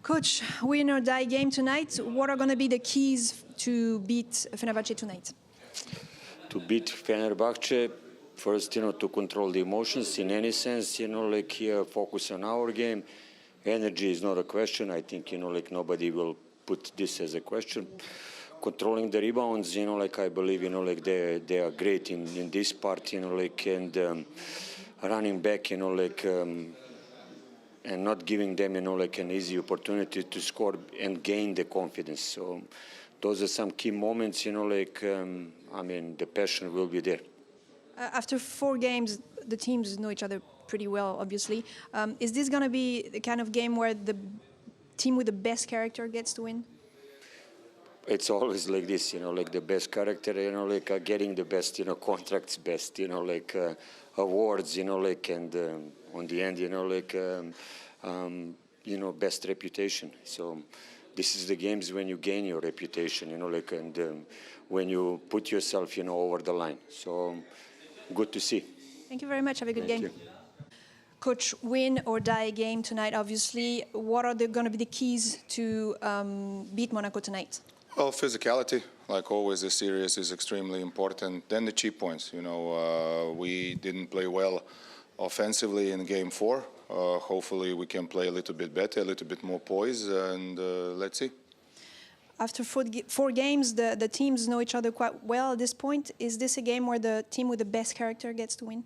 Coach, win or die game tonight. What are going to be the keys to beat Fenerbahce tonight? To beat Fenerbahce, first, to control the emotions in any sense, like here, focus on our game. Energy is not a question. I think, like nobody will put this as a question. Controlling the rebounds, I believe, they are great in this part, and running back, and not giving them, an easy opportunity to score and gain the confidence. So those are some key moments, the passion will be there. After 4 games, the teams know each other pretty well, obviously. Is this going to be the kind of game where the team with the best character gets to win? It's always like this, like the best character, getting the best, contracts, best, awards, and on the end, best reputation. So this is the games when you gain your reputation, and when you put yourself, over the line. So good to see. Thank you very much. Have a good Thank game. you. Coach, win or die game tonight, obviously. What are going to be the keys to beat Monaco tonight? Well, physicality, like always, this series is extremely important. Then the cheap points. We didn't play well offensively in Game 4. Hopefully, we can play a little bit better, a little bit more poise, and let's see. After 4 games, the teams know each other quite well at this point. Is this a game where the team with the best character gets to win?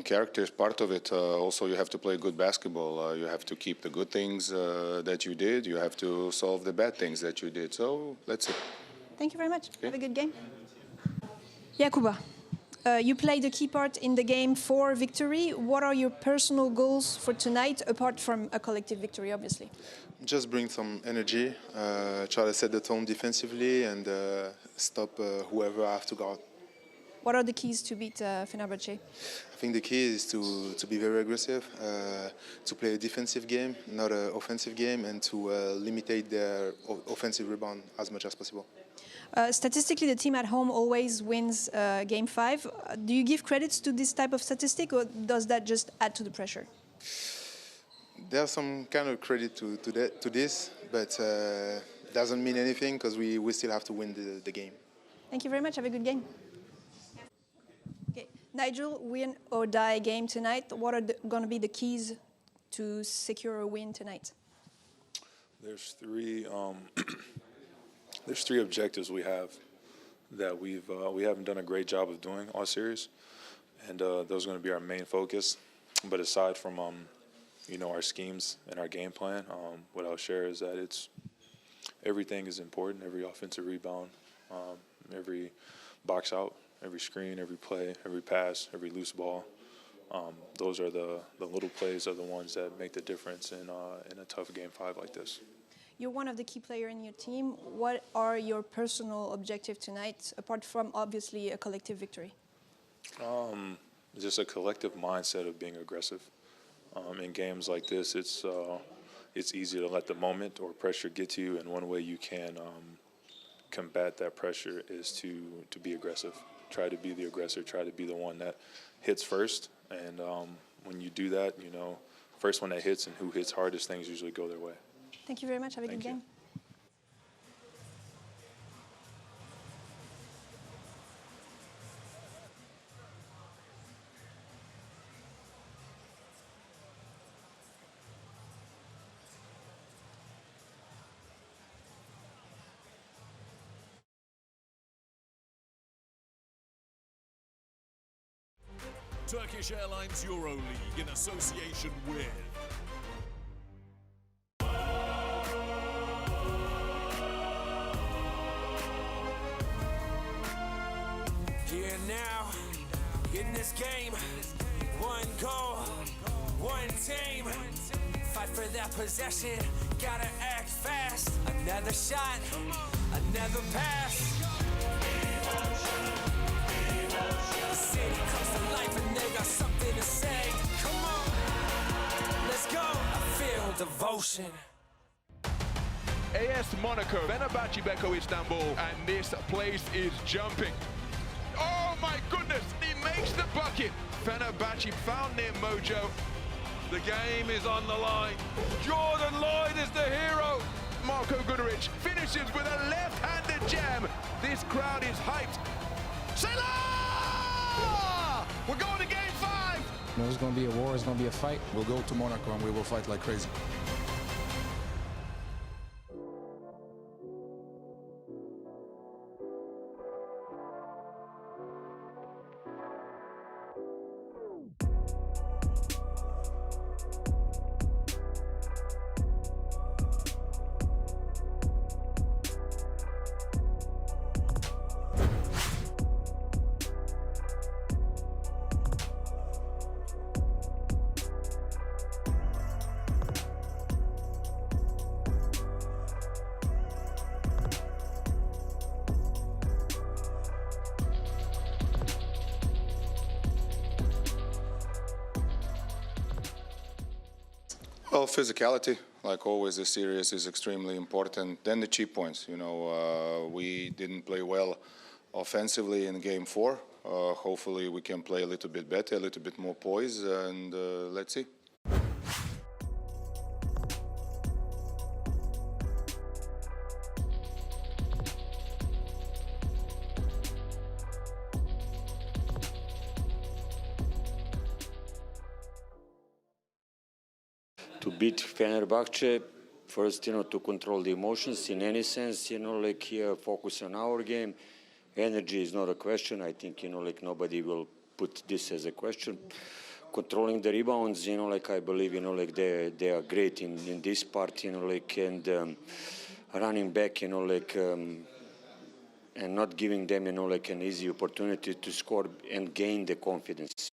Character is part of it. Also, you have to play good basketball. You have to keep the good things that you did. You have to solve the bad things that you did. So, let's see. Thank you very much. Okay. Have a good game. Jakuba, you played a key part in the Game 4 victory. What are your personal goals for tonight, apart from a collective victory, obviously? Just bring some energy, try to set the tone defensively, and stop whoever I have to guard. What are the keys to beat Fenerbahce? I think the key is to be very aggressive, to play a defensive game, not an offensive game, and to limit their offensive rebound as much as possible. Statistically, the team at home always wins Game 5. Do you give credits to this type of statistic, or does that just add to the pressure? There's some kind of credit to this, but doesn't mean anything because we still have to win the game. Thank you very much. Have a good game. Okay. Nigel, win or die game tonight. What are going to be the keys to secure a win tonight? There's three. There's 3 objectives we have that we haven't done a great job of doing all series, and those are going to be our main focus. But aside from our schemes and our game plan, what I'll share is that everything is important. Every offensive rebound, every box out, every screen, every play, every pass, every loose ball. Those are the little plays are the ones that make the difference in a tough Game 5 like this. You're one of the key players in your team. What are your personal objectives tonight, apart from obviously a collective victory? Just a collective mindset of being aggressive. In games like this, it's easy to let the moment or pressure get to you, and one way you can combat that pressure is to be aggressive. Try to be the aggressor. Try to be the one that hits first, and when you do that, first one that hits and who hits hardest, things usually go their way. Thank you very much. Have a good game. Turkish Airlines EuroLeague in association with Here now, in this game, one goal, one team. Fight for that possession, gotta act fast. Another shot, another pass. The city comes to life and they got something to say. Come on, let's go. I feel devotion. AS Monaco, Fenerbahçe Beko Istanbul, and this place is jumping. Oh my goodness, he makes the bucket. Fenerbahçe found their mojo. The game is on the line. Jordan Lloyd is the hero. Marko Guduric finishes with a left-handed jam. This crowd is hyped. Salah! We're going to game 5. You know, it's going to be a war, it's going to be a fight. We'll go to Monaco and we will fight like crazy. Well, physicality, like always, this series is extremely important. Then the cheap points. You know, we didn't play well offensively in game 4. Hopefully, we can play a little bit better, a little bit more poise, and let's see. To beat Fenerbahce, first, to control the emotions in any sense, like here, focus on our game. Energy is not a question. I think, like nobody will put this as a question. Controlling the rebounds, like I believe, like they are great in this part, like, and running back, like, and not giving them, like an easy opportunity to score and gain the confidence.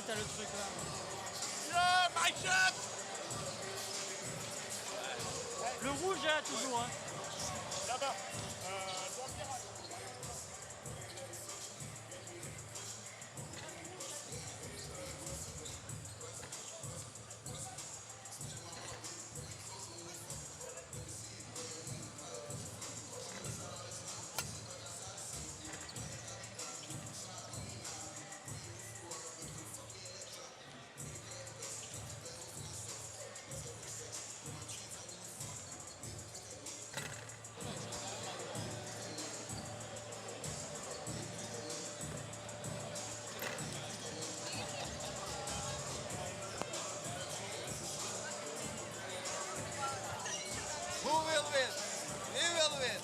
t'as le truc là. Le rouge là, toujours. Hein. Là-bas. Who will win? We will win.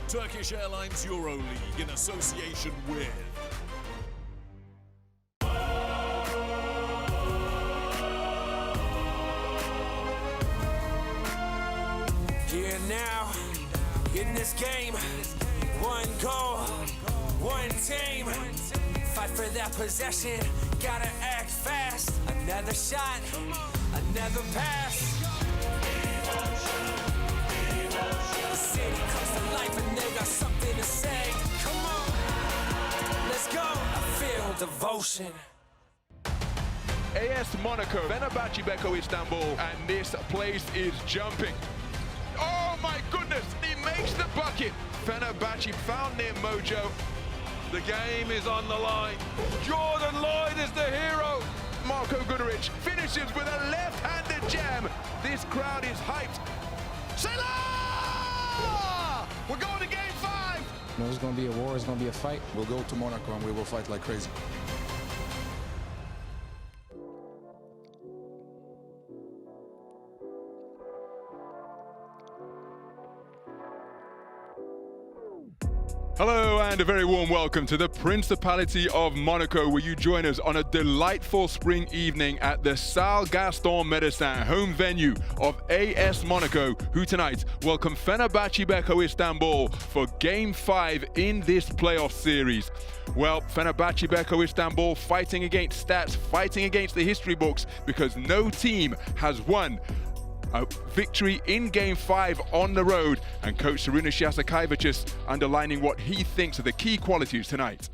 Turkish Airlines EuroLeague in association with Here now, in this game, one goal, one team. Fight for that possession, gotta act fast. Another shot, another pass. The city comes to life and they got something to say. Come on, let's go. I feel devotion. AS Monaco, Fenerbahce Beko Istanbul, and this place is jumping. Oh my goodness, he makes the bucket. Fenerbahce found their mojo. The game is on the line. Jordan Lloyd is the hero. Marko Guduric finishes with a left-handed jam. This crowd is hyped. Salah! We're going to game 5. You know, it's going to be a war, it's going to be a fight. We'll go to Monaco and we will fight like crazy. Hello and a very warm welcome to the Principality of Monaco, where you join us on a delightful spring evening at the Salle Gaston Médecin home venue of AS Monaco, who tonight welcome Fenerbahçe Beko Istanbul for Game 5 in this playoff series. Well, Fenerbahçe Beko Istanbul fighting against stats, fighting against the history books, because no team has won a victory in Game 5 on the road, and coach Šarūnas Jasikevičius underlining what he thinks are the key qualities tonight.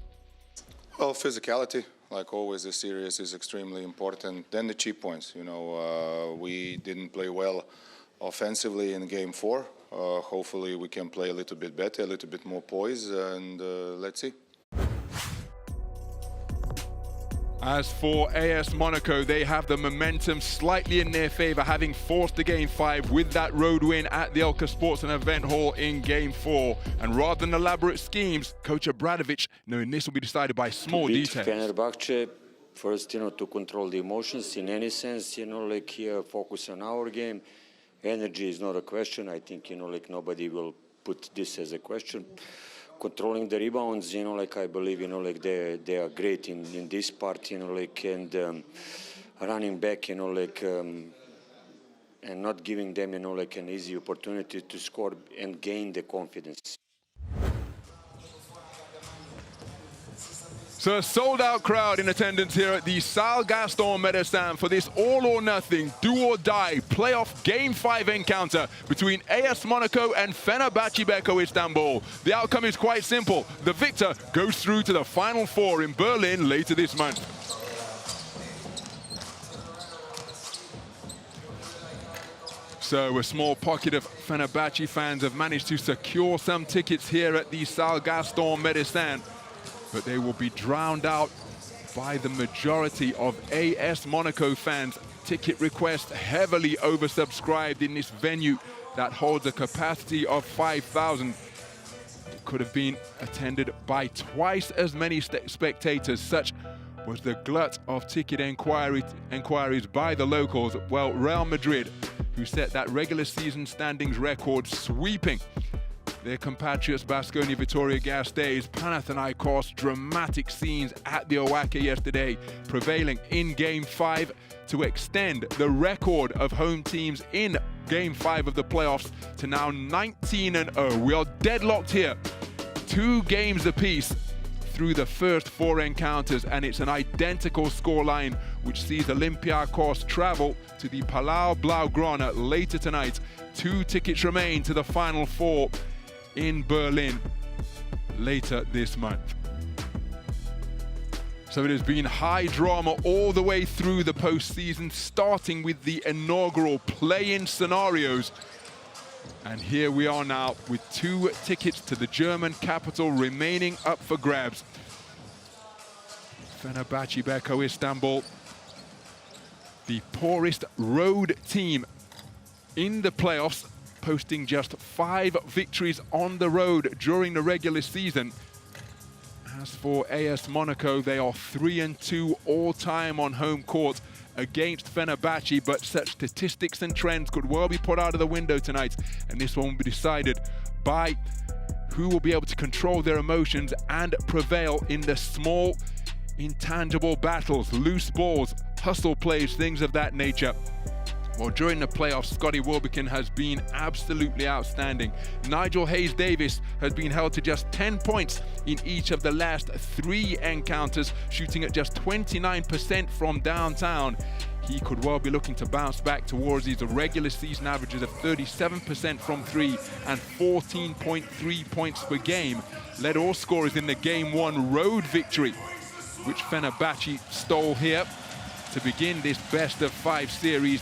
Well, physicality, like always, this series is extremely important. Then the cheap points. You know, we didn't play well offensively in Game 4. Hopefully we can play a little bit better, a little bit more poise, and let's see. As for AS Monaco, they have the momentum slightly in their favour, having forced the Game 5 with that road win at the Elka Sports and Event Hall in Game 4. And rather than elaborate schemes, Coach Obradović knowing this will be decided by small details. Fenerbahce, first, you know, to control the emotions in any sense, you know, like here, focus on our game. Energy is not a question. I think, you know, like nobody will put this as a question. Controlling the rebounds, you know, like I believe, you know, like they are great in this part, you know, like, and running back, you know, like, and not giving them, you know, like an easy opportunity to score and gain the confidence. So a sold-out crowd in attendance here at the Salle Gaston Médecin for this all-or-nothing, do-or-die playoff Game 5 encounter between AS Monaco and Fenerbahçe Beko Istanbul. The outcome is quite simple. The victor goes through to the Final Four in Berlin later this month. So a small pocket of Fenerbahçe fans have managed to secure some tickets here at the Salle Gaston Médecin, but they will be drowned out by the majority of AS Monaco fans. Ticket requests heavily oversubscribed in this venue that holds a capacity of 5,000. It could have been attended by twice as many spectators. Such was the glut of ticket inquiries by the locals. Well, Real Madrid, who set that regular season standings record, sweeping their compatriots Baskonia Vitoria Gasteiz, Panathinaikos, dramatic scenes at the Oaka yesterday, prevailing in Game 5 to extend the record of home teams in Game 5 of the playoffs to now 19-0. We are deadlocked here, 2 games apiece through the first 4 encounters, and it's an identical scoreline which sees Olympiacos travel to the Palau Blaugrana later tonight. 2 tickets remain to the Final Four in Berlin later this month. So it has been high drama all the way through the postseason, starting with the inaugural play-in scenarios. And here we are now with 2 tickets to the German capital remaining up for grabs. Fenerbahçe Beko Istanbul, the poorest road team in the playoffs, posting just 5 victories on the road during the regular season. As for AS Monaco, they are 3-2 all-time on home court against Fenerbahçe, but such statistics and trends could well be put out of the window tonight, and this one will be decided by who will be able to control their emotions and prevail in the small, intangible battles, loose balls, hustle plays, things of that nature. Well, during the playoffs, Scotty Wilbekin has been absolutely outstanding. Nigel Hayes-Davis has been held to just 10 points in each of the last 3 encounters, shooting at just 29% from downtown. He could well be looking to bounce back towards his regular season averages of 37% from 3 and 14.3 points per game. Led all scorers in the Game 1 road victory, which Fenerbahçe stole here to begin this best-of-5 series.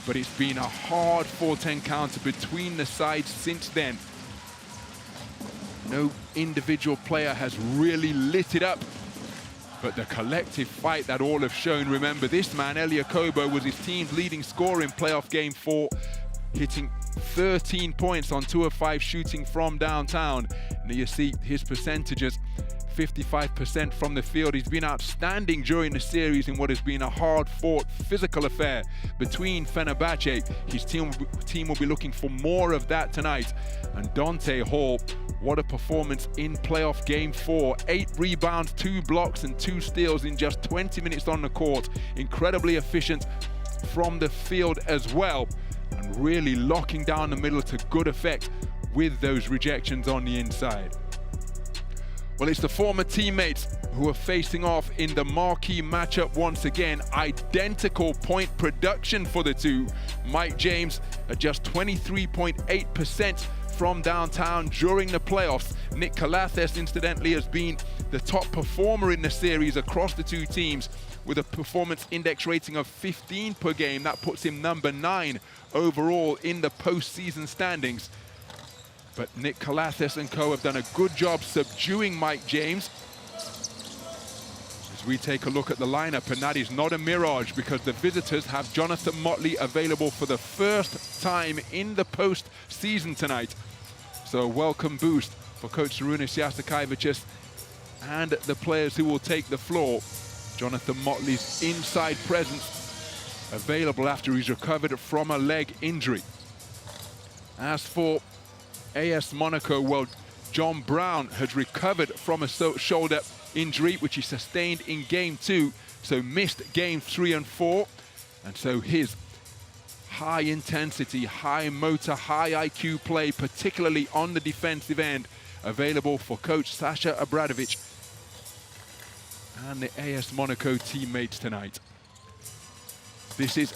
But it's been a hard-fought encounter between the sides since then. No individual player has really lit it up, but the collective fight that all have shown. Remember, this man, Elia Kobo, was his team's leading scorer in playoff Game 4, hitting 13 points on 2 of 5 shooting from downtown. And you see his percentages, 55% from the field. He's been outstanding during the series in what has been a hard-fought physical affair between Fenerbahce. His team will be looking for more of that tonight. And Dante Hall, what a performance in playoff game 4. 8 rebounds, 2 blocks and 2 steals in just 20 minutes on the court. Incredibly efficient from the field as well, and really locking down the middle to good effect with those rejections on the inside. Well, it's the former teammates who are facing off in the marquee matchup once again. Identical point production for the two. Mike James at just 23.8% from downtown during the playoffs. Nick Calathes, incidentally, has been the top performer in the series across the two teams with a performance index rating of 15 per game. That puts him number 9 overall in the postseason standings. But Nick Calathes and co have done a good job subduing Mike James. As we take a look at the lineup, and that is not a mirage because the visitors have Jonathan Motley available for the first time in the postseason tonight. So a welcome boost for Coach Šarūnas Jasikevičius and the players who will take the floor. Jonathan Motley's inside presence available after he's recovered from a leg injury. As for AS Monaco, well, John Brown has recovered from a shoulder injury, which he sustained in game 2, so missed game 3 and 4. And so his high intensity, high motor, high IQ play, particularly on the defensive end, available for coach Sasha Obradovic and the AS Monaco teammates tonight. This is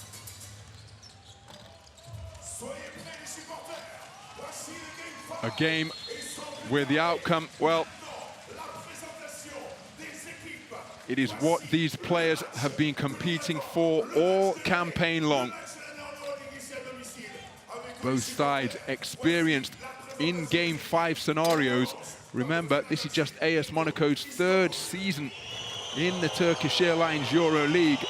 a game where the outcome, well, it is what these players have been competing for all campaign long. Both sides experienced in Game 5 scenarios. Remember, this is just AS Monaco's 3rd season in the Turkish Airlines EuroLeague.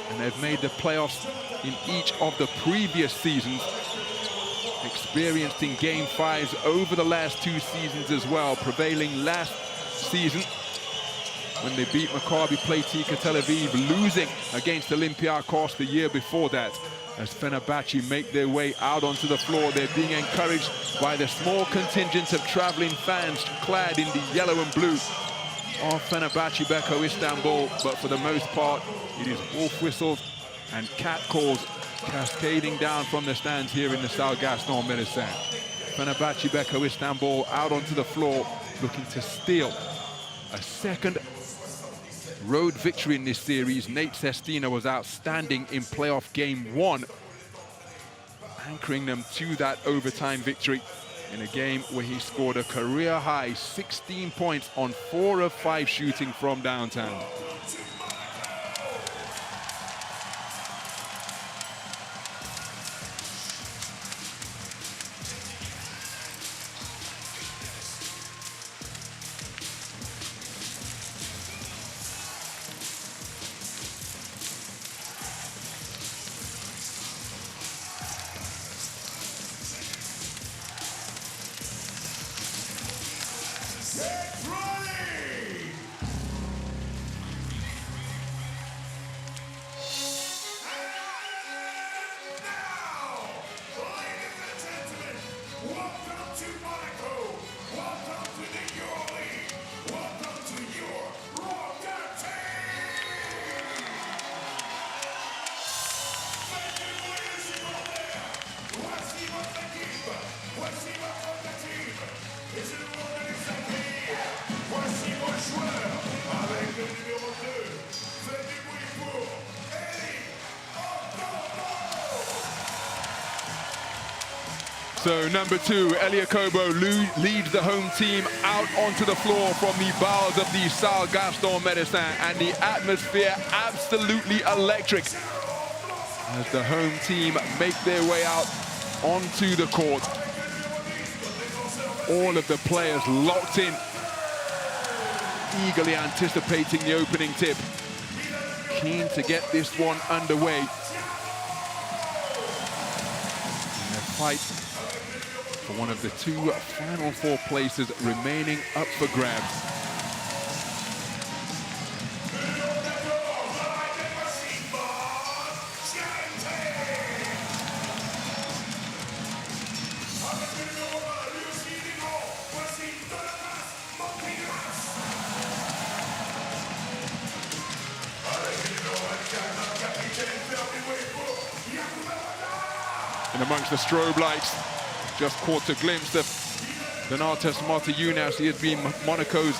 And they've made the playoffs in each of the previous seasons. Experienced in Game 5s over the last 2 seasons as well, prevailing last season when they beat Maccabi Playtika Tel Aviv, losing against Olympiacos the year before that. As Fenerbahce make their way out onto the floor, they're being encouraged by the small contingent of traveling fans clad in the yellow and blue of Fenerbahce Beko Istanbul, but for the most part, it is wolf whistles and cat calls cascading down from the stands here in the Stade Gaston Médecin. Fenerbahce Beko Istanbul out onto the floor, looking to steal a second road victory in this series. Nate Sestina was outstanding in playoff game 1, anchoring them to that overtime victory in a game where he scored a career high 16 points on 4 of 5 shooting from downtown. So number 2, Elia Kobo leads the home team out onto the floor from the bowels of the Stade Gaston Médecin, and the atmosphere absolutely electric as the home team make their way out onto the court. All of the players locked in, eagerly anticipating the opening tip, keen to get this one underway. And a fight for for one of the two Final Four places remaining up for grabs. And amongst the strobe lights, just caught a glimpse of Donatas Motiejunas. He has been Monaco's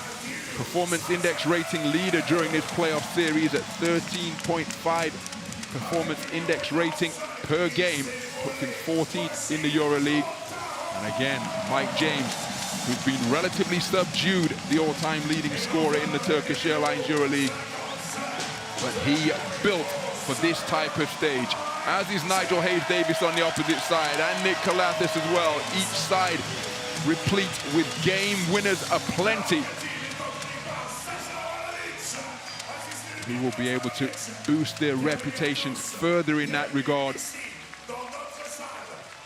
performance index rating leader during this playoff series at 13.5 performance index rating per game, puts him 14th in the EuroLeague. And again, Mike James, who's been relatively subdued, the all-time leading scorer in the Turkish Airlines EuroLeague. But he built for this type of stage, as is Nigel Hayes-Davis on the opposite side, and Nick Kalathis as well. Each side replete with game winners aplenty, who will be able to boost their reputations further in that regard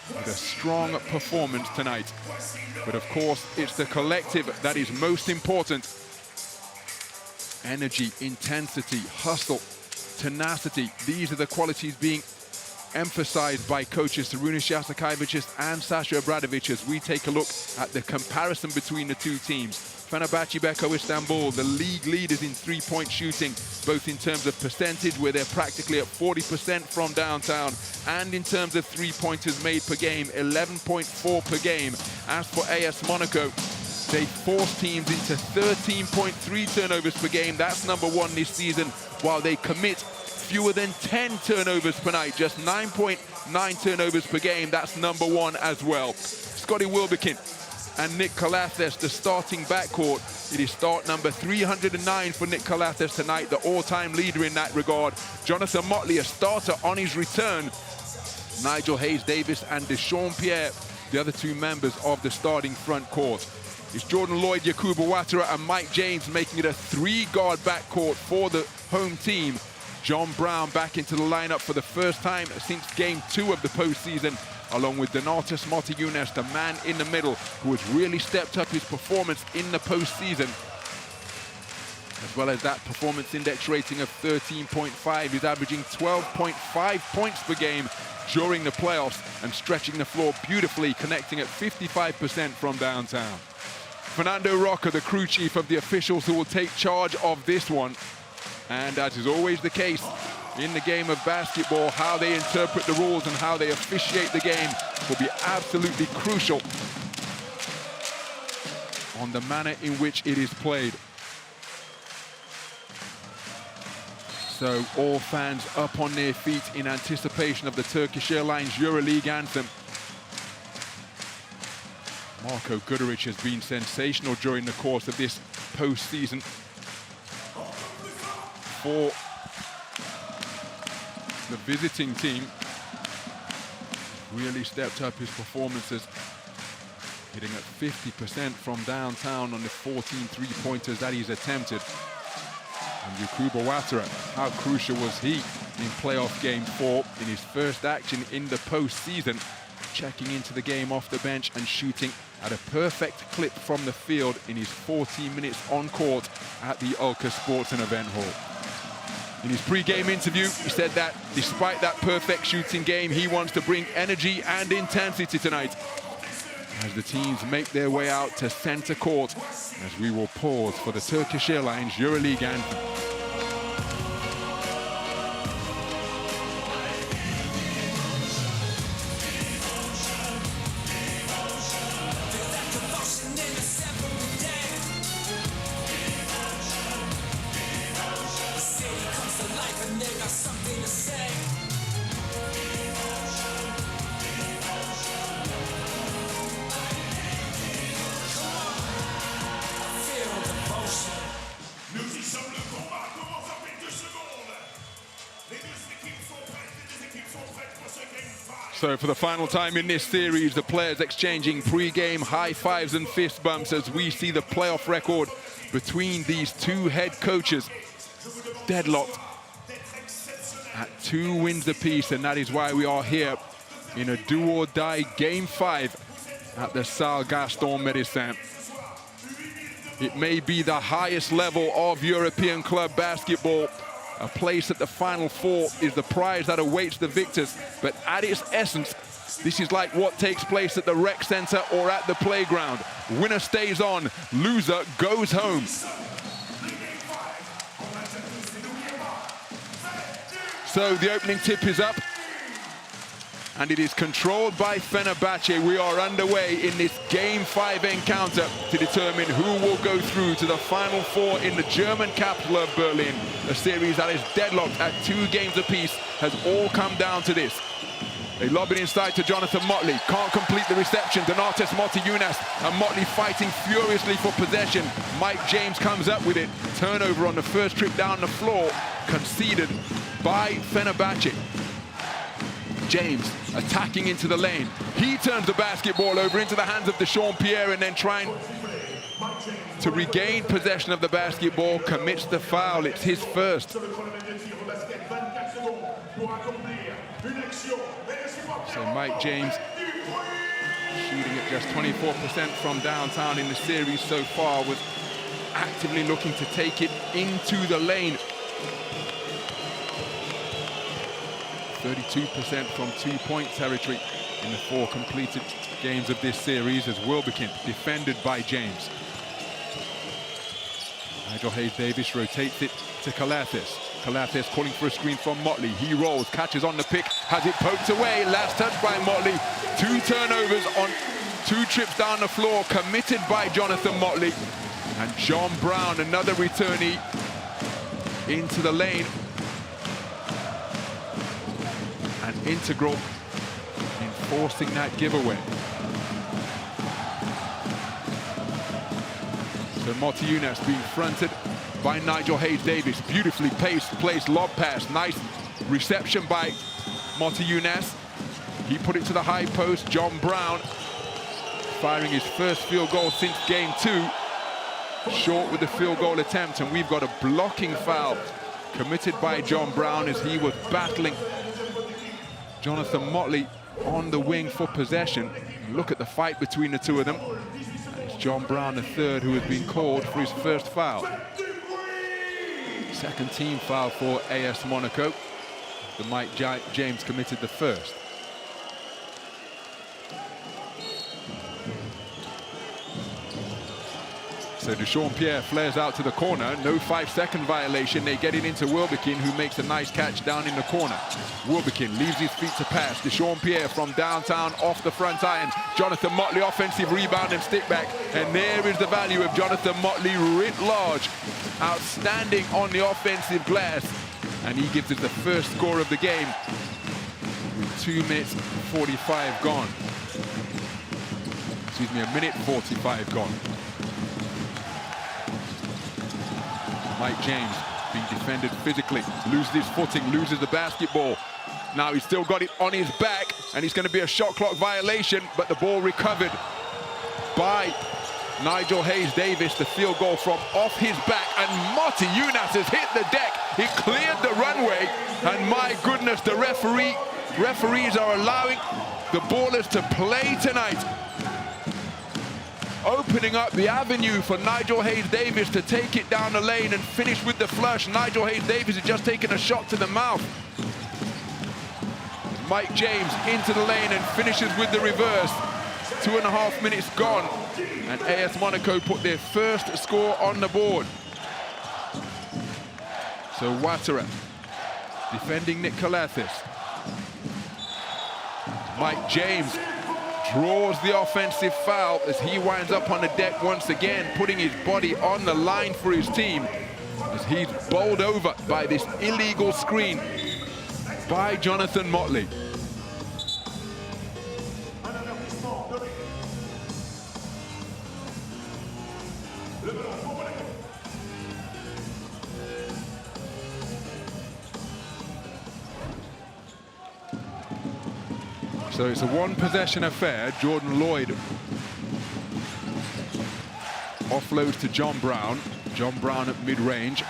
with a strong performance tonight. But of course, it's the collective that is most important. Energy, intensity, hustle, tenacity, these are the qualities being emphasized by coaches Sarunas Jasikevičius and Sasha Obradović as we take a look at the comparison between the two teams. Fenerbahçe Beko Istanbul, the league leaders in three-point shooting, both in terms of percentage, where they're practically at 40% from downtown, and in terms of three-pointers made per game, 11.4 per game. As for AS Monaco, they force teams into 13.3 turnovers per game. That's #1 this season, while they commit fewer than 10 turnovers per night, just 9.9 turnovers per game. That's #1 as well. Scotty Wilbekin and Nick Kalathis, the starting backcourt. It is start number 309 for Nick Kalathis tonight, the all-time leader in that regard. Jonathan Motley, a starter on his return. Nigel Hayes-Davis and Deshaun Pierre, the other two members of the starting front court. It's Jordan Lloyd, Yakuba Ouattara, and Mike James making it a three-guard backcourt for the home team. John Brown back into the lineup for the first time since Game 2 of the postseason, along with Donatas Motiejunas, the man in the middle, who has really stepped up his performance in the postseason. As well as that performance index rating of 13.5, he's averaging 12.5 points per game during the playoffs and stretching the floor beautifully, connecting at 55% from downtown. Fernando Roca, the crew chief of the officials who will take charge of this one. And as is always the case in the game of basketball, how they interpret the rules and how they officiate the game will be absolutely crucial on the manner in which it is played. So all fans up on their feet in anticipation of the Turkish Airlines EuroLeague anthem. Marko Guduric has been sensational during the course of this postseason for the visiting team. Really stepped up his performances, hitting at 50% from downtown on the 14 three-pointers that he's attempted. And Yakuba Ouattara, how crucial was he in playoff Game 4 in his first action in the postseason, checking into the game off the bench and shooting at a perfect clip from the field in his 14 minutes on court at the Ulker Sports and Event Hall. In his pre-game interview, he said that despite that perfect shooting game, he wants to bring energy and intensity tonight as the teams make their way out to center court, as we will pause for the Turkish Airlines EuroLeague anthem. So for the final time in this series, the players exchanging pre-game high fives and fist bumps as we see the playoff record between these two head coaches deadlocked at 2 wins apiece, and that is why we are here in a do-or-die Game 5 at the Salle Gaston Médecin. It may be the highest level of European club basketball. A place at the Final Four is the prize that awaits the victors. But at its essence, this is like what takes place at the rec center or at the playground. Winner stays on, loser goes home. So the opening tip is up, and it is controlled by Fenerbahce. We are underway in this Game 5 encounter to determine who will go through to the Final Four in the German capital of Berlin. A series that is deadlocked at 2 games apiece has all come down to this. They lob it inside to Jonathan Motley. Can't complete the reception. Donatas Motiejunas, and Motley fighting furiously for possession. Mike James comes up with it. Turnover on the first trip down the floor, conceded by Fenerbahce. James attacking into the lane. He turns the basketball over into the hands of Dechampierre, and then trying to regain possession of the basketball, commits the foul. It's his first. So Mike James shooting at just 24% from downtown in the series so far, was actively looking to take it into the lane. 32% from 2-point territory in the 4 completed games of this series, as Wilbekin defended by James. Nigel Hayes-Davis rotates it to Calathes. Calathes calling for a screen from Motley. He rolls, catches on the pick, has it poked away. Last touch by Motley. 2 turnovers on 2 trips down the floor, committed by Jonathan Motley. And John Brown, another returnee, into the lane. And integral in forcing that giveaway. So Motiejunas being fronted by Nigel Hayes-Davis. Beautifully placed lob pass. Nice reception by Motiejunas. He put it to the high post. John Brown firing his first field goal since game 2. Short with the field goal attempt, and we've got a blocking foul committed by John Brown as he was battling Jonathan Motley on the wing for possession. Look at the fight between the two of them. And it's John Brown, the third, who has been called for his first foul. Second team foul for AS Monaco. The Mike James committed the first. So Dechampierre flares out to the corner. No 5-second violation. They get it into Wilbekin, who makes a nice catch down in the corner. Wilbekin leaves his feet to pass. Dechampierre from downtown off the front iron. Jonathan Motley, offensive rebound and stick back. And there is the value of Jonathan Motley writ large. Outstanding on the offensive glass. And he gives us the first score of the game with 2 minutes 45 gone. Excuse me, 1:45 gone. Mike James being defended physically, loses his footing, loses the basketball. Now he's still got it on his back, and it's going to be a shot clock violation, but the ball recovered by Nigel Hayes-Davis. The field goal from off his back, and Motiejunas has hit the deck. He cleared the runway, and my goodness, the referees are allowing the ballers to play tonight, opening up the avenue for Nigel Hayes-Davis to take it down the lane and finish with the flush. Nigel Hayes-Davis has just taken a shot to the mouth. Mike James into the lane and finishes with the reverse. 2.5 minutes gone, and AS Monaco put their first score on the board. So Ouattara defending Nick Calathes. Mike James draws the offensive foul as he winds up on the deck once again, putting his body on the line for his team as he's bowled over by this illegal screen by Jonathan Motley. So it's a 1-possession affair. Jordan Lloyd offloads to John Brown. John Brown at mid-range,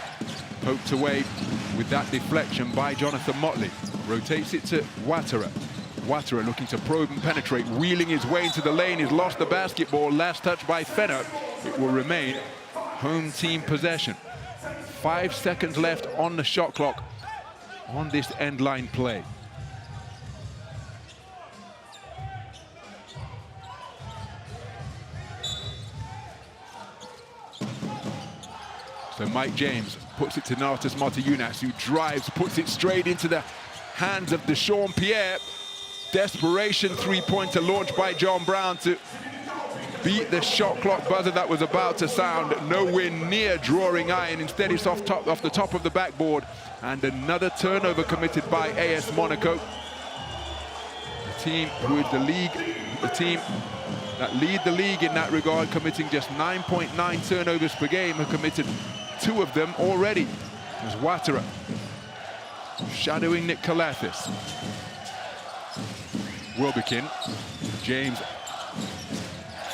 poked away with that deflection by Jonathan Motley. Rotates it to Ouattara. Ouattara looking to probe and penetrate, wheeling his way into the lane. He's lost the basketball. Last touch by Fener. It will remain home team possession. 5 seconds left on the shot clock on this end line play. So Mike James puts it to Nartas Motiejunas, who drives, puts it straight into the hands of Deshaun Pierre. Desperation three-pointer launched by John Brown to beat the shot clock buzzer that was about to sound. Nowhere near drawing iron. Instead, it's off the top of the backboard. And another turnover committed by AS Monaco. The team who is the team that lead the league in that regard, committing just 9.9 turnovers per game, have committed 2 of them already. There's Ouattara shadowing Nick Calathis. Wilbekin, James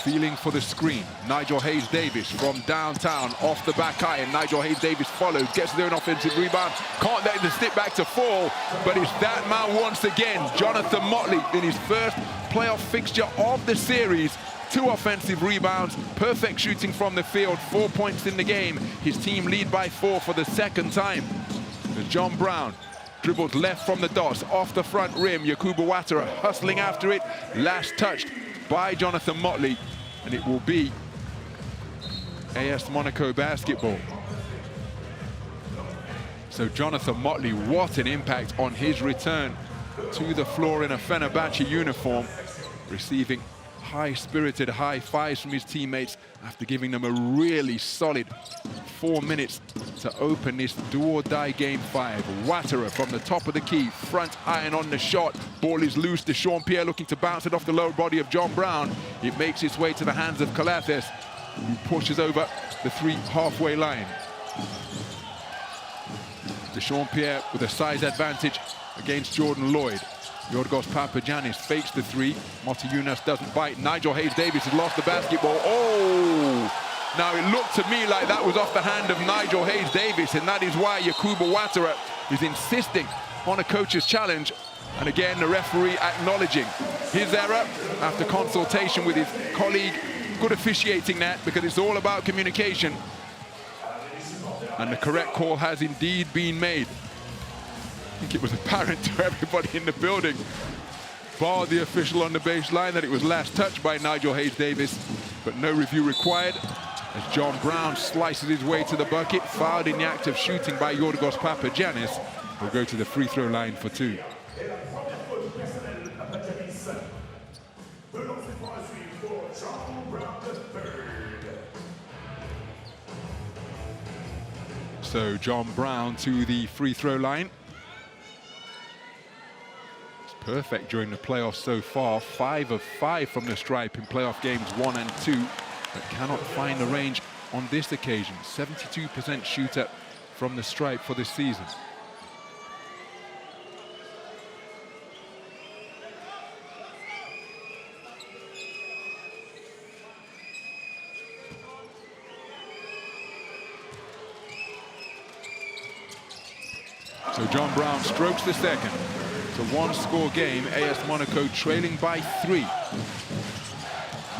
feeling for the screen. Nigel Hayes-Davis from downtown off the back iron. Nigel Hayes-Davis follows, gets their own offensive rebound. Can't let the stick back to fall, but it's that man once again. Jonathan Motley in his first playoff fixture of the series. 2 offensive rebounds, perfect shooting from the field, 4 points in the game. His team lead by 4 for the second time. As John Brown dribbles left from the dots, off the front rim. Yakubu Ouattara hustling after it. Last touched by Jonathan Motley. And it will be AS Monaco basketball. So Jonathan Motley, what an impact on his return to the floor in a Fenerbahce uniform, receiving high-spirited high fives from his teammates after giving them a really solid 4 minutes to open this do-or-die game 5. Ouattara from the top of the key, front iron on the shot. Ball is loose. Deshaun Pierre looking to bounce it off the lower body of John Brown. It makes its way to the hands of Calathis, who pushes over the 3 halfway line. Deshaun Pierre with a size advantage against Jordan Lloyd. Yorgos Papagiannis fakes the 3. Motiejunas doesn't bite. Nigel Hayes-Davis has lost the basketball. Oh! Now, it looked to me like that was off the hand of Nigel Hayes-Davis, and that is why Yakubu Ouattara is insisting on a coach's challenge. And again, the referee acknowledging his error after consultation with his colleague. Good officiating that, because it's all about communication. And the correct call has indeed been made. I think it was apparent to everybody in the building, bar the official on the baseline, that it was last touched by Nigel Hayes-Davis, but no review required as John Brown slices his way to the bucket, fouled in the act of shooting by Yorgos Papagiannis. Will go to the free throw line for 2. So John Brown to the free throw line. Perfect during the playoffs so far. 5 of 5 from the stripe in playoff games 1 and 2, but cannot find the range on this occasion. 72% shooter from the stripe for this season. So John Brown strokes the second. It's a 1-score game, AS Monaco trailing by 3.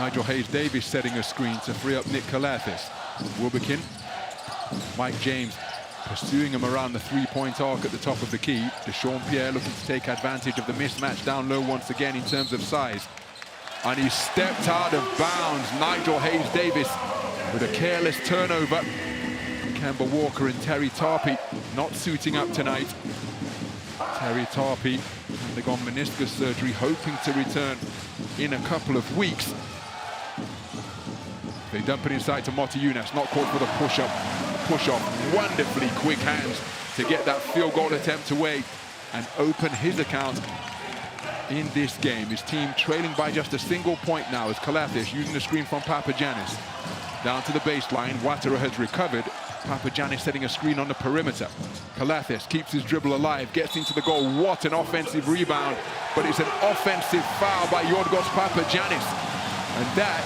Nigel Hayes-Davis setting a screen to free up Nick Calathis. Wilbekin, Mike James pursuing him around the 3-point arc at the top of the key. Deshaun Pierre looking to take advantage of the mismatch down low once again in terms of size. And he stepped out of bounds. Nigel Hayes-Davis with a careless turnover. Kemba Walker and Terry Tarpey not suiting up tonight. Terry Tarpey undergone meniscus surgery, hoping to return in a couple of weeks. They dump it inside to Motiejunas, not caught for the push-off. Wonderfully quick hands to get that field goal attempt away and open his account in this game. His team trailing by just a single point now as Calathis using the screen from Papagiannis. Down to the baseline, Ouattara has recovered. Papagiannis setting a screen on the perimeter. Calathis keeps his dribble alive, gets into the goal. What an offensive rebound, but it's an offensive foul by Yorgos Papagiannis. And that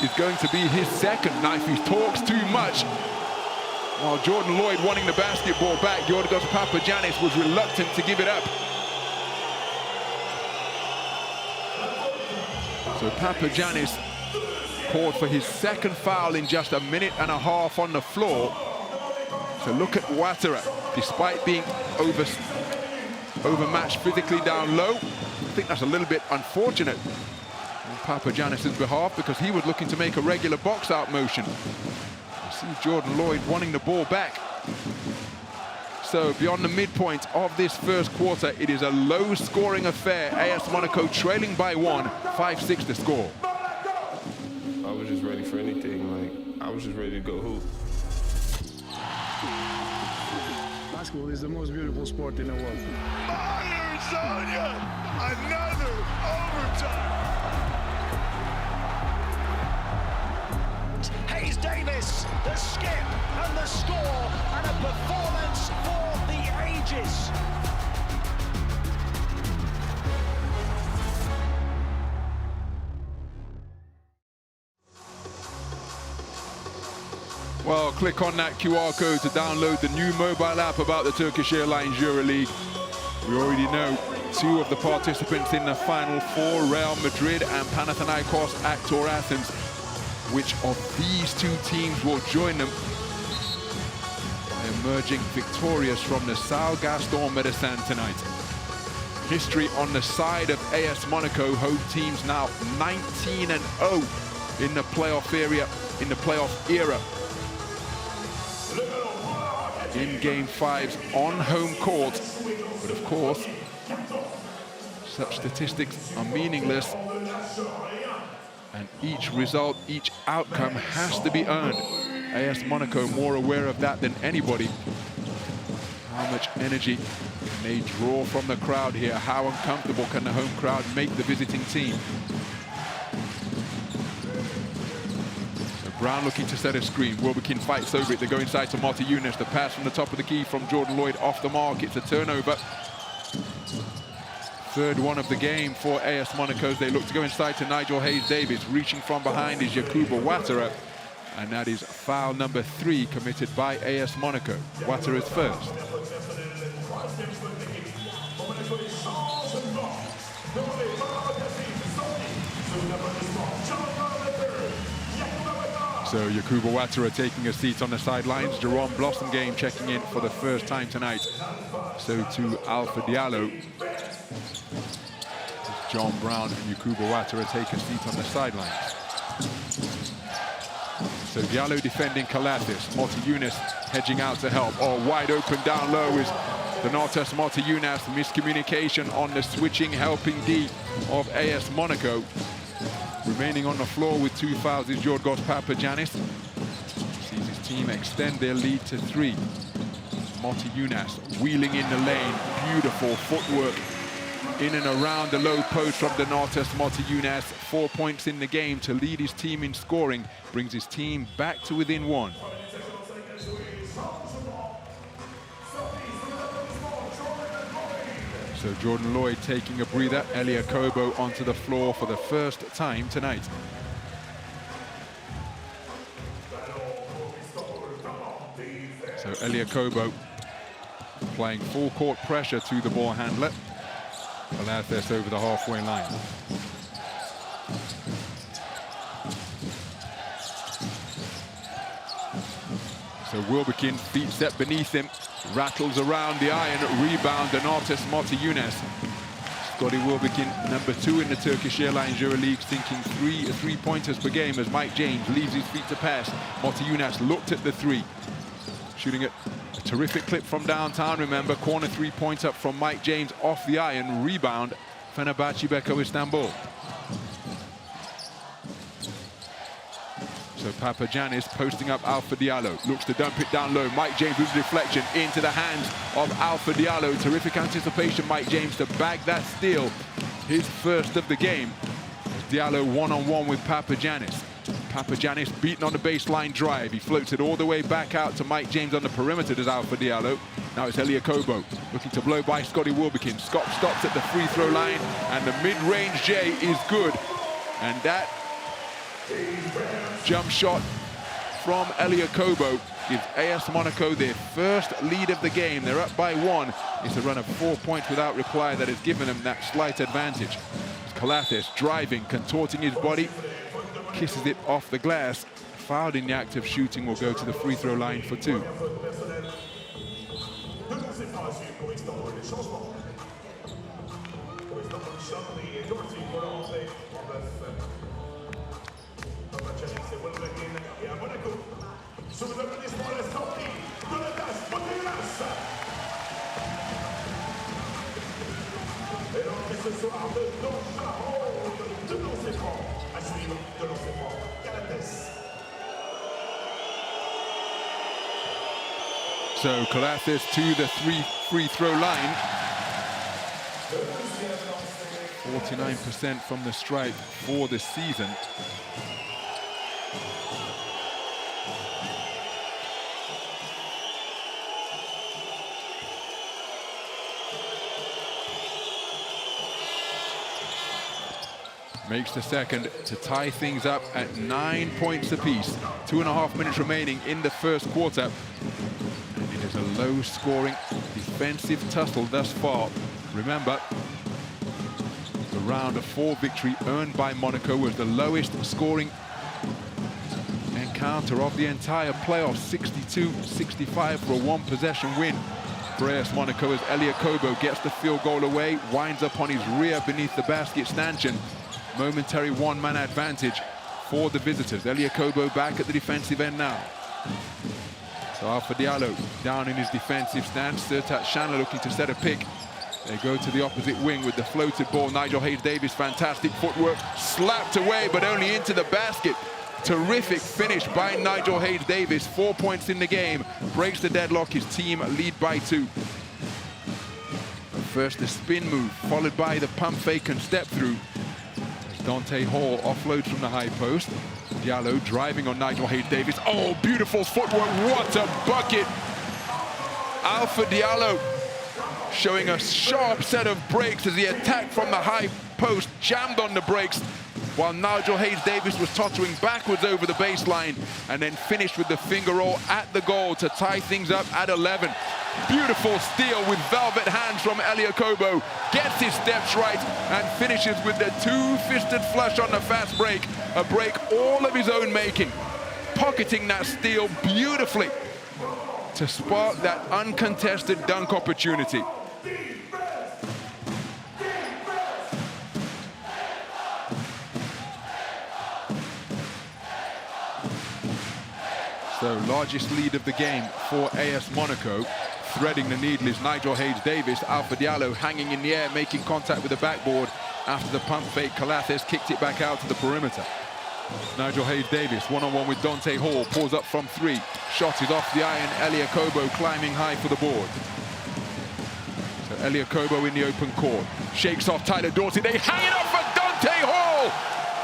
is going to be his second. Now, if he talks too much, while Jordan Lloyd wanting the basketball back, Yorgos Papagiannis was reluctant to give it up. So Papagiannis called for his second foul in just a minute and a half on the floor. So look at Ouattara, despite being overmatched physically down low. I think that's a little bit unfortunate on Papagiannis' behalf because he was looking to make a regular box-out motion. You see Jordan Lloyd wanting the ball back. So beyond the midpoint of this first quarter, it is a low-scoring affair. AS Monaco trailing by 1, 5-6 to score. I was just ready for anything. Like, I was just ready to go hoop. Basketball is the most beautiful sport in the world. Myers on ya! Another overtime! Hayes-Davis, the skip and the score, and a performance for the ages. Well, click on that QR code to download the new mobile app about the Turkish Airlines EuroLeague. We already know 2 of the participants in the Final Four, Real Madrid and Panathinaikos Aktor Athens. Which of these 2 teams will join them? Emerging victorious from the São Gaston Medicine tonight. History on the side of AS Monaco. Home teams now 19-0 in the playoff era. In Game 5s on home court, but of course, such statistics are meaningless, and each result, each outcome has to be earned. AS Monaco more aware of that than anybody. How much energy can they draw from the crowd here? How uncomfortable can the home crowd make the visiting team? Brown looking to set a screen. Wilbekin fights over it. They go inside to Marty Younes. The pass from the top of the key from Jordan Lloyd off the mark. It's a turnover. Third one of the game for AS Monaco. They look to go inside to Nigel Hayes-Davis. Reaching from behind is Yakuba Ouattara. And that is foul number 3 committed by AS Monaco. Ouattara's first. So Yakuba Ouattara taking a seat on the sidelines. Jerome Blossomgame checking in for the first time tonight. So to Alpha Diallo. John Brown and Yakuba Ouattara take a seat on the sidelines. So Diallo defending Calathis. Marty Younes hedging out to help. Oh, wide open down low is Donatas Marty Younes. Miscommunication on the switching helping D of AS Monaco. Remaining on the floor with 2 fouls is Giorgos Papagiannis. Sees his team extend their lead to 3. Marty Younes wheeling in the lane. Beautiful footwork in and around the low post from Donatas Marty Younes. 4 points in the game to lead his team in scoring. Brings his team back to within 1. So Jordan Lloyd taking a breather. Elia Kobo onto the floor for the first time tonight. So Elia Kobo applying full court pressure to the ball handler. Calathis over the halfway line. So Wilbekin, feet set beneath him, rattles around the iron, rebound, Donatas Marty Younes. Scotty Wilbekin, number 2 in the Turkish Airlines EuroLeague, sinking three-pointers per game as Mike James leaves his feet to pass. Marty Younes looked at the 3, shooting it. A terrific clip from downtown, remember, corner 3-point up from Mike James off the iron, rebound, Fenerbahçe Beko Istanbul. So Papagiannis posting up Alpha Diallo, looks to dump it down low. Mike James with deflection into the hands of Alpha Diallo. Terrific anticipation, Mike James, to bag that steal, his first of the game. Diallo one-on-one with Papagiannis. Papagiannis beaten on the baseline drive. He floats it all the way back out to Mike James on the perimeter. Does Alpha Diallo. Now it's Elia Kobo looking to blow by Scotty Wilbekin. Scott stops at the free throw line, and the mid-range J is good. And that jump shot from Elia Kobo gives AS Monaco their first lead of the game. They're up by 1. It's a run of 4 points without reply that has given them that slight advantage. Calathes driving, contorting his body, kisses it off the glass. Fouled in the act of shooting, will go to the free throw line for 2. So Calathes to the free throw line. 49% from the stripe for the season. Makes the second to tie things up at 9 points apiece. 2.5 minutes remaining in the first quarter. And it is a low-scoring defensive tussle thus far. Remember, the round of 4 victory earned by Monaco was the lowest scoring encounter of the entire playoff. 62-65 for a 1-possession win for AS Monaco as Elia Kobo gets the field goal away, winds up on his rear beneath the basket stanchion. Momentary one-man advantage for the visitors. Elia Kobo back at the defensive end now. So Alpha Diallo down in his defensive stance. Sertat Shanla looking to set a pick. They go to the opposite wing with the floated ball. Nigel Hayes-Davis, fantastic footwork. Slapped away, but only into the basket. Terrific finish by Nigel Hayes-Davis. 4 points in the game. Breaks the deadlock. His team lead by 2. First, the spin move, followed by the pump fake and step through. Dante Hall offloads from the high post. Diallo driving on Nigel Hayes-Davis. Oh, beautiful footwork. What a bucket. Alpha Diallo showing a sharp set of breaks as he attacked from the high post, jammed on the brakes, while Nigel Hayes-Davis was tottering backwards over the baseline and then finished with the finger roll at the goal to tie things up at 11. Beautiful steal with velvet hands from Elia Kobo. Gets his steps right and finishes with the 2-fisted flush on the fast break. A break all of his own making. Pocketing that steal beautifully to spark that uncontested dunk opportunity. So largest lead of the game for AS Monaco. Threading the needle is Nigel Hayes-Davis. Alpha Diallo hanging in the air, making contact with the backboard. After the pump fake, Calathes kicked it back out to the perimeter. Nigel Hayes-Davis, one-on-one with Dante Hall, pulls up from 3. Shot is off the iron. Elia Kobo climbing high for the board. So Elia Kobo in the open court. Shakes off Tyler Dorsey. They hang it up for Dante Hall,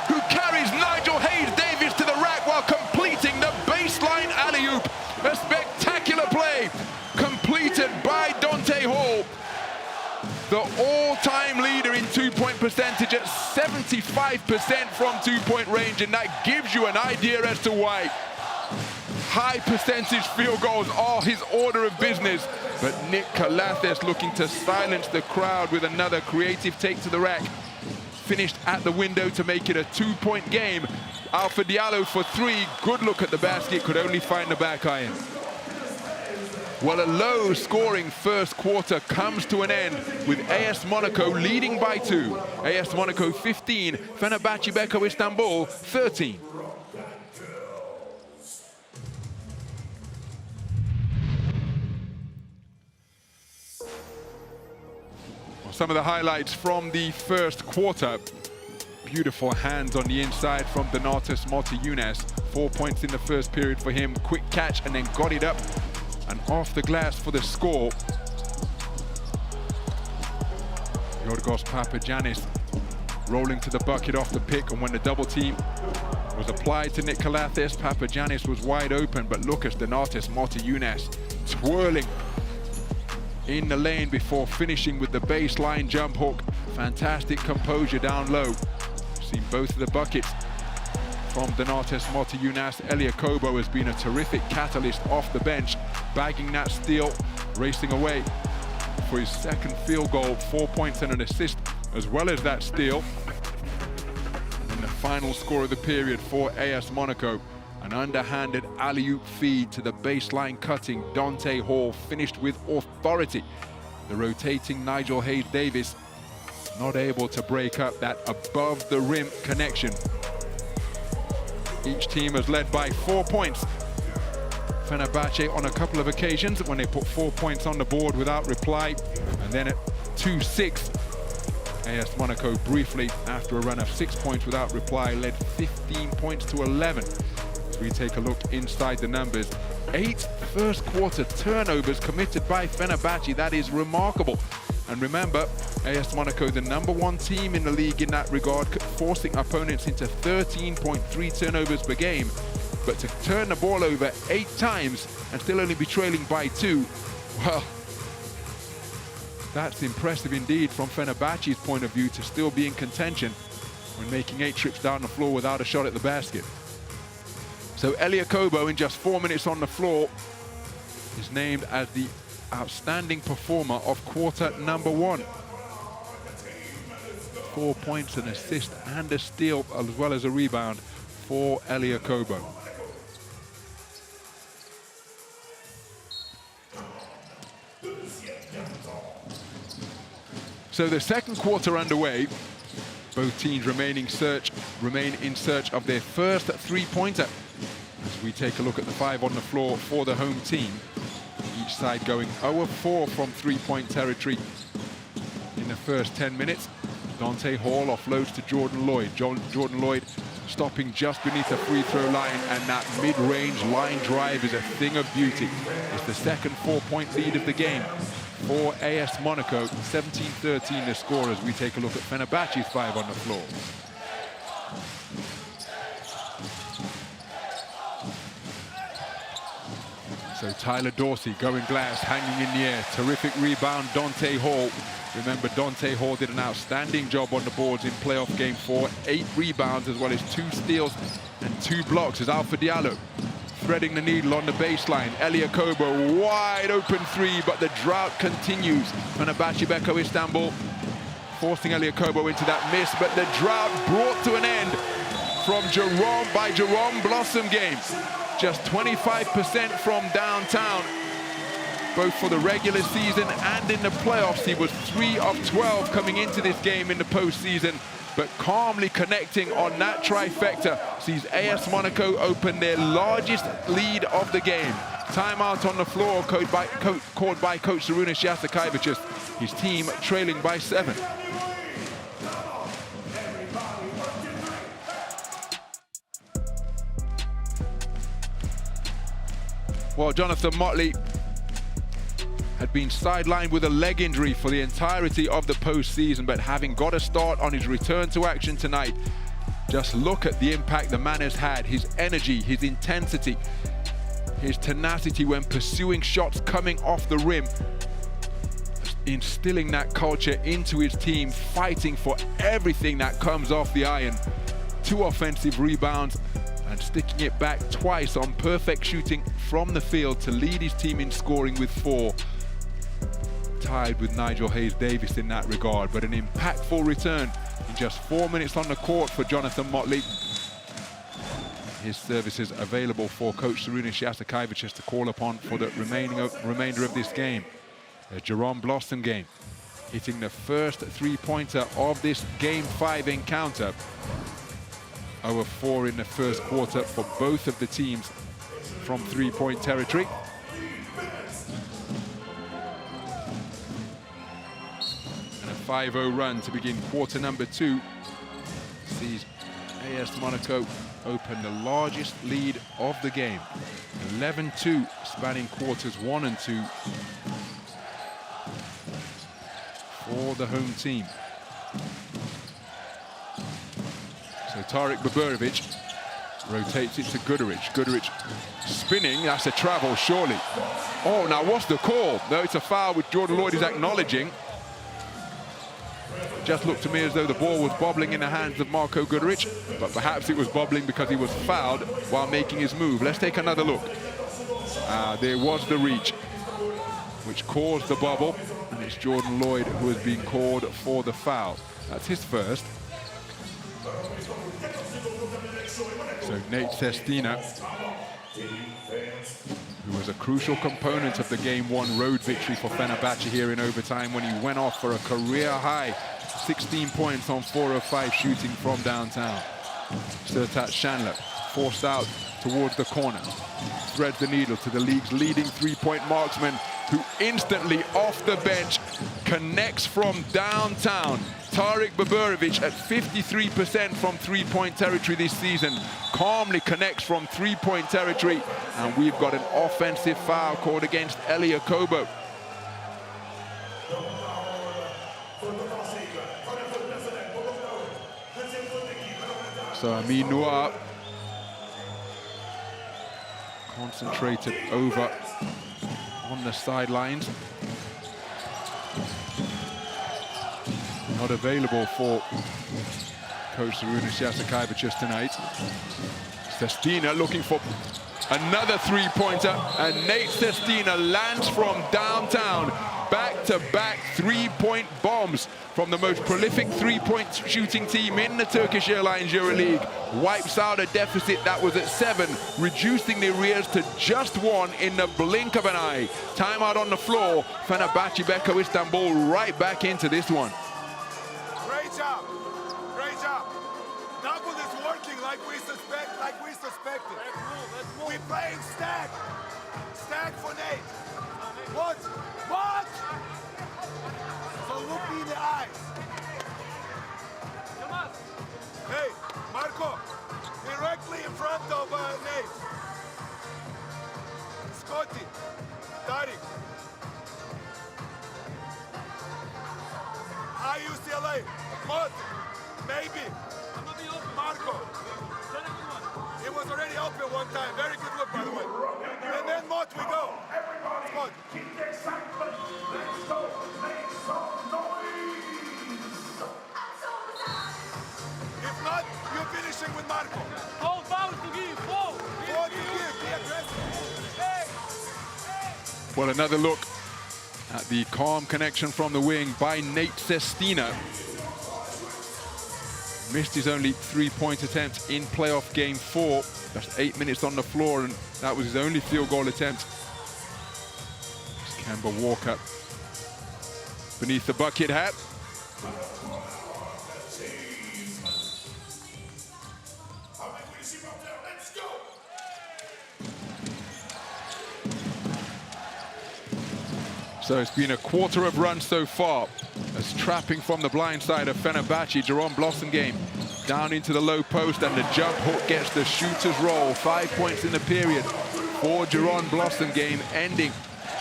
who carries Nigel Hayes-Davis to the rack while completing the baseline alley-oop. A spectacular play completed by Dante Hall, the all-time leader in 2-point percentage at 75% from 2-point range, and that gives you an idea as to why. High percentage field goals are his order of business, but Nick Calathes looking to silence the crowd with another creative take to the rack. Finished at the window to make it a 2-point game. Alpha Diallo for 3, good look at the basket, could only find the back iron. Well, a low-scoring first quarter comes to an end with AS Monaco leading by 2. AS Monaco 15, Fenerbahçe Beko Istanbul 13. Well, some of the highlights from the first quarter. Beautiful hands on the inside from Donatas Motiejunas. 4 points in the first period for him. Quick catch and then got it up and off the glass for the score. Yorgos Papagiannis rolling to the bucket off the pick, and when the double team was applied to Nick Calathes, Papagiannis was wide open, but look at Donatas Motiejunas twirling in the lane before finishing with the baseline jump hook. Fantastic composure down low. Seen both of the buckets from Donatas Motiejunas. Elia Kobo has been a terrific catalyst off the bench, bagging that steal, racing away for his second field goal, 4 points and an assist, as well as that steal. final score of the period for AS Monaco. An underhanded alley-oop feed to the baseline cutting Dante Hall finished with authority. The rotating Nigel Hayes-Davis not able to break up that above-the-rim connection. Each team has led by 4 points. Fenerbahce on a couple of occasions when they put 4 points on the board without reply. And then at 2-6, AS Monaco briefly, after a run of 6 points without reply, led 15 points to 11. As we take a look inside the numbers, 8 first-quarter turnovers committed by Fenerbahce. That is remarkable. And remember, AS Monaco, the #1 team in the league in that regard, forcing opponents into 13.3 turnovers per game. But to turn the ball over 8 times and still only be trailing by 2, well, that's impressive indeed from Fenerbahce's point of view to still be in contention when making 8 trips down the floor without a shot at the basket. So Elia Kobo, in just 4 minutes on the floor, is named as the outstanding performer of quarter #1. 4 points, an assist and a steal, as well as a rebound for Elia Kobo. So the second quarter underway. Both teams remain in search of their first 3-pointer. As we take a look at the 5 on the floor for the home team. Each side going 0 of 4 from 3-point territory in the first 10 minutes. Dante Hall offloads to Jordan Lloyd. Jordan Lloyd stopping just beneath the free throw line, and that mid-range line drive is a thing of beauty. It's the second 4-point lead of the game for AS Monaco. 17-13 the score as we take a look at Fenerbahce's 5 on the floor. So Tyler Dorsey going glass, hanging in the air. Terrific rebound, Dante Hall. Remember, Dante Hall did an outstanding job on the boards in playoff game 4. 8 rebounds as well as 2 steals and 2 blocks as Alpha Diallo threading the needle on the baseline. Elia Kobo, wide open 3, but the drought continues. Fenerbahce Beko Istanbul forcing Elia Kobo into that miss, but the drought brought to an end from Jerome Blossom game. Just 25% from downtown, both for the regular season and in the playoffs. He was 3 of 12 coming into this game in the postseason, but calmly connecting on that trifecta sees AS Monaco open their largest lead of the game. Timeout on the floor called by Coach Sarunas Jasikaevicius. His team trailing by 7. Well, Jonathan Motley had been sidelined with a leg injury for the entirety of the postseason, but having got a start on his return to action tonight, just look at the impact the man has had. His energy, his intensity, his tenacity when pursuing shots coming off the rim, instilling that culture into his team, fighting for everything that comes off the iron. 2 offensive rebounds and sticking it back twice on perfect shooting from the field to lead his team in scoring with 4. Tied with Nigel Hayes-Davis in that regard, but an impactful return in just 4 minutes on the court for Jonathan Motley. His services available for Coach Sarunas Jasikaevicius to call upon for the remainder of this game. A Jerome Blossom game, hitting the first 3-pointer of this Game 5 encounter. 0 of 4 in the first quarter for both of the teams from 3-point territory. And a 5-0 run to begin quarter #2 sees AS Monaco open the largest lead of the game. 11-2 spanning quarters 1 and 2 for the home team. So Tarik Baburovic rotates it to Guduric. Guduric spinning, that's a travel surely. Oh, now what's the call? No, it's a foul which Jordan Lloyd is acknowledging. Just looked to me as though the ball was bobbling in the hands of Marko Guduric, but perhaps it was bobbling because he was fouled while making his move. Let's take another look. There was the reach, which caused the bobble, and it's Jordan Lloyd who has been called for the foul. That's his first. So Nate Sestina, who was a crucial component of the Game 1 road victory for Fenerbahce here in overtime when he went off for a career-high 16 points on 4 of 5 shooting from downtown. Sertac Shanler forced out towards the corner, threads the needle to the league's leading three-point marksman, who instantly off the bench connects from downtown. Tarik Baburovic at 53% from three-point territory this season, calmly connects from three-point territory, and we've got an offensive foul called against Elia Kobo. So Amin Noir concentrated over on the sidelines. Not available for coach Runas Jasakaevicius tonight. Sestina looking for another three-pointer, and Nate Sestina lands from downtown. Back-to-back three-point bombs from the most prolific three-point shooting team in the Turkish Airlines EuroLeague. Wipes out a deficit that was at 7, reducing the arrears to just 1 in the blink of an eye. Timeout on the floor. Fenerbahce Beko Istanbul right back into this one. Great job. Great job. Double is working like we suspected. We playing stack. Stack for Nate. What? What? So look me in the eyes. Hey, Marco, directly in front of Nate. Scotty, Tarik. High UCLA. Mud. Maybe. Marco. It was already open one time. Very good look, by the way. And then Mott, we go. Mott. If not, you're finishing with Marco. 4 fouls to give. 4 to give. Be aggressive. Hey. Well, another look at the calm connection from the wing by Nate Sestina. Missed his only three-point attempt in playoff game 4. Just 8 minutes on the floor, and that was his only field goal attempt. Kemba Walker beneath the bucket hat. So it's been a quarter of runs so far. As trapping from the blind side of Fenerbahce, Jerome Blossomgame down into the low post, and the jump hook gets the shooter's roll. 5 points in the period for Jerome Blossomgame, ending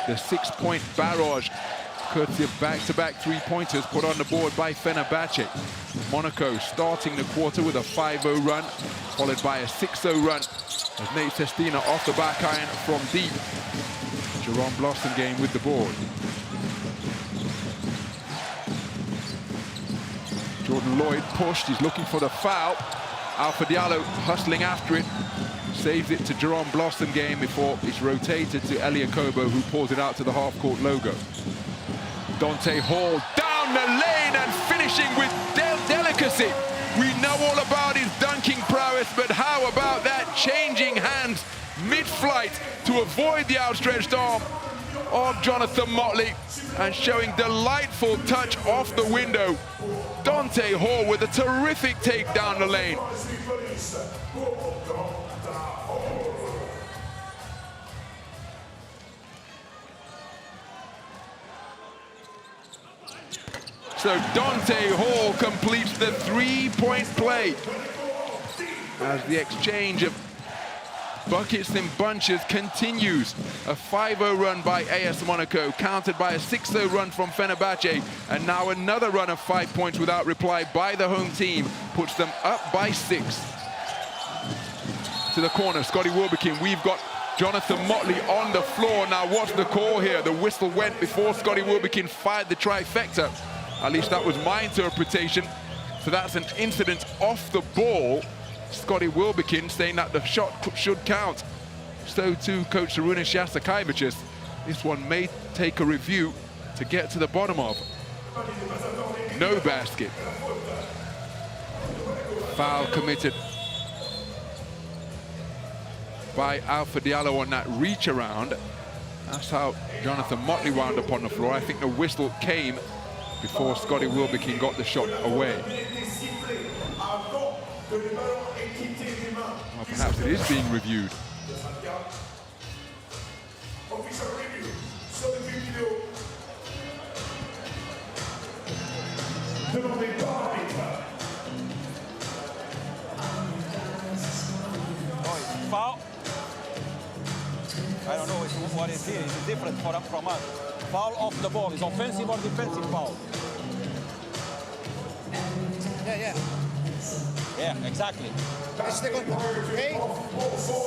the 6-point barrage, courtesy of back-to-back three-pointers put on the board by Fenerbahce. Monaco starting the quarter with a 5-0 run, followed by a 6-0 run as Nate Sestina off the back iron from deep. Jerome Blossomgame with the board. Jordan Lloyd pushed, he's looking for the foul. Alpha Diallo hustling after it, saves it to Jerome Blossomgame before it's rotated to Elia Kobo, who pulls it out to the half-court logo. Dante Hall down the lane and finishing with delicacy. We know all about his dunking prowess, but how about that changing hands mid-flight to avoid the outstretched arm of Jonathan Motley, and showing delightful touch off the window. Dante Hall with a terrific take down the lane. So Dante Hall completes the three-point play as the exchange of buckets in bunches continues. A 5-0 run by AS Monaco, countered by a 6-0 run from Fenerbahce, and now another run of 5 points without reply by the home team puts them up by 6. To the corner, Scotty Wilbekin. We've got Jonathan Motley on the floor. Now what's the call here? The whistle went before Scotty Wilbekin fired the trifecta. At least that was my interpretation. So that's an incident off the ball. Scotty Wilbekin saying that the shot should count. So too Coach Runas Jasakaevicius. This one may take a review to get to the bottom of. No basket. Foul committed by Alpha Diallo on that reach around. That's how Jonathan Motley wound up on the floor. I think the whistle came before Scotty Wilbekin got the shot away. Well, perhaps it is being reviewed. Foul. I don't know what is here. It's different from us. Foul off the ball. Is offensive or defensive foul? Yeah. Yeah, exactly. It's the contact, okay?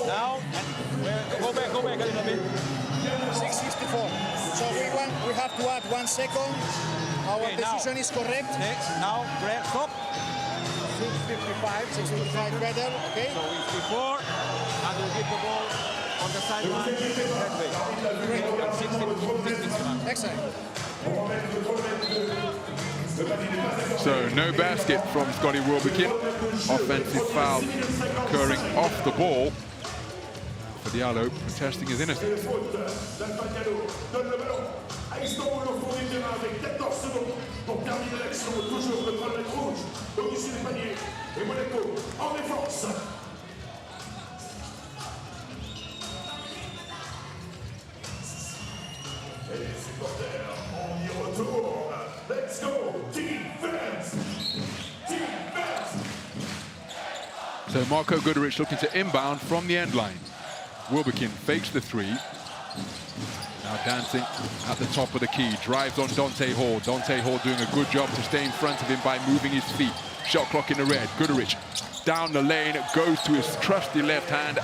Now, go back a little bit. 6:54. So we have to add 1 second. Our decision is correct. Next, now, stop. 6:55 better, okay? So it's before, and we get the ball on the sideline that way. Excellent. So no basket from Scotty Wilbekin. Offensive foul occurring off the ball. For Diallo protesting his innocence. Let's go, defense! So Marko Guduric looking to inbound from the end line. Wilbekin fakes the three. Now dancing at the top of the key. Drives on Dante Hall. Dante Hall doing a good job to stay in front of him by moving his feet. Shot clock in the red. Guduric down the lane, goes to his trusty left hand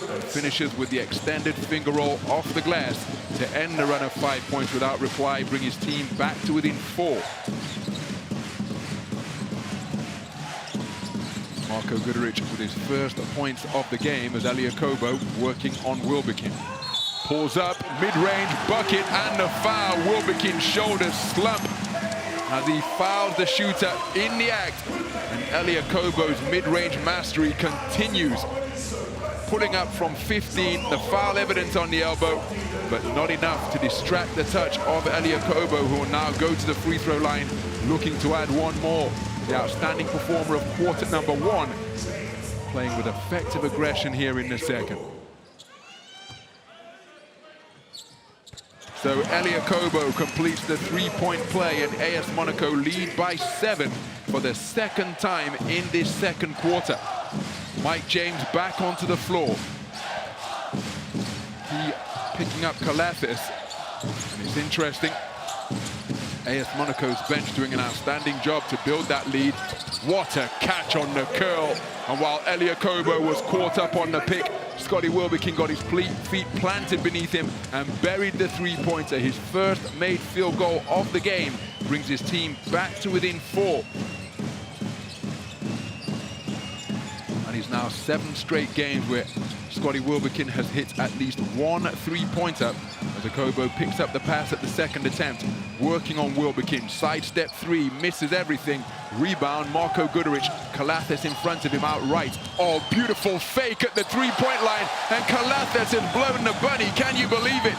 and finishes with the extended finger roll off the glass to end the run of 5 points without reply, bring his team back to within 4. Marko Guduric with his first points of the game as Elia Kobo working on Wilbekin. Pulls up, mid-range bucket and the foul. Wilbekin's shoulders slump as he fouls the shooter in the act. And Elia Kobo's mid-range mastery continues. Pulling up from 15, the foul evidence on the elbow, but not enough to distract the touch of Elia Kobo, who will now go to the free throw line looking to add one more. The outstanding performer of quarter number 1, playing with effective aggression here in the second. So Elia Kobo completes the three-point play and AS Monaco lead by 7 for the second time in this second quarter. Mike James back onto the floor. He picking up Kalathis. And it's interesting, AS Monaco's bench doing an outstanding job to build that lead. What a catch on the curl. And while Elia Kobo was caught up on the pick, Scotty Wilbekin got his feet planted beneath him and buried the three-pointer. His first made field goal of the game brings his team back to within 4. And he's now 7 straight games where Scotty Wilbekin has hit at least one three-pointer as Kobo picks up the pass at the second attempt, working on Wilbekin. Sidestep 3, misses everything. Rebound, Marko Guduric. Kalathis in front of him outright. Oh, beautiful fake at the three-point line, and Kalathis has blown the bunny. Can you believe it?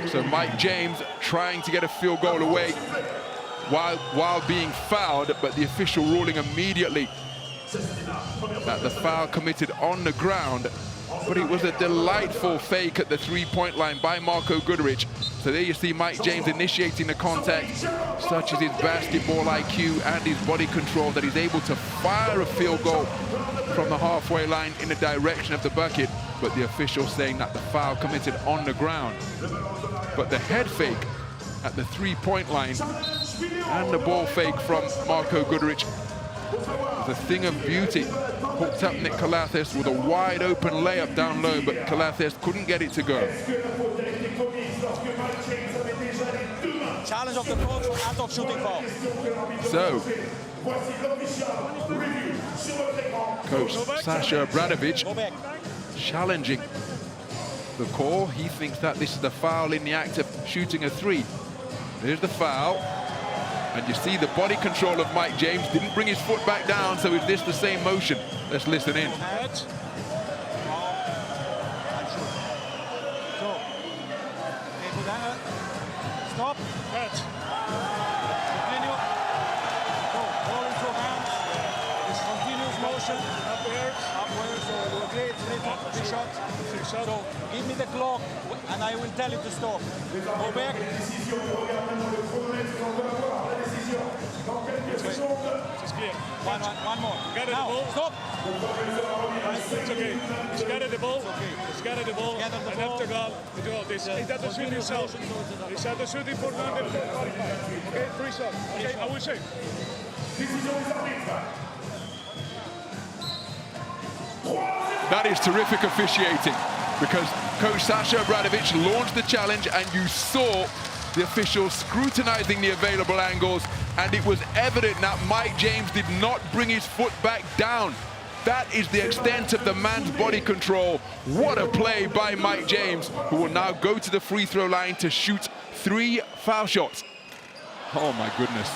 So Mike James trying to get a field goal away while being fouled, but the official ruling immediately that the foul committed on the ground. But it was a delightful fake at the three-point line by Marko Guduric. So there you see Mike James initiating the contact. Such is his basketball IQ and his body control that he's able to fire a field goal from the halfway line in the direction of the bucket. But the official saying that the foul committed on the ground. But the head fake at the three-point line and the ball fake from Marko Guduric was a thing of beauty. Hooked up Nick Kalathis with a wide open layup down low, but Kalathis couldn't get it to go. Challenge of the coach for ad hoc shooting foul. So, Coach Sasha Bradovic challenging the call. He thinks that this is the foul in the act of shooting a three. There's the foul. And you see the body control of Mike James, didn't bring his foot back down, so is this the same motion? Let's listen in. So give me the clock and I will tell you to stop. Go back. It's clear. One more. Gather now, the ball. Stop. It's okay. Just gather the ball. Just gather the ball. Gather the And ball. after goal, we do all this. He doesn't shoot himself. He started shooting for 145. Okay, free shot. Okay, I will say. That is terrific officiating, because Coach Sasha Obradovic launched the challenge and you saw the officials scrutinizing the available angles, and it was evident that Mike James did not bring his foot back down. That is the extent of the man's body control. What a play by Mike James, who will now go to the free throw line to shoot 3 foul shots. Oh my goodness.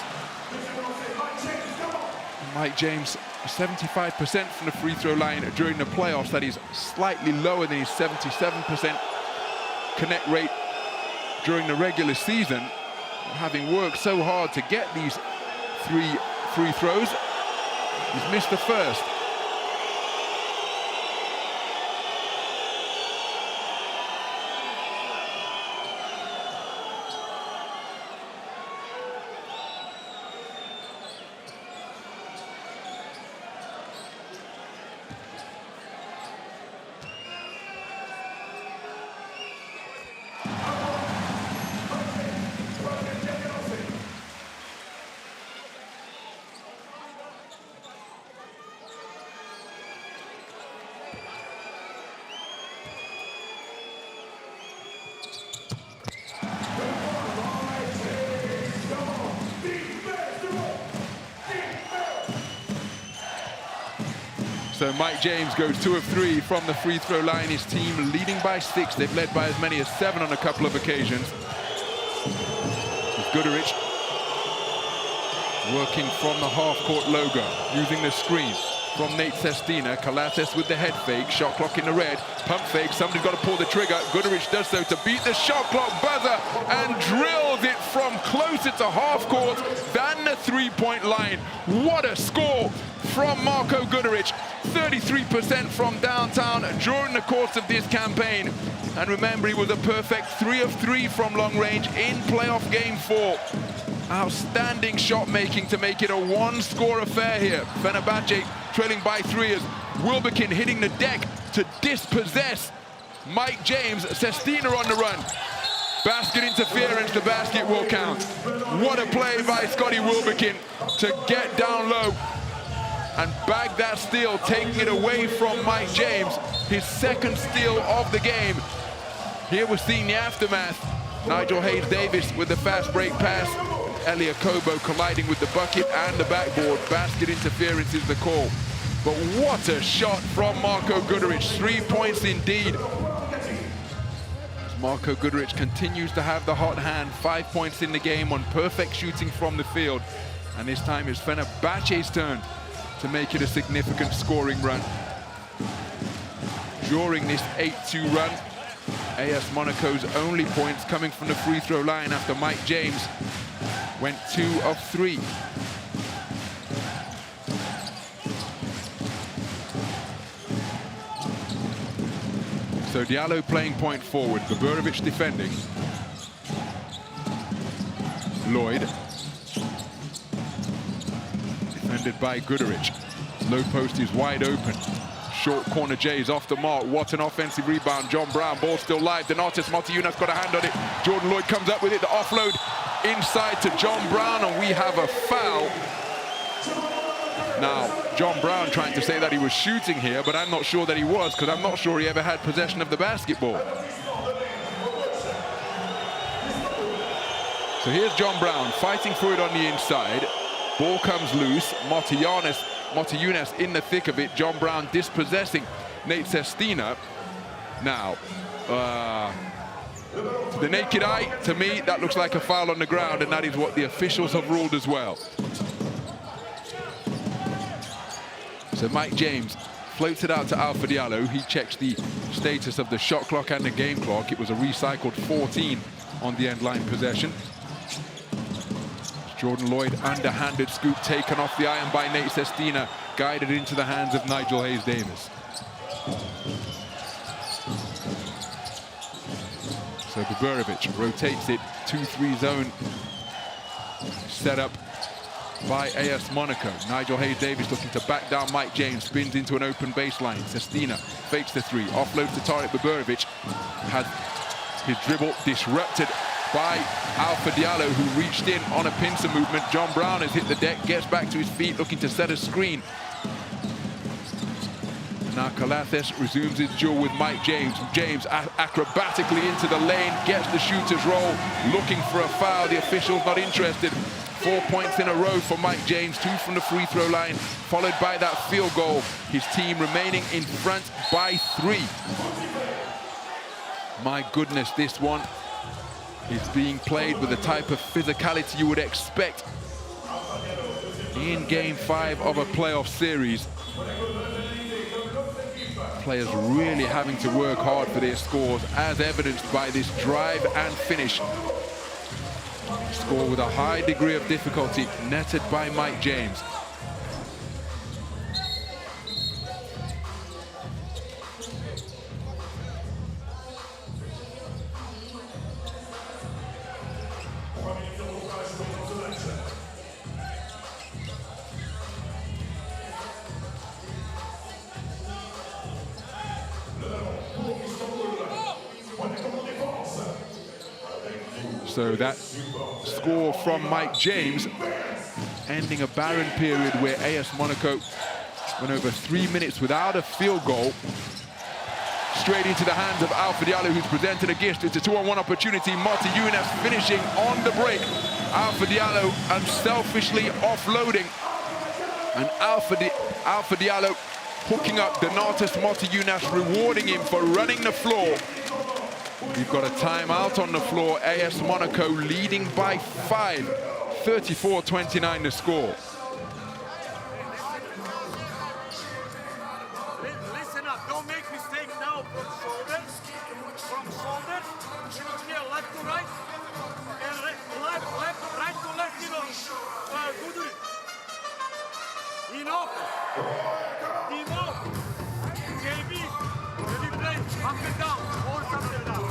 Mike James, 75% from the free throw line during the playoffs. That is slightly lower than his 77% connect rate during the regular season. Having worked so hard to get these 3 free throws, he's missed the first. So Mike James goes 2 of 3 from the free throw line. His team leading by 6. They've led by as many as 7 on a couple of occasions. Guduric working from the half-court logo, using the screen from Nate Sestina. Kalates with the head fake, shot clock in the red, pump fake, somebody's got to pull the trigger. Guduric does so to beat the shot clock buzzer and drills it from closer to half-court than the three-point line. What a score from Marko Guduric. 33% from downtown during the course of this campaign. And remember, he was a perfect 3 of 3 from long range in playoff game 4. Outstanding shot making to make it a 1-score affair here. Fenerbahce trailing by 3 as Wilbekin hitting the deck to dispossess Mike James. Sestina on the run. Basket interference, the basket will count. What a play by Scotty Wilbekin to get down low and bag that steal, taking it away from Mike James, his 2nd steal of the game. Here we're seeing the aftermath. Nigel Hayes-Davis with the fast break pass. Elia Kobo colliding with the bucket and the backboard. Basket interference is the call. But what a shot from Marko Guduric. 3 points indeed. As Marko Guduric continues to have the hot hand. 5 points in the game on perfect shooting from the field. And this time it's Fenerbahce's turn to make it a significant scoring run. During this 8-2 run, AS Monaco's only points coming from the free throw line after Mike James went 2 of 3. So Diallo playing point forward, Baburovic defending. Lloyd. Defended by Guduric. Low post is wide open. Short corner J is off the mark. What an offensive rebound. John Brown, ball still live. Donatas Motiejunas got a hand on it. Jordan Lloyd comes up with it. The offload inside to John Brown, and we have a foul. Now, John Brown trying to say that he was shooting here, but I'm not sure that he was, because I'm not sure he ever had possession of the basketball. So here's John Brown fighting for it on the inside. Ball comes loose. Motiejunas in the thick of it. John Brown dispossessing Nate Sestina. Now, to the naked eye, to me, that looks like a foul on the ground, and that is what the officials have ruled as well. So Mike James floats it out to Alpha Diallo. He checks the status of the shot clock and the game clock. It was a recycled 14 on the end line possession. Jordan Lloyd, underhanded scoop taken off the iron by Nate Sestina, guided into the hands of Nigel Hayes-Davis. So Buborovic rotates it, 2-3 zone set up by AS Monaco. Nigel Hayes-Davis looking to back down Mike James, spins into an open baseline. Sestina fakes the three, offloads to Tarek Buborovic, has his dribble disrupted by Alpha Diallo, who reached in on a pincer movement. John Brown has hit the deck, gets back to his feet, looking to set a screen. Now Calathes resumes his duel with Mike James. James acrobatically into the lane, gets the shooter's roll, looking for a foul. The official's not interested. 4 points in a row for Mike James, 2 from the free throw line, followed by that field goal. His team remaining in front by 3. My goodness, this one is being played with the type of physicality you would expect in Game 5 of a playoff series. Players really having to work hard for their scores, as evidenced by this drive and finish. Score with a high degree of difficulty, netted by Mike James. So that score from Mike James, ending a barren period where AS Monaco went over 3 minutes without a field goal. Straight into the hands of Alpha Diallo, who's presented a gift. It's a 2-on-1 opportunity. Marti Younes finishing on the break. Alpha Diallo unselfishly offloading. And Alpha Diallo hooking up Donatas Marti Younes, rewarding him for running the floor. We've got a timeout on the floor. AS Monaco leading by 5, 34-29 the score. Listen up, don't make mistakes now from shoulders. Here, left to right. And right to left, good. Enough. KB, ready play, up and down, or something down.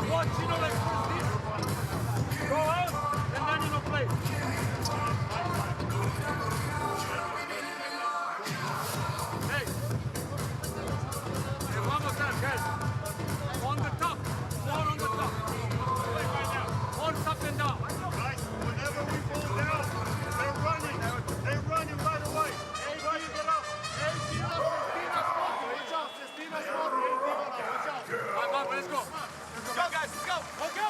Watch, like this. Go out, and then, play. Hey, one more time, guys. On the top, more on the top. Right now, horse up and down. Guys, whenever we fall down, they're running right away. Hey, how you get up? Hey, Sestina's walking. Watch out, Sestina's walking. Hey, watch out. All right, let's go. Let's go, guys, let's go. Let's go.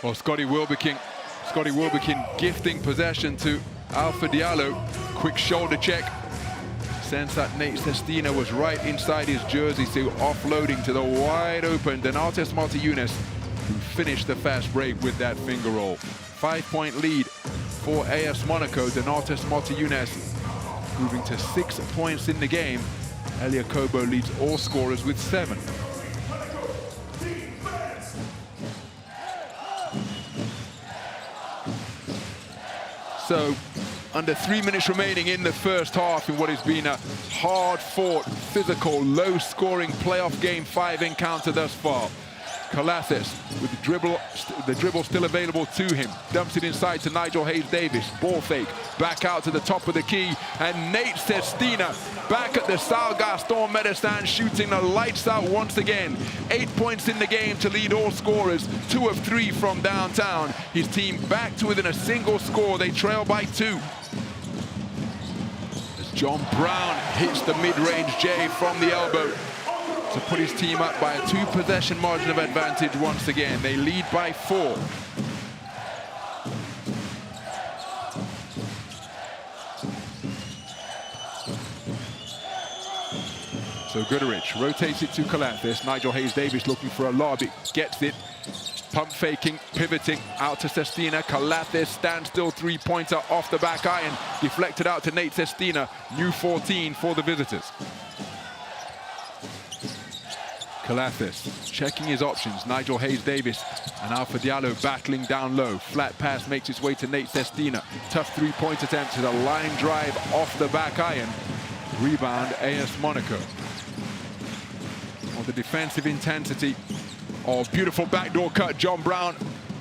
Well, Scotty Wilbekin gifting possession to Alpha Diallo. Quick shoulder check. Sense that Nate Sestina was right inside his jersey, so offloading to the wide open Donatas Marti Younes, who finished the fast break with that finger roll. 5-point lead for AS Monaco. Donatas Marti Younes moving to 6 points in the game. Elia Kobo leads all scorers with 7. So, under 3 minutes remaining in the first half in what has been a hard-fought, physical, low-scoring playoff Game 5 encounter thus far. Calathes with the dribble still available to him. Dumps it inside to Nigel Hayes-Davis. Ball fake. Back out to the top of the key. And Nate Sestina back at the Sal Gaston Medestin, shooting the lights out once again. 8 points in the game to lead all scorers. 2 of 3 from downtown. His team back to within a single score. They trail by 2. As John Brown hits the mid-range J from the elbow to put his team up by a 2-possession margin of advantage once again. They lead by 4. So Goodrich rotates it to Calathes. Nigel Hayes-Davis looking for a lob. It gets it. Pump faking, pivoting out to Sestina. Calathes standstill 3-pointer off the back iron. Deflected out to Nate Sestina. New 14 for the visitors. Calathis checking his options. Nigel Hayes-Davis and Alpha Diallo battling down low. Flat pass makes its way to Nate Sestina. Tough three-point attempt to the line drive off the back iron. Rebound, AS Monaco. On the defensive intensity. Oh, beautiful backdoor cut. John Brown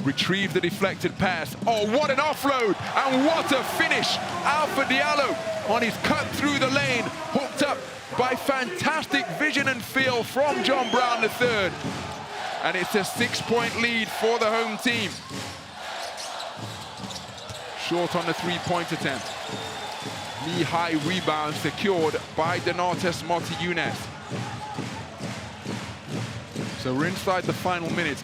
retrieved the deflected pass. Oh, what an offload and what a finish. Alpha Diallo on his cut through the lane, hooked up by fantastic vision and feel from John Brown III. And it's a 6-point lead for the home team. Short on the three-point attempt. Knee-high rebound secured by Donatas Motiejunas. So we're inside the final minutes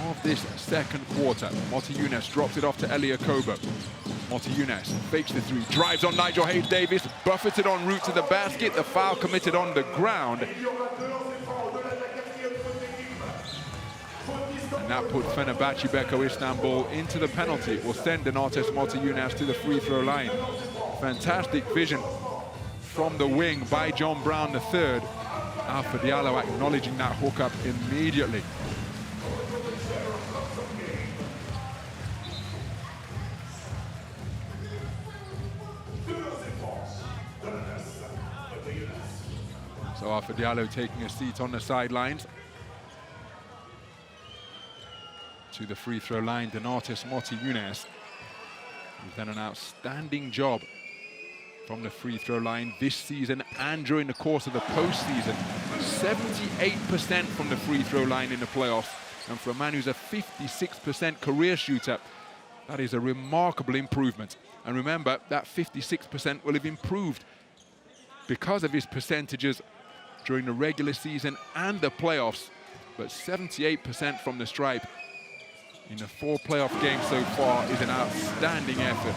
of this second quarter. Motiejunas drops it off to Eliakobo. Motiejunas fakes the three, drives on Nigel Hayes-Davis, buffeted en route to the basket, the foul committed on the ground. And that puts Fenerbahce Beko Istanbul into the penalty. It will send Donatas Motiejunas to the free throw line. Fantastic vision from the wing by John Brown III. Alpha Diallo acknowledging that hookup immediately. So Alpha Diallo taking a seat on the sidelines. To the free throw line, Donatas Motiejunas, who's done an outstanding job from the free throw line this season and during the course of the postseason. 78% from the free throw line in the playoffs. And for a man who's a 56% career shooter, that is a remarkable improvement. And remember, that 56% will have improved because of his percentages during the regular season and the playoffs. But 78% from the stripe in the 4 playoff games so far is an outstanding effort.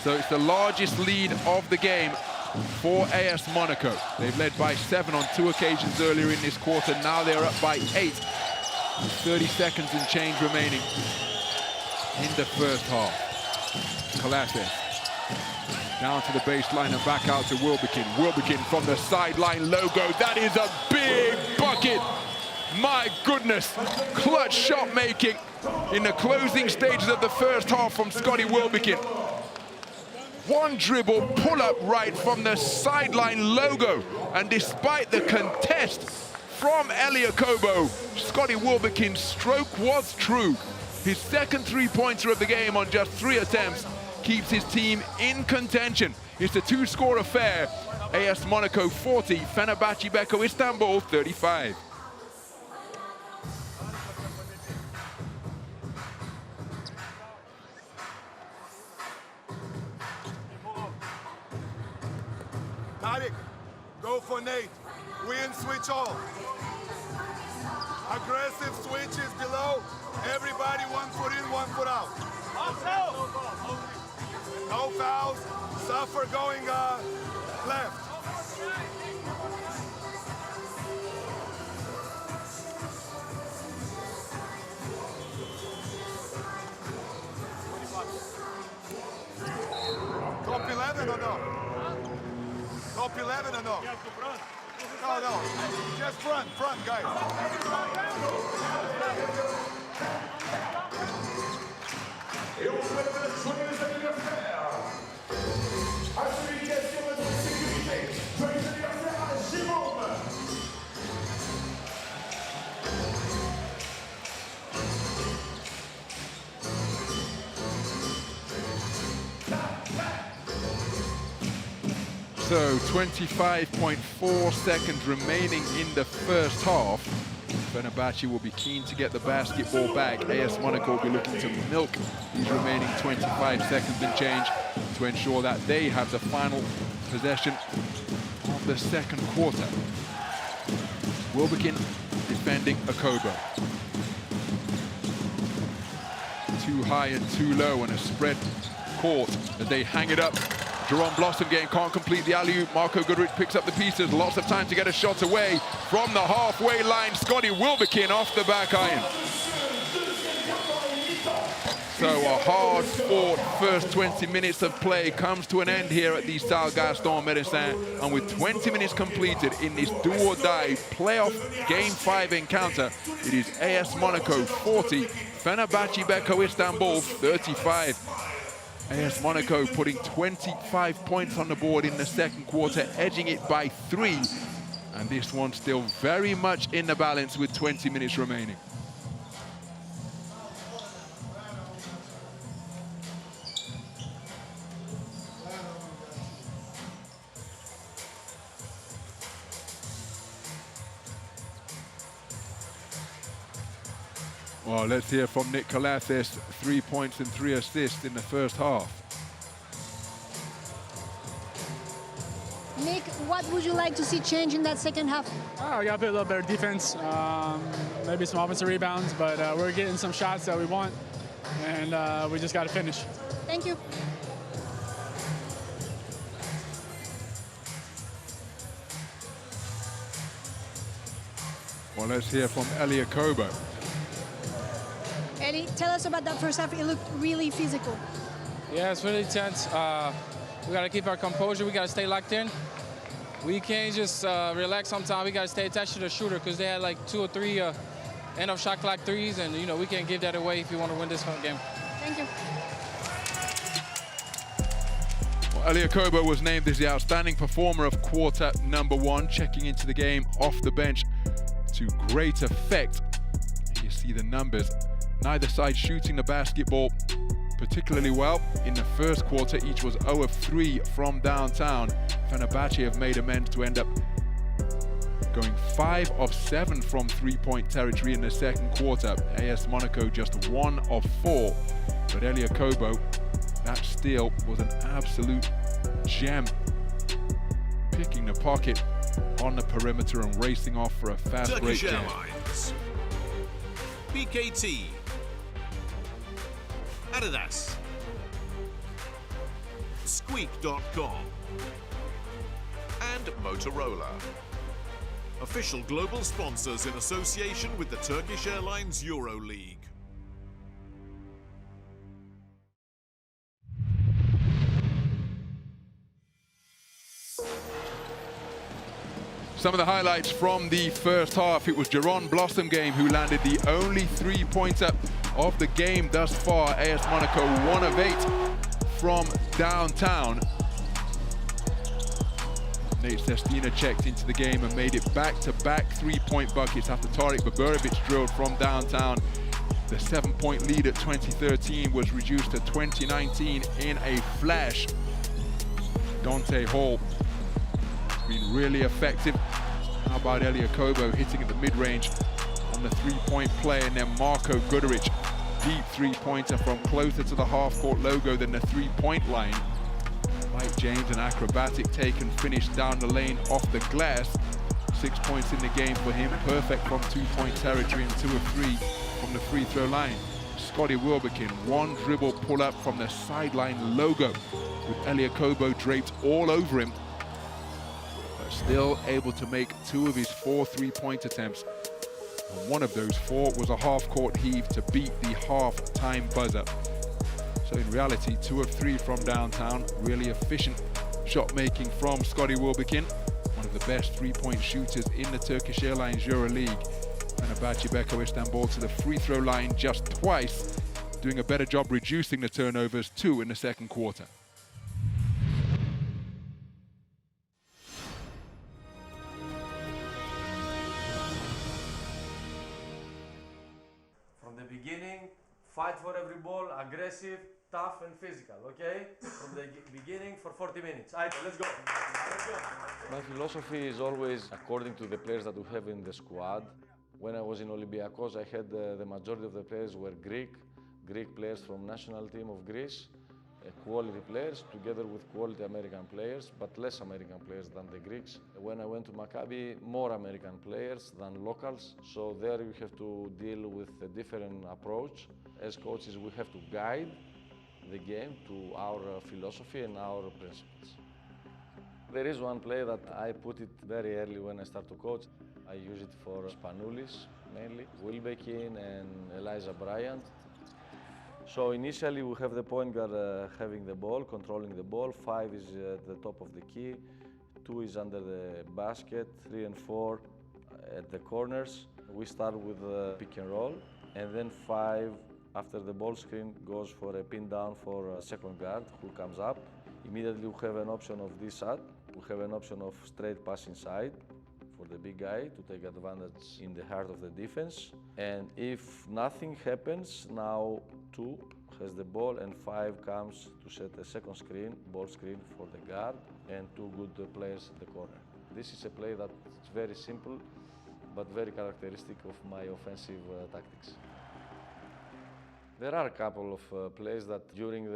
So it's the largest lead of the game for AS Monaco. They've led by 7 on 2 occasions earlier in this quarter. Now they're up by 8. 30 seconds and change remaining in the first half. Calathis down to the baseline and back out to Wilbekin. Wilbekin from the sideline logo. That is a big bucket. My goodness. Clutch shot making in the closing stages of the first half from Scotty Wilbekin. One dribble, pull up right from the sideline logo. And despite the contest from Eliakobo, Scotty Wilbekin's stroke was true. His second three-pointer of the game on just 3 attempts keeps his team in contention. It's a 2-score affair. AS Monaco 40, Fenerbahce Beko Istanbul 35. Tarek, go for Nate. Win, switch all. Aggressive switches below. Everybody 1 foot in, 1 foot out. No fouls. Suffer going left. Top 11 or no? Top 11 or no? No. Just front, guys. Et on souhaite la joyeuse anniversaire à celui qui assure notre sécurité. Joyeux anniversaire à Jérôme. So 25.4 seconds remaining in the first half. Fenerbahce will be keen to get the basketball back. AS Monaco will be looking to milk these remaining 25 seconds and change to ensure that they have the final possession of the second quarter. Wilbekin defending Akobo. Too high and too low on a spread court as they hang it up. Jerome Blossomgame can't complete the alley-oop. Marco Goodrich picks up the pieces. Lots of time to get a shot away from the halfway line. Scotty Wilbekin off the back iron. So a hard-fought first 20 minutes of play comes to an end here at the Stade Gaston Médecin, and with 20 minutes completed in this do-or-die playoff Game 5 encounter, it is AS Monaco 40, Fenerbahçe Beko Istanbul 35. AS Monaco putting 25 points on the board in the second quarter, edging it by 3, and this one still very much in the balance with 20 minutes remaining. Well, let's hear from Nick Calathis, 3 points and 3 assists in the first half. Nick, what would you like to see change in that second half? We got to play a little better defense, maybe some offensive rebounds, but we're getting some shots that we want, and we just got to finish. Thank you. Well, let's hear from Elia Kobo. Eli, tell us about that first half. It looked really physical. Yeah, it's really tense. We got to keep our composure. We got to stay locked in. We can't just relax sometimes. We got to stay attached to the shooter because they had like 2 or 3 end of shot clock threes, and you know we can't give that away if you want to win this game. Thank you. Well, Elia Kobo was named as the outstanding performer of quarter number 1, checking into the game off the bench to great effect. You see the numbers. Neither side shooting the basketball particularly well. In the first quarter, each was 0 of 3 from downtown. Fenerbahce have made amends to end up going 5 of 7 from three-point territory in the second quarter. AS Monaco just 1 of 4. But Elia Kobo, that steal was an absolute gem. Picking the pocket on the perimeter and racing off for a fast break. Turkish Airlines, BKT, Adidas, Squeak.com, and Motorola. Official global sponsors in association with the Turkish Airlines EuroLeague. Some of the highlights from the first half. It was Jaron Blossomgame who landed the only three-pointer of the game thus far. AS Monaco 1 of 8 from downtown. Nate Sestina checked into the game and made it back-to-back three-point buckets after Tarik Baburovic drilled from downtown. The 7-point lead at 2013 was reduced to 2019 in a flash. Dante Hall been really effective. How about Elia Kobo hitting at the mid-range on the three-point play, and then Marko Guduric, deep three-pointer from closer to the half-court logo than the three-point line. Mike James, an acrobatic take and finish down the lane off the glass. 6 points in the game for him, perfect from two-point territory and 2 of 3 from the free throw line. Scotty Wilbekin, one dribble pull-up from the sideline logo with Elia Kobo draped all over him. Still able to make 2 of his 4 three-point attempts. And one of those 4 was a half-court heave to beat the half-time buzzer. So in reality, 2 of 3 from downtown. Really efficient shot-making from Scotty Wilbekin, one of the best three-point shooters in the Turkish Airlines EuroLeague. Fenerbahce Beko Istanbul to the free throw line just twice, doing a better job reducing the turnovers, 2 in the second quarter. Beginning, fight for every ball, aggressive, tough and physical, okay? From the beginning for 40 minutes. Right, let's go. My philosophy is always according to the players that we have in the squad. When I was in Olympiacos, I had the majority of the players were Greek players from national team of Greece, quality players together with quality American players, but less American players than the Greeks. When I went to Maccabi, more American players than locals, so there you have to deal with a different approach. As coaches, we have to guide the game to our philosophy and our principles. There is one play that I put it very early when I start to coach. I use it for Spanoulis mainly, Wilbekin and Elijah Bryant. So initially we have the point guard having the ball, controlling the ball. 5 is at the top of the key. 2 is under the basket. 3 and 4 at the corners. We start with pick and roll, and then 5 after the ball screen goes for a pin down for a second guard who comes up. Immediately we have an option of this shot. We have an option of straight pass inside for the big guy to take advantage in the heart of the defense. And if nothing happens, now 2 has the ball and 5 comes to set a second screen, ball screen for the guard, and 2 good players at the corner. This is a play that's very simple but very characteristic of my offensive tactics. There are a couple of plays that during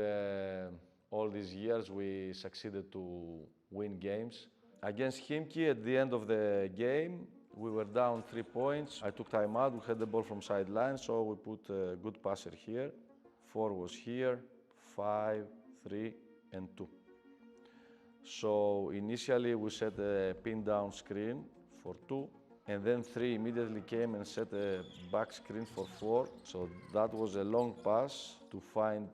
all these years we succeeded to win games. Against Khimki, at the end of the game, we were down 3 points. I took time out, we had the ball from sideline, so we put a good passer here. 4 was here, 5, 3, and 2. So initially we set a pin down screen for 2, and then 3 immediately came and set a back screen for 4. So that was a long pass to find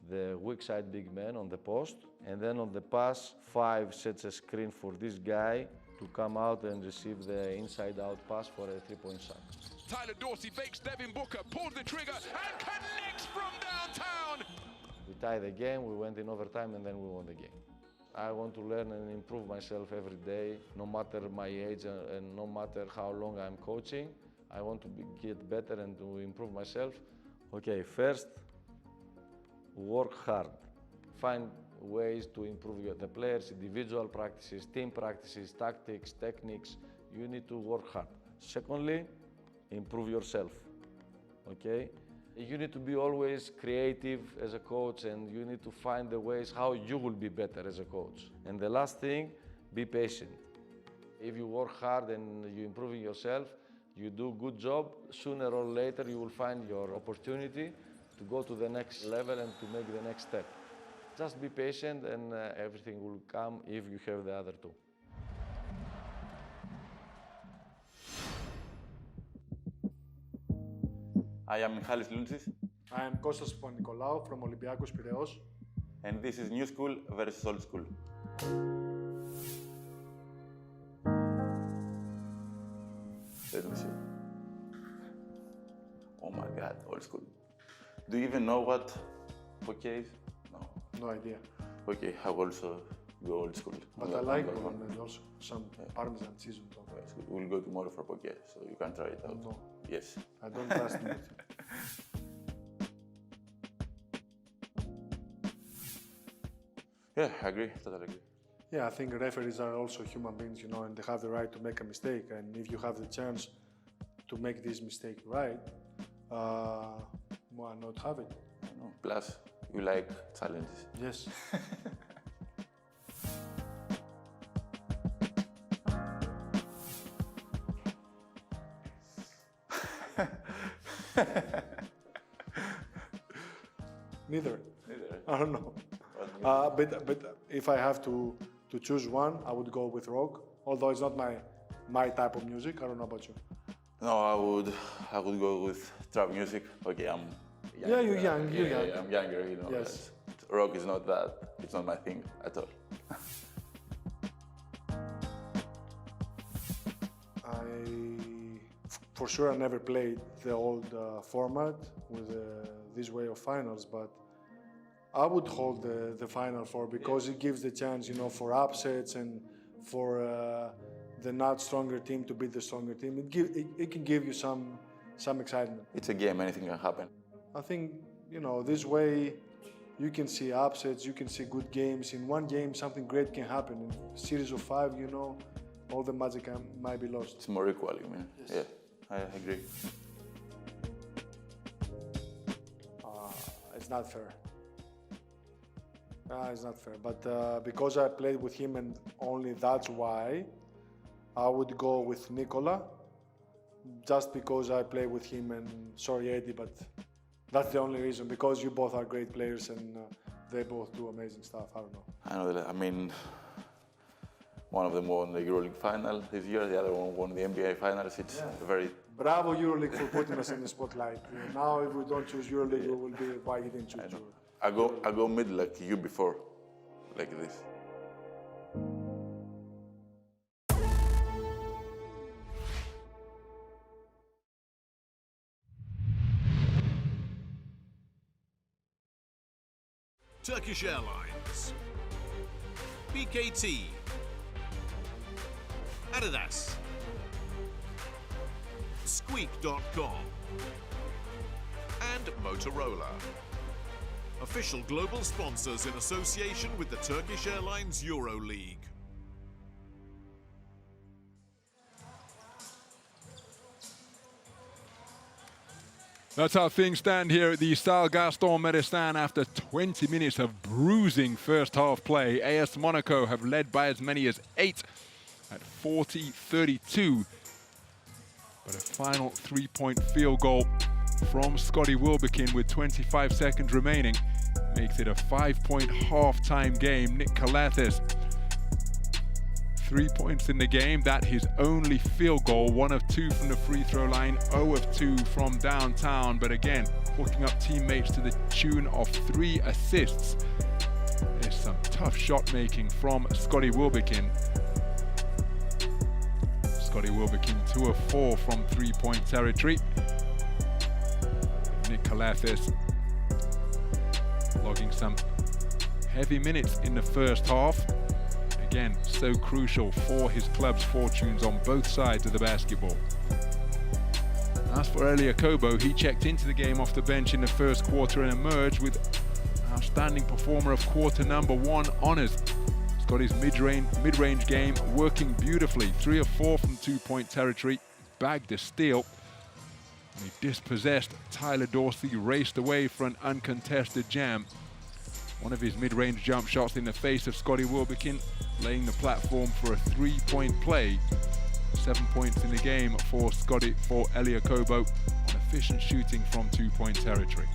the weak side big man on the post. And then on the pass, 5 sets a screen for this guy to come out and receive the inside out pass for a 3-point shot. Tyler Dorsey fakes Devin Booker, pulls the trigger and connects from downtown. We tied the game, we went in overtime, and then we won the game. I want to learn and improve myself every day, no matter my age and no matter how long I'm coaching. I want to get better and to improve myself. Okay, first, work hard. Find ways to improve the players, individual practices, team practices, tactics, techniques. You need to work hard. Secondly, improve yourself, okay? You need to be always creative as a coach, and you need to find the ways how you will be better as a coach. And the last thing, be patient. If you work hard and you're improving yourself, you do a good job, sooner or later you will find your opportunity to go to the next level and to make the next step. Just be patient and everything will come if you have the other 2. I am Michalis Luntsis. I am Kostas Panicolaou from Olympiacos Piraeus. And this is New School versus Old School. Let me see. Oh my God, Old School. Do you even know what poké is? No. No idea. Okay, I will also go Old School. But I like one and also some Parmesan cheese on top. We'll go tomorrow for poké, so you can try it out. No. Yes. I don't trust you. Yeah, I agree, totally agree. Yeah, I think referees are also human beings, you know, and they have the right to make a mistake. And if you have the chance to make this mistake right, why not have it? I know. Plus, you like challenges. Yes. Neither. I don't know. But if I have to choose one, I would go with rock. Although it's not my type of music. I don't know about you. No, I would go with trap music. Okay, I'm young. Yeah, you're young. You're young. I'm younger, you know. Yes. Rock is not that. It's not my thing at all. For sure, I never played the old format with this way of finals, but I would hold the Final Four because it gives the chance, you know, for upsets and for the not stronger team to beat the stronger team. It can give you some excitement. It's a game, anything can happen. I think, you know, this way you can see upsets, you can see good games. In one game, something great can happen. In a series of 5, you know, all the magic might be lost. It's more equal, you mean? Yes. Yeah, I agree. It's not fair. It's not fair, but because I played with him and only that's why, I would go with Nikola, just because I play with him and sorry Eddie, but that's the only reason, because you both are great players and they both do amazing stuff, I don't know. I know that, I mean, one of them won the EuroLeague final this year, the other one won the NBA finals. It's very... Bravo EuroLeague for putting us in the spotlight. Now if we don't choose EuroLeague, it will be why you didn't choose EuroLeague. I go mid like you before, like this. Turkish Airlines, BKT, Adidas, Squeak.com, and Motorola. Official global sponsors in association with the Turkish Airlines EuroLeague. That's how things stand here at the Stade Gaston Médecin after 20 minutes of bruising first half play. AS Monaco have led by as many as 8 at 40-32. But a final 3-point field goal from Scotty Wilbekin with 25 seconds remaining makes it a 5-point half-time game. Nick Calathis, 3 points in the game. That his only field goal, 1 of 2 from the free throw line, 0 of 2 from downtown. But again, hooking up teammates to the tune of 3 assists. There's some tough shot making from Scotty Wilbekin. Scotty Wilbekin 2 of 4 from 3-point territory. Nick Calathis logging some heavy minutes in the first half. Again, so crucial for his club's fortunes on both sides of the basketball. As for Elia Kobo, he checked into the game off the bench in the first quarter and emerged with outstanding performer of quarter number 1 honors. He's got his mid-range game working beautifully. 3 of 4 from 2-point territory, bagged a steal. And he dispossessed Tyler Dorsey, raced away for an uncontested jam. One of his mid-range jump shots in the face of Scotty Wilbekin, laying the platform for a 3-point play. 7 points in the game for Elia Kobo on efficient shooting from 2-point territory.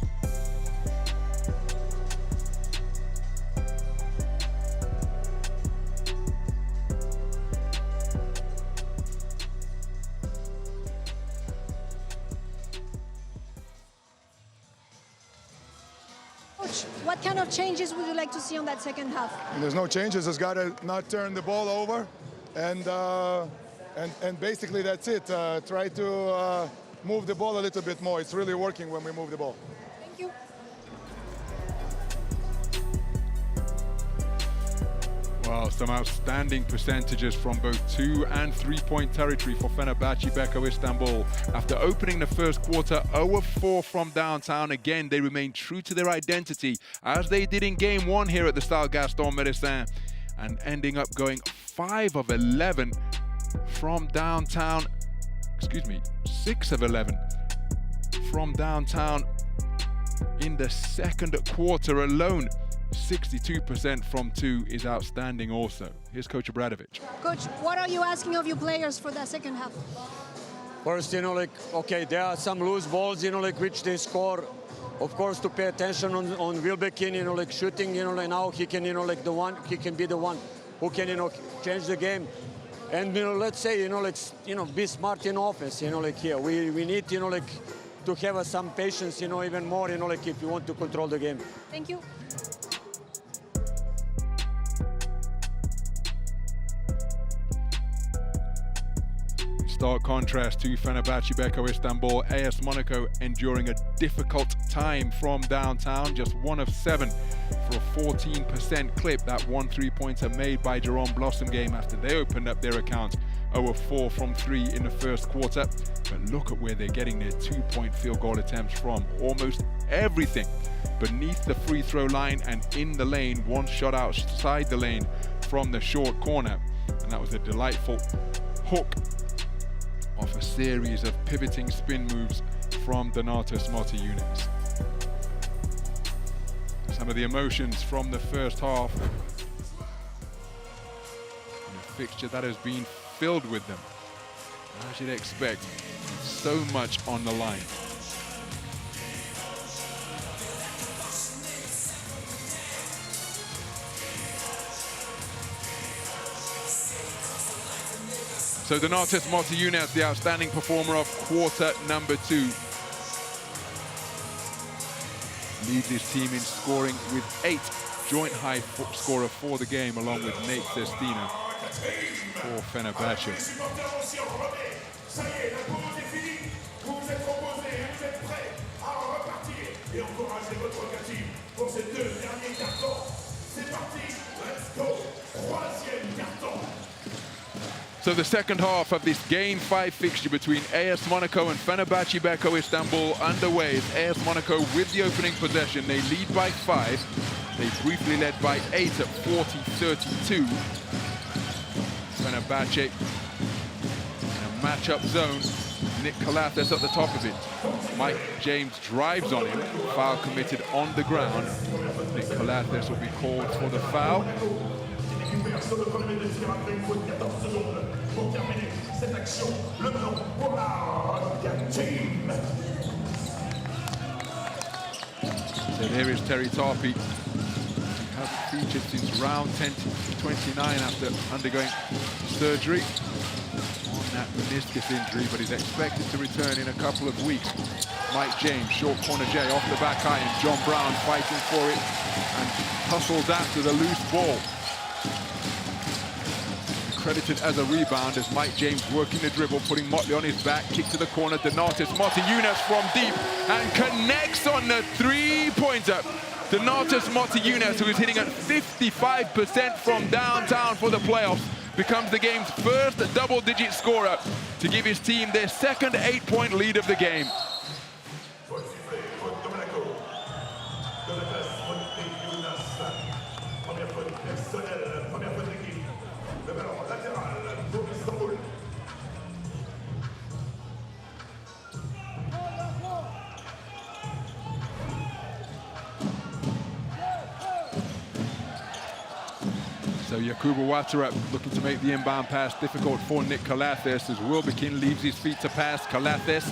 Coach, what kind of changes would you like to see on that second half? There's no changes. Just got to not turn the ball over, and basically that's it. Try to move the ball a little bit more. It's really working when we move the ball. Thank you. Well, some outstanding percentages from both 2- and 3-point territory for Fenerbahçe Beko Istanbul. After opening the first quarter 0 of 4 from downtown, again, they remain true to their identity, as they did in game 1 here at the Stade Gaston Médecin, and ending up going 5 of 11 from downtown, 6 of 11 from downtown in the second quarter alone. 62% from 2 is outstanding also. Here's Coach Obradovic. Coach, what are you asking of your players for that second half? First, okay, there are some loose balls, which they score. Of course, to pay attention on Wilbekin, shooting, now he can, he can be the one who can, change the game. And, let's say, be smart in offense, here. We need, to have some patience, even more, if you want to control the game. Thank you. Stark contrast to Fenerbahçe Beko Istanbul. AS Monaco enduring a difficult time from downtown, just 1 of 7 for a 14% clip. That 1 3-pointer made by Jerome Blossomgame after they opened up their account. 0 of 4 from 3 in the first quarter. But look at where they're getting their 2-point field goal attempts from. Almost everything beneath the free throw line and in the lane. 1 shot outside the lane from the short corner. And that was a delightful hook off a series of pivoting spin moves from Donato Smotti units. Some of the emotions from the first half. In a fixture that has been filled with them, as you'd expect, so much on the line. So Donatas Motiejunas, the outstanding performer of quarter number 2. Leads his team in scoring with 8, joint high scorer for the game, along with Nate Sestina for Fenerbahce. So the second half of this Game 5 fixture between AS Monaco and Fenerbahçe Beko Istanbul underway. It's AS Monaco with the opening possession. They lead by 5. They briefly led by 8 at 40-32. Fenerbahçe in a match-up zone. Nick Calathes at the top of it. Mike James drives on him. Foul committed on the ground. Nick Calathes will be called for the foul. So there is Terry Tarpey. He hasn't featured since round 10-29 after undergoing surgery on that meniscus injury, but he's expected to return in a couple of weeks. Mike James, short corner J, off the back iron. John Brown fighting for it and hustles after the loose ball. Credited as a rebound as Mike James working the dribble, putting Motley on his back, kick to the corner, Donatas Motiejunas from deep and connects on the three-pointer. Donatas Motiejunas, who is hitting at 55% from downtown for the playoffs, becomes the game's first double-digit scorer to give his team their second 8-point lead of the game. So Yakubu Ouattara looking to make the inbound pass difficult for Nick Calathes as Wilbekin leaves his feet to pass. Calathes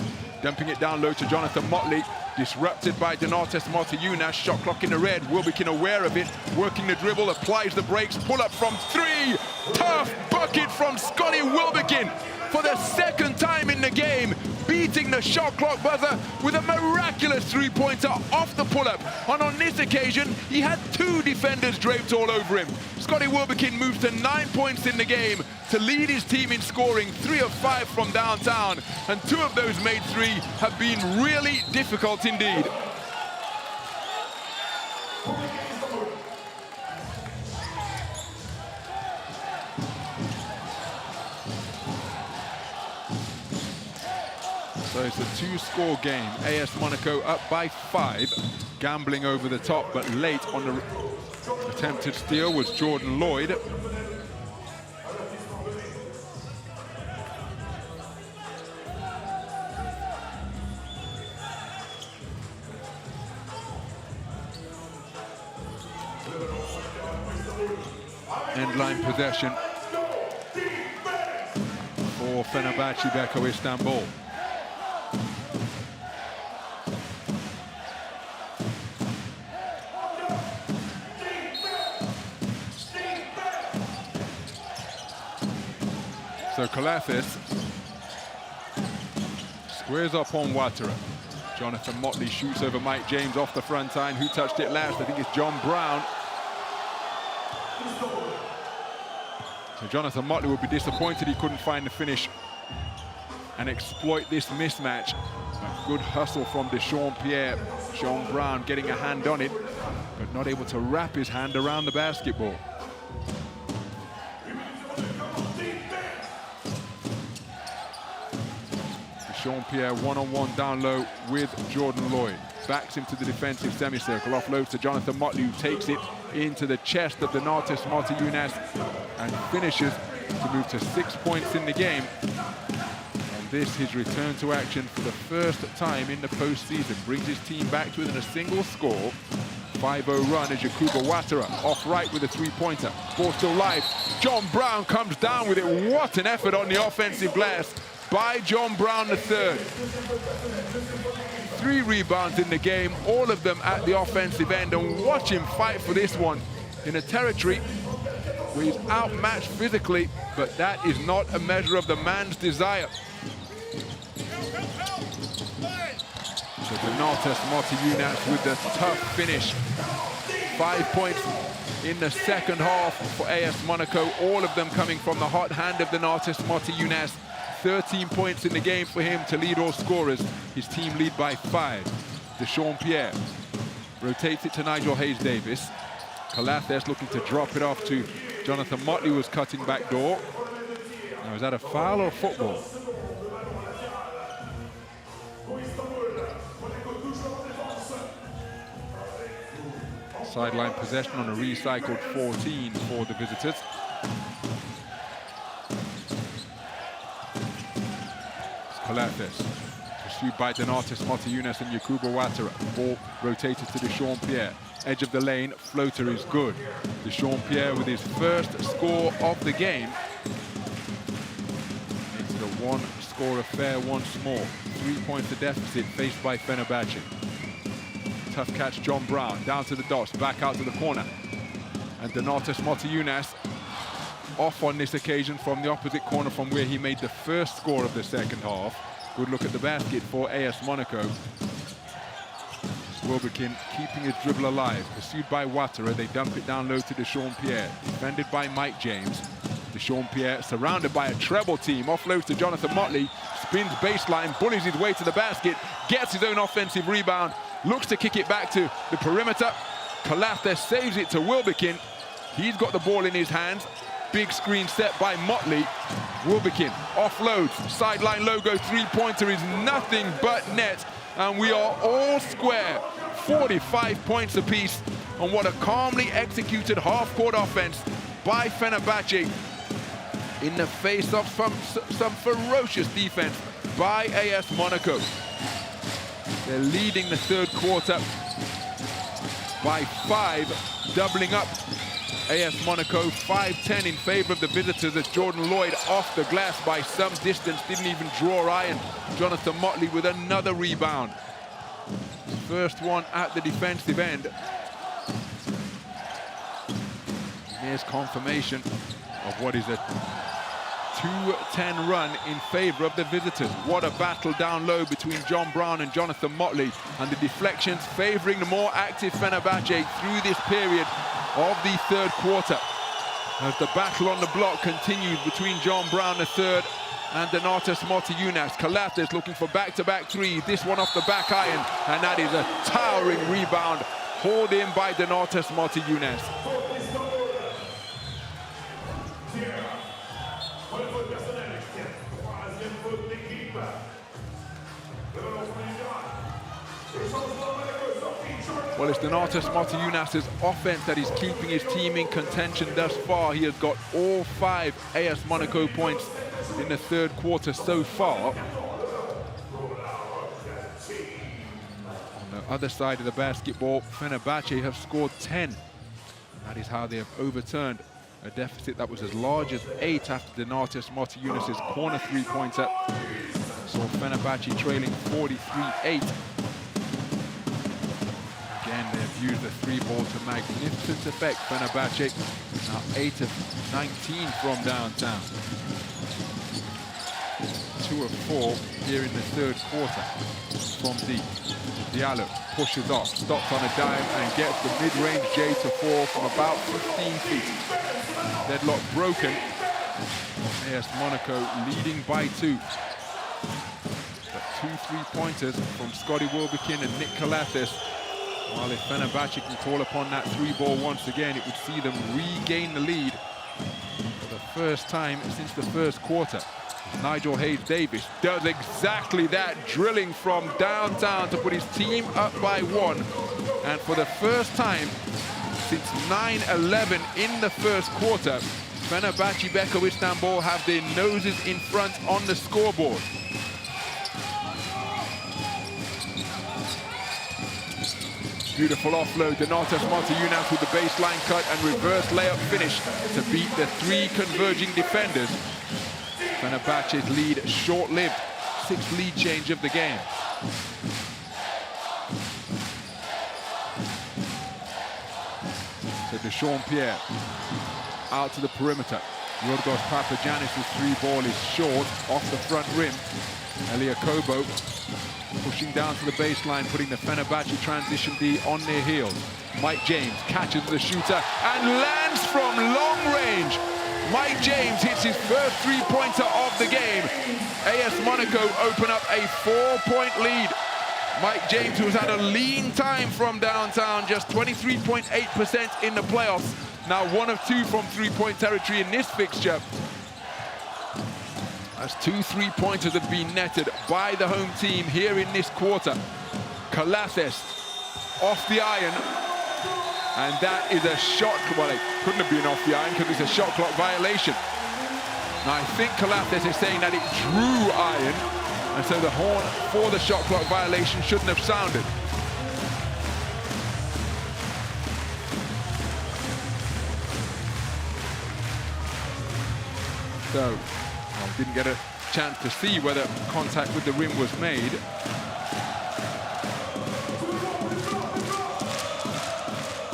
dumping it down low to Jonathan Motley. Disrupted by Donatas Motiejunas. Shot clock in the red. Wilbekin aware of it. Working the dribble, applies the brakes. Pull up from 3. Tough bucket from Scotty Wilbekin for the second time in the game. Beating the shot clock buzzer with a miraculous three-pointer off the pull-up. And on this occasion, he had 2 defenders draped all over him. Scotty Wilbekin moves to 9 points in the game to lead his team in scoring, 3 of 5 from downtown. And 2 of those made 3 have been really difficult indeed. So it's a 2-score game. AS Monaco up by 5, gambling over the top, but late on the attempted steal was Jordan Lloyd. End-line possession for Fenerbahçe Beko Istanbul. So Calathes squares up on Ouattara. Jonathan Motley shoots over Mike James off the front line. Who touched it last? I think it's John Brown. So Jonathan Motley would be disappointed he couldn't find the finish and exploit this mismatch. A good hustle from Deshaun Pierre. Sean Brown getting a hand on it, but not able to wrap his hand around the basketball. Deshaun Pierre one-on-one down low with Jordan Lloyd. Backs him to the defensive semicircle. Offloads to Jonathan Motley, who takes it into the chest of Donatas Motiejunas and finishes to move to 6 points in the game. And this, his return to action for the first time in the postseason, brings his team back to within a single score. 5-0 run as Yakubu Ouattara off right with a 3-pointer. Ball still live. John Brown comes down with it. What an effort on the offensive glass by John Brown III. 3 rebounds in the game, all of them at the offensive end, and watch him fight for this one in a territory where he's outmatched physically, but that is not a measure of the man's desire. So Donatas Motiejunas with the tough finish. 5 points in the second half for AS Monaco, all of them coming from the hot hand of Donatas Motiejunas. 13 points in the game for him to lead all scorers. His team lead by 5. Dechampierre rotates it to Nigel Hayes-Davis. Calathes looking to drop it off to Jonathan Motley, was cutting back door. Now, is that a foul or a football? Sideline possession on a recycled 14 for the visitors. Calathes, pursued by Donatas Motiejunas and Yakuba Ouattara. Ball rotated to Dechampierre. Edge of the lane, floater is good. Dechampierre with his first score of the game. Makes it a one-score affair once more. 3 points to deficit faced by Fenerbahce. Tough catch, John Brown, down to the dots, back out to the corner. And Donatas Motiejunas off on this occasion from the opposite corner from where he made the first score of the second half. Good look at the basket for AS Monaco. Wilbekin keeping his dribble alive, pursued by Ouattara. They dump it down low to Dechampierre, defended by Mike James. Dechampierre surrounded by a treble team, offloads to Jonathan Motley, spins baseline, bullies his way to the basket, gets his own offensive rebound, looks to kick it back to the perimeter. Calathes saves it to Wilbekin. He's got the ball in his hands. Big screen set by Motley. Wilbekin offloads, sideline logo, three-pointer is nothing but net. And we are all square. 45 points apiece on what a calmly executed half-court offense by Fenerbahce in the face of some ferocious defense by AS Monaco. They're leading the third quarter by 5, doubling up AS Monaco. 5-10 in favor of the visitors as Jordan Lloyd off the glass by some distance, didn't even draw iron. Jonathan Motley with another rebound. First one at the defensive end. Here's confirmation of what is a 2-10 run in favor of the visitors. What a battle down low between John Brown and Jonathan Motley, and the deflections favoring the more active Fenerbahce through this period of the third quarter. As the battle on the block continues between John Brown, the third, and Donatas Motiejunas. Calathes looking for back-to-back threes. This one off the back iron, and that is a towering rebound hauled in by Donatas Motiejunas. Well, it's Donatas Motiejunas' offense that is keeping his team in contention thus far. He has got all 5 AS Monaco points in the third quarter so far. On the other side of the basketball, Fenerbahce have scored 10. That is how they have overturned a deficit that was as large as 8 after Donatas Motiejunas' corner three-pointer. So Fenerbahce trailing 43-8. Again, they have used the three ball to magnificent effect. Fenerbahce now 8 of 19 from downtown. 2 of 4 here in the third quarter from deep. Diallo pushes off, stops on a dime and gets the mid-range J to fall from about 15 feet. Deadlock broken. AS Monaco leading by 2. But 2 3-pointers from Scotty Wilbekin and Nick Calathes. While if Fenerbahce can call upon that 3-ball once again, it would see them regain the lead for the first time since the first quarter. Nigel Hayes-Davis does exactly that, drilling from downtown to put his team up by 1. And for the first time since 9-11 in the first quarter, Fenerbahce Beko Istanbul have their noses in front on the scoreboard. Beautiful offload, Donatas Motiejunas with the baseline cut and reverse layup finish to beat the 3 converging defenders. Fenerbahce's lead short-lived, 6th lead change of the game. So Dechampierre out to the perimeter. Yorgos Papagiannis' three ball is short, off the front rim. Elia Kobo pushing down to the baseline, putting the Fenerbahce transition D on their heels. Mike James catches the shooter and lands from long range. Mike James hits his first three-pointer of the game. AS Monaco open up a 4-point lead. Mike James, who's had a lean time from downtown, just 23.8% in the playoffs. Now 1 of 2 from three-point territory in this fixture. As 2 three-pointers have been netted by the home team here in this quarter. Calathes off the iron. And that is a shot, well, it couldn't have been off the iron because it's a shot clock violation. Now, I think Calathes is saying that it drew iron, and so the horn for the shot clock violation shouldn't have sounded. So, well, didn't get a chance to see whether contact with the rim was made.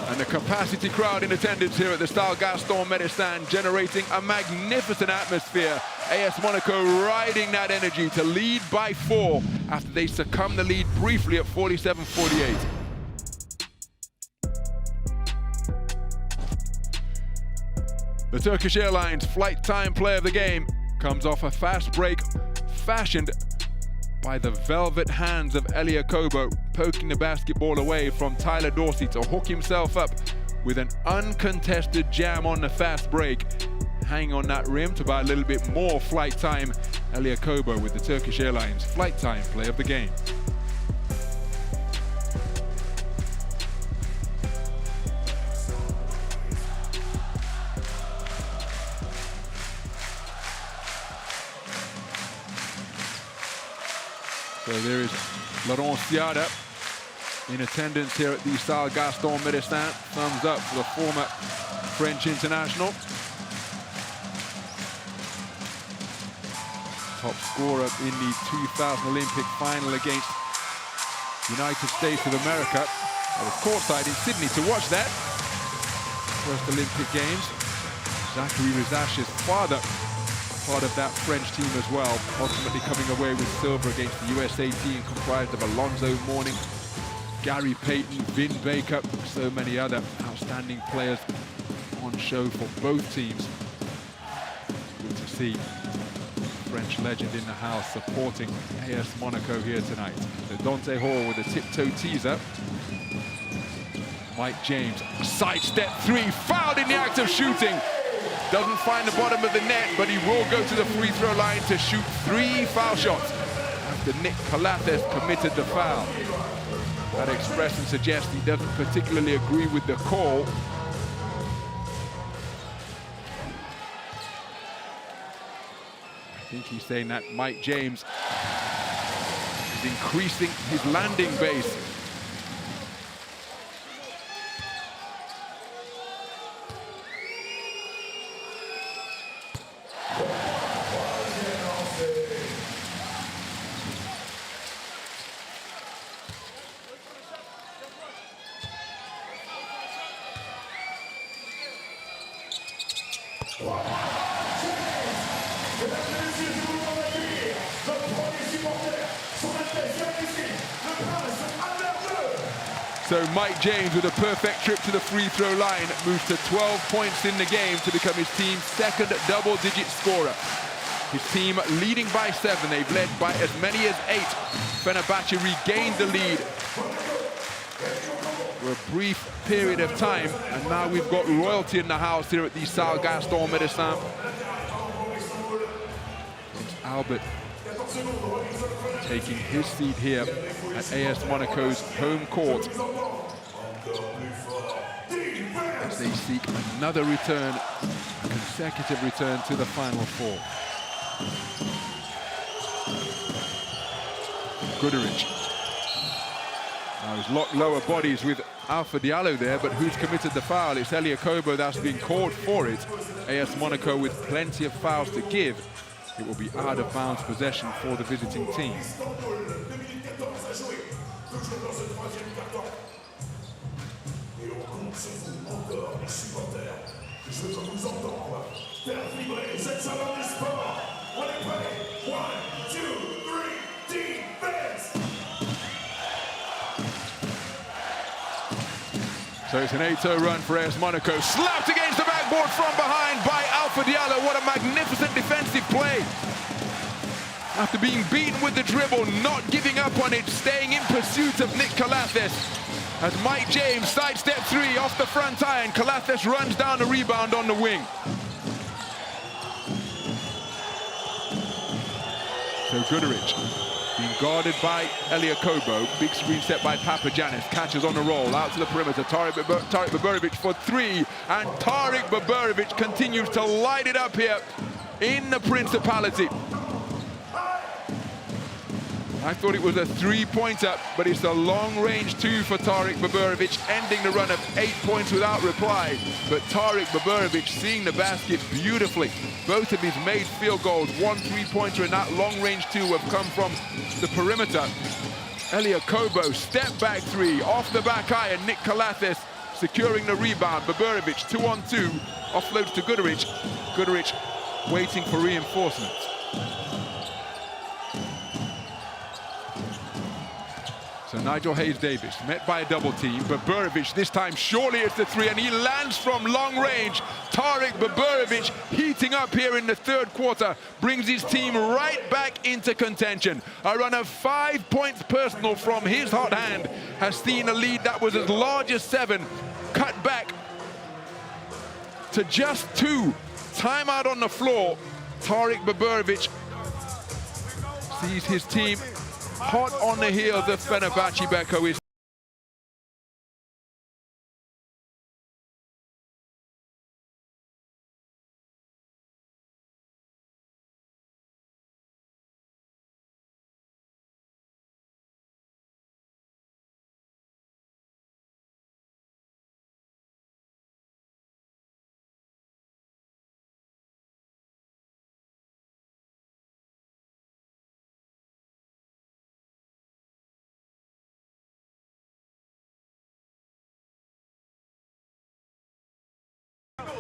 And the capacity crowd in attendance here at the Stade Gaston Médecin generating a magnificent atmosphere. AS Monaco riding that energy to lead by 4 after they succumb the lead briefly at 47-48. The Turkish Airlines flight time player of the game comes off a fast break fashioned by the velvet hands of Elia Kobo, poking the basketball away from Tyler Dorsey to hook himself up with an uncontested jam on the fast break. Hanging on that rim to buy a little bit more flight time. Elia Kobo with the Turkish Airlines flight time play of the game. So there is Laurent Ciada in attendance here at the Stade Gaston Médecin. Thumbs up for the former French international. Top scorer in the 2000 Olympic final against United States of America. I was courtside in Sydney to watch that. First Olympic Games. Zachary Rizash's father, part of that French team as well, ultimately coming away with silver against the USA team comprised of Alonzo Mourning, Gary Payton, Vin Baker, so many other outstanding players on show for both teams. Good to see French legend in the house supporting AS Monaco here tonight. So Dante Hall with a tiptoe teaser. Mike James, sidestep 3, fouled in the act of shooting. Doesn't find the bottom of the net, but he will go to the free throw line to shoot 3 foul shots after Nick Calathes committed the foul. That expression suggests he doesn't particularly agree with the call. I think he's saying that Mike James is increasing his landing base. So Mike James with a perfect trip to the free throw line moves to 12 points in the game to become his team's second double-digit scorer. His team leading by 7. They've led by as many as 8. Fenerbahce regained the lead for a brief period of time, and now we've got royalty in the house here at the Stade Gaston Médecin. It's Albert taking his seat here at AS Monaco's home court as they seek another return, a consecutive return to the Final Four. Goodrich. Now he's locked lower bodies with Alpha Diallo there, but who's committed the foul? It's Elia Kobo that's been called for it. AS Monaco with plenty of fouls to give. It will be out of bounds possession for the visiting team. So it's an 8-0 run for AS Monaco. Slapped against the backboard from behind by Alpha Diallo. What a magnificent defensive play. After being beaten with the dribble, not giving up on it, staying in pursuit of Nick Calathes. As Mike James sidestep three off the front iron, Calathes runs down the rebound on the wing. So Guduric being guarded by Elia Kobo. Big screen set by Papagiannis. Catches on the roll, out to the perimeter. Tarik Baburovic for three. And Tarik Baburovic continues to light it up here in the Principality. I thought it was a three-pointer, but it's a long-range two for Tarik Baburovic, ending the run of 8 points without reply. But Tarik Baburovic seeing the basket beautifully. Both of his made field goals, one three-pointer and that long-range two have come from the perimeter. Elia Kobo, step-back three, off the back iron. Nick Calathes securing the rebound. Baburovic, 2-on-2, offloads to Guduric. Guduric waiting for reinforcements. So Nigel Hayes-Davis met by a double team. Baburovic this time surely it's the three, and he lands from long range. Tarik Baburovic heating up here in the third quarter, brings his team right back into contention. A run of 5 points personal from his hot hand has seen a lead that was as large as 7 cut back to just 2. Timeout on the floor. Tarik Baburovic sees his team hot on the heels of Fenerbahce. Beko is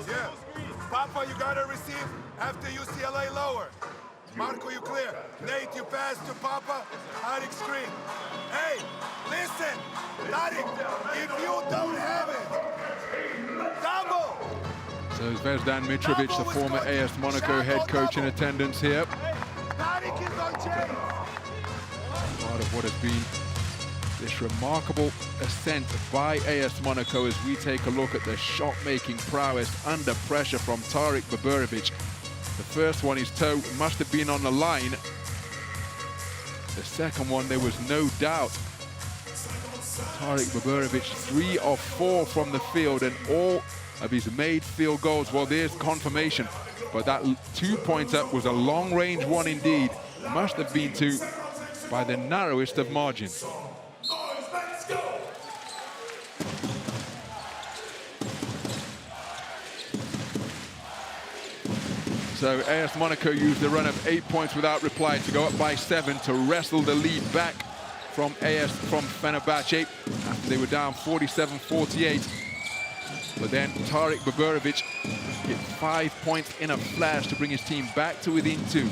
yeah. Papa, you gotta receive after UCLA lower. Marco, you clear. Nate, you pass to Papa. Tarik screen. Hey, listen. Tarik, if you don't have it, double. so Zvezdan Mitrovic, the former AS Monaco head coach, in attendance here. Tarik is on chain. Part of what has been this remarkable ascent by AS Monaco as we take a look at the shot-making prowess under pressure from Tarik Baburovic. The first one, his toe must have been on the line. The second one, there was no doubt. Tarik Baburovic, 3 of 4 from the field, and all of his made field goals. Well, there's confirmation, but that 2-pointer was a long-range one indeed. Must have been 2 by the narrowest of margins. So AS Monaco used a run of 8 points without reply to go up by 7 to wrestle the lead back from Fenerbahce after they were down 47-48. But then Tarik Baburovic hit 5 points in a flash to bring his team back to within 2.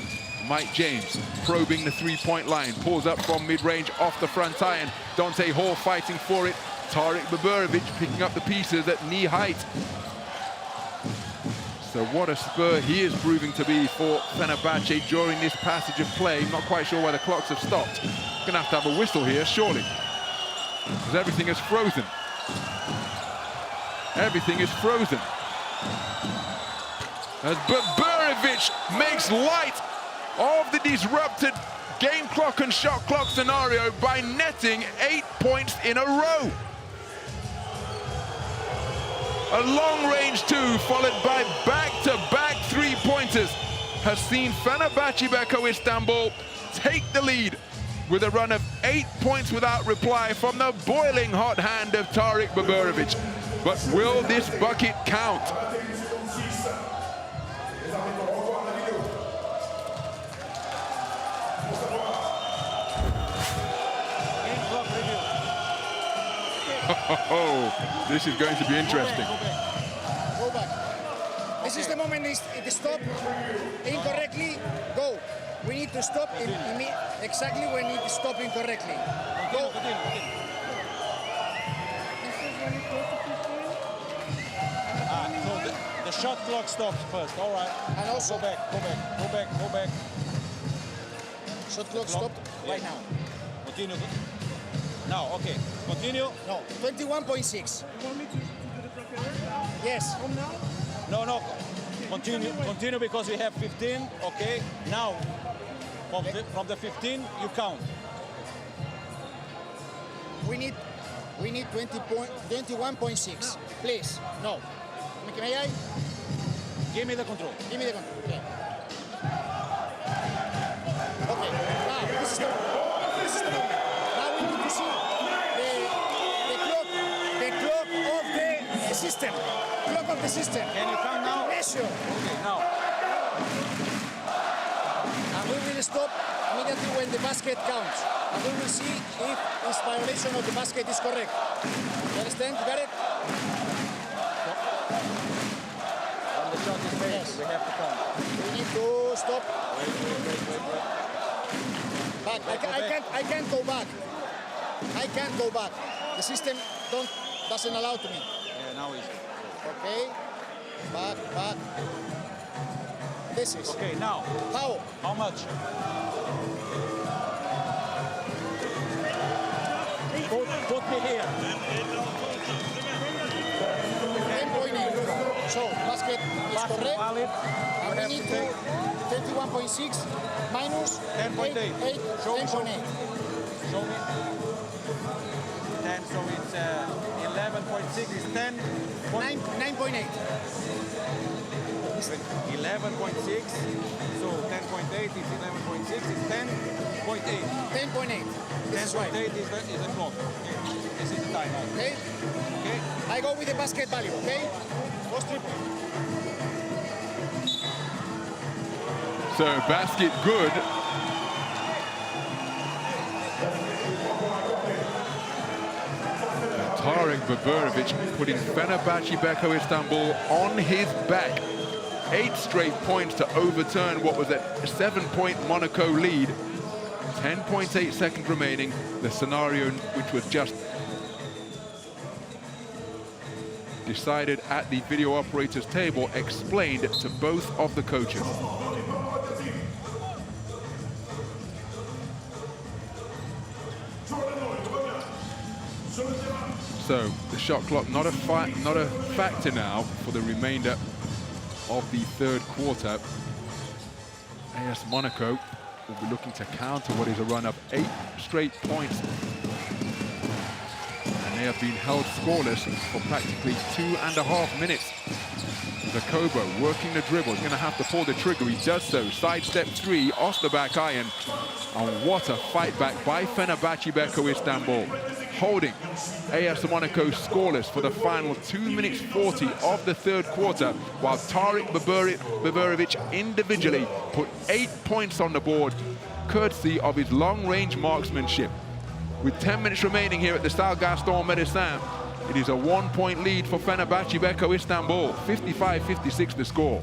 Mike James probing the three-point line, pulls up from mid-range off the front iron. Dante Hall fighting for it. Tarik Baburovic picking up the pieces at knee height. So what a spur he is proving to be for Fenerbahce during this passage of play. I'm not quite sure why the clocks have stopped. Gonna have to have a whistle here, surely, because everything is frozen. Everything is frozen. As Baburovic makes light of the disrupted game clock and shot clock scenario by netting 8 points in a row. A long-range 2 followed by back-to-back 3-pointers has seen Fenerbahce Beko Istanbul take the lead with a run of 8 points without reply from the boiling hot hand of Tarik Baburovic. But will this bucket count? Oh, this is going to be interesting. moment it stop incorrectly, go. We need to stop exactly when it stop incorrectly. Go. So the shot clock stops first. All right. And also go back. Shot clock stopped right now. Continue. Now, okay. Continue. No, 21.6. You want me to do the proper? Yes. From now? No. Continue because we have 15. Okay. Now, from the 15, you count. We need 21.6. Please. No. May I? Give me the control. Give me the control. Okay. Okay. Now this is the moment. Now we need to see the clock of the system. Clock of the system. Can you count now? Measure. Okay. Now. And we will stop immediately when the basket counts. And we will see if this violation of the basket is correct. You understand? You got it? When the shot is made, yes. We have to count. We need to stop. Wait. Back. I can't go back. I can't go back. The system doesn't allow to me. Yeah, now it's okay. Back. This is okay. Now. How much? Put me here. 10.8. So basket is correct. Valid. And we need to 21.6 minus 10.8. Show me. 10.8. Show me. 10. So it's 11.6 is 10. 9.8. 11.6. So 10.8 is 11.6 is 10.8. 10.8. This is right. 10.8 is the clock. Okay. This is the time. Okay. Okay. I go with the basket value. Okay. Post triple. So basket good. And Tarek Baburovic putting Fenerbahçe Beko Istanbul on his back. 8 straight points to overturn what was a 7-point Monaco lead. 10.8 seconds remaining. The scenario which was just decided at the video operators table, explained to both of the coaches. So the shot clock not a factor now for the remainder of the third quarter. AS Monaco will be looking to counter what is a run of 8 straight points. And they have been held scoreless for practically 2.5 minutes. Zakobo working the dribble. He's going to have to pull the trigger. He does so. Sidestep 3 off the back iron. And what a fight back by Fenerbahçe Beko Istanbul, holding AS Monaco scoreless for the final 2 minutes 40 of the third quarter, while Tarek Baburovic individually put 8 points on the board, courtesy of his long-range marksmanship. With 10 minutes remaining here at the Stade Gaston Médecin, it is a 1-point lead for Fenerbahçe Beko Istanbul, 55-56 the score.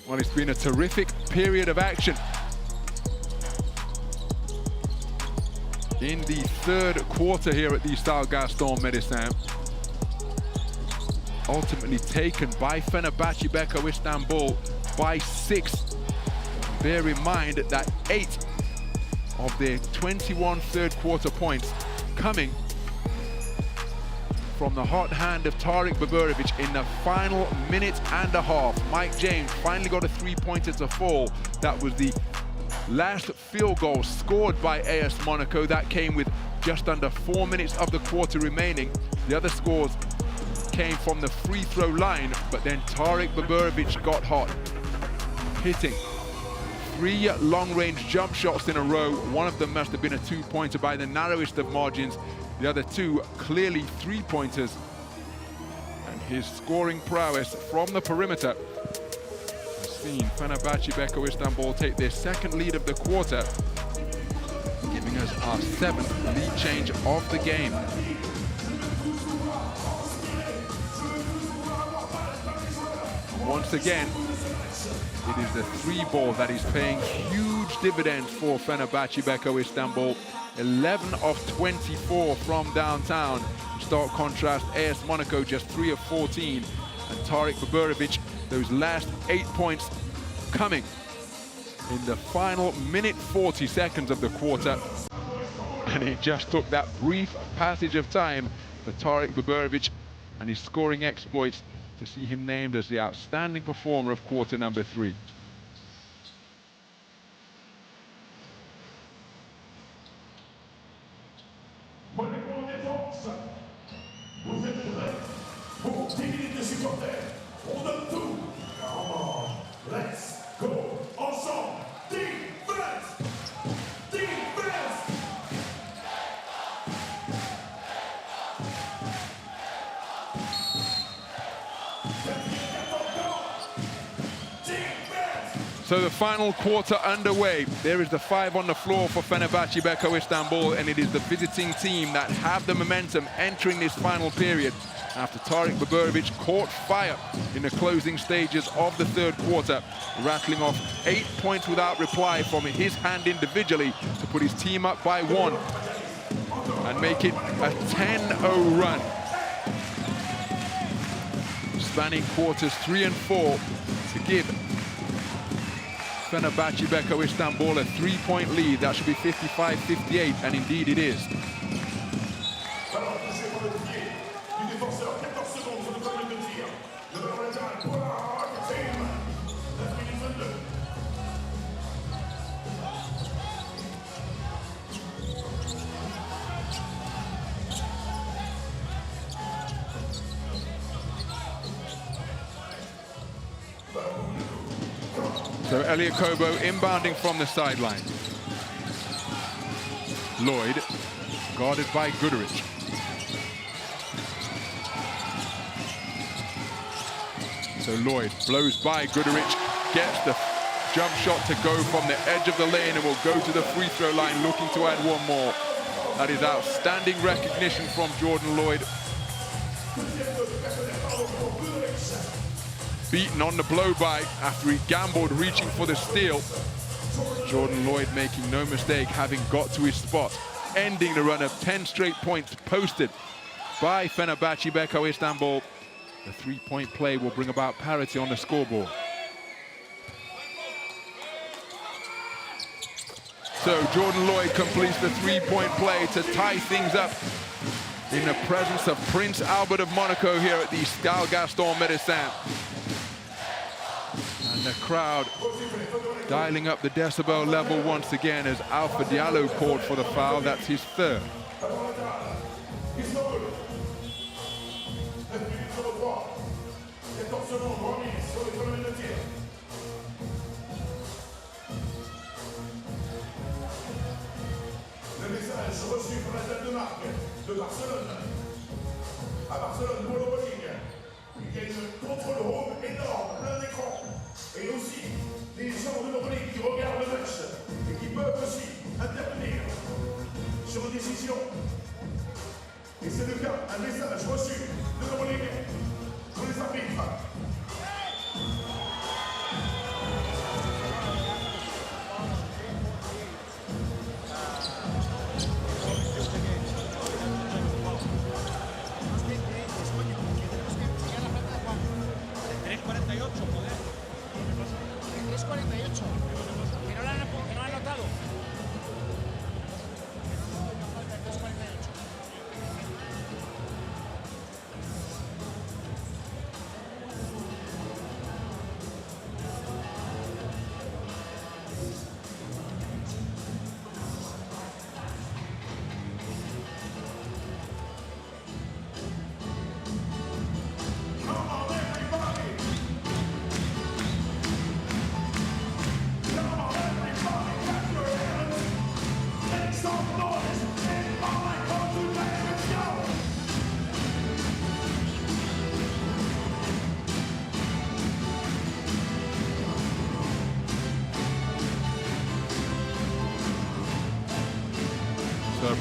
Well, it's been a terrific period of action in the third quarter here at the Stade Gaston Médecin. Ultimately taken by Fenerbahçe Beko Istanbul by 6. Bear in mind that 8 of their 21 third quarter points coming from the hot hand of Tarek Baburovic in the final minute and a half. Mike James finally got a 3-pointer to fall. That was the last field goal scored by AS Monaco. That came with just under 4 minutes of the quarter remaining. The other scores came from the free throw line, but then Tarek Baburovic got hot, hitting 3 long-range jump shots in a row. One of them must have been a 2-pointer by the narrowest of margins. The other 2 clearly 3-pointers. And his scoring prowess from the perimeter has seen Fenerbahce Beko Istanbul take their second lead of the quarter, giving us our 7th lead change of the game. Once again, it is the 3-ball that is paying huge dividends for Fenerbahce Beko Istanbul. 11 of 24 from downtown. In stark contrast, AS Monaco just 3 of 14. And Tarek Baburovic, those last 8 points coming in the final minute 40 seconds of the quarter. And it just took that brief passage of time for Tarek Baburovic and his scoring exploits to see him named as the outstanding performer of quarter number 3. Vous êtes prêts pour 10 minutes de supporters. On donne tout. Come on, let's go. Ensemble. Defense. Defense. So the final quarter underway. There is the 5 on the floor for Fenerbahce Beko Istanbul, and it is the visiting team that have the momentum entering this final period after Tarek Baburovic caught fire in the closing stages of the third quarter, rattling off 8 points without reply from his hand individually to put his team up by 1 and make it a 10-0 run. Spanning quarters 3 and 4 to give Fenerbahce Beko Istanbul a 3-point lead. That should be 55-58, and indeed it is. So Elliot Kobo inbounding from the sideline. Lloyd guarded by Guduric. So Lloyd blows by Guduric, gets the jump shot to go from the edge of the lane and will go to the free throw line looking to add 1 more. That is outstanding recognition from Jordan Lloyd. Beaten on the blow-by after he gambled reaching for the steal. Jordan Lloyd making no mistake, having got to his spot, ending the run of 10 straight points posted by Fenerbahce Beko Istanbul. The 3-point play will bring about parity on the scoreboard. So Jordan Lloyd completes the 3-point play to tie things up in the presence of Prince Albert of Monaco here at the Stade Gaston Médecin. And the crowd dialing up the decibel level once again as Alpha Diallo called for the foul. That's his 3rd. Le message reçu par la tête de marque de Barcelone. À Barcelone, pour l'EuroLeague, il y a une contrôle room énorme, plein d'écran. Et aussi des gens de l'EuroLeague qui regardent le match et qui peuvent aussi intervenir sur une décision. Et c'est le cas, un message reçu de l'EuroLeague pour les arbitres.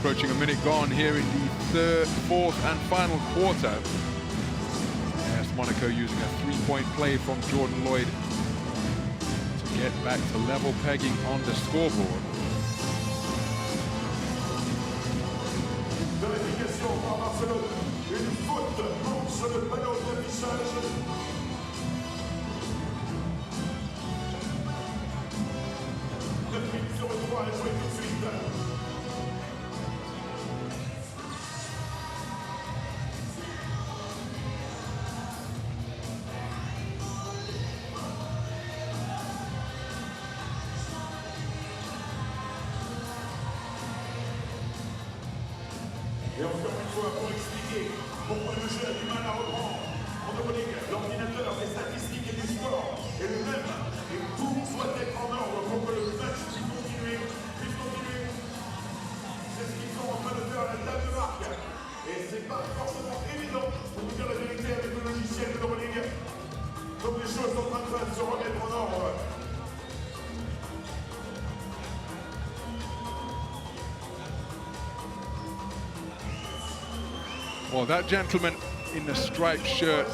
Approaching a minute gone here in the fourth and final quarter. AS Monaco using a three-point play from Jordan Lloyd to get back to level pegging on the scoreboard. Et encore une fois, pour expliquer pourquoi le jeu a du mal à reprendre, en EuroLeague, l'ordinateur des statistiques et du sport est le même. Et tout doit être en ordre pour que le match puisse continuer. C'est ce qu'ils sont en train de faire à la table de marque. Et c'est pas forcément évident, pour vous dire la vérité, avec le logiciel de l'EuroLeague. Donc les choses sont en train de se remettre en ordre. Well, that gentleman in the striped shirt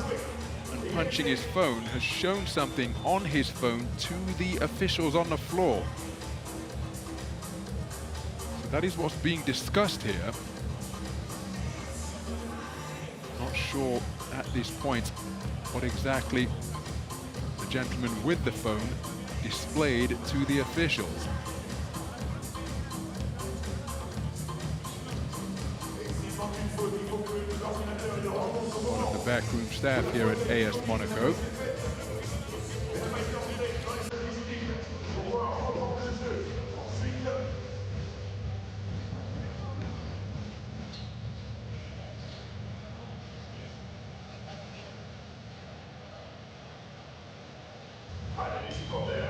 and punching his phone has shown something on his phone to the officials on the floor. So that is what's being discussed here. Not sure at this point what exactly the gentleman with the phone displayed to the officials. One of the backroom staff here at AS Monaco. Allez les supporters,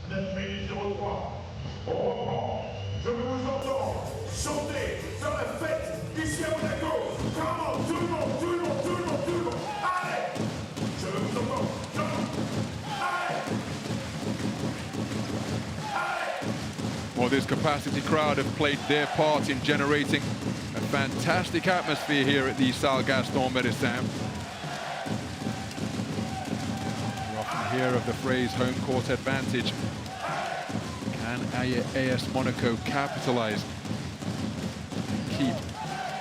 9 minutes 03. On reprend. Je veux vous entendre chanter, faire la fête ici à Monaco. Comment tout le monde, tout le monde, tout le monde, tout le monde. Allez, je veux vous entendre. Allez, allez. Well, this capacity crowd have played their part in generating a fantastic atmosphere here at the Salle Gaston Médecin. You often hear of the phrase home court advantage. Can AS Monaco capitalize and keep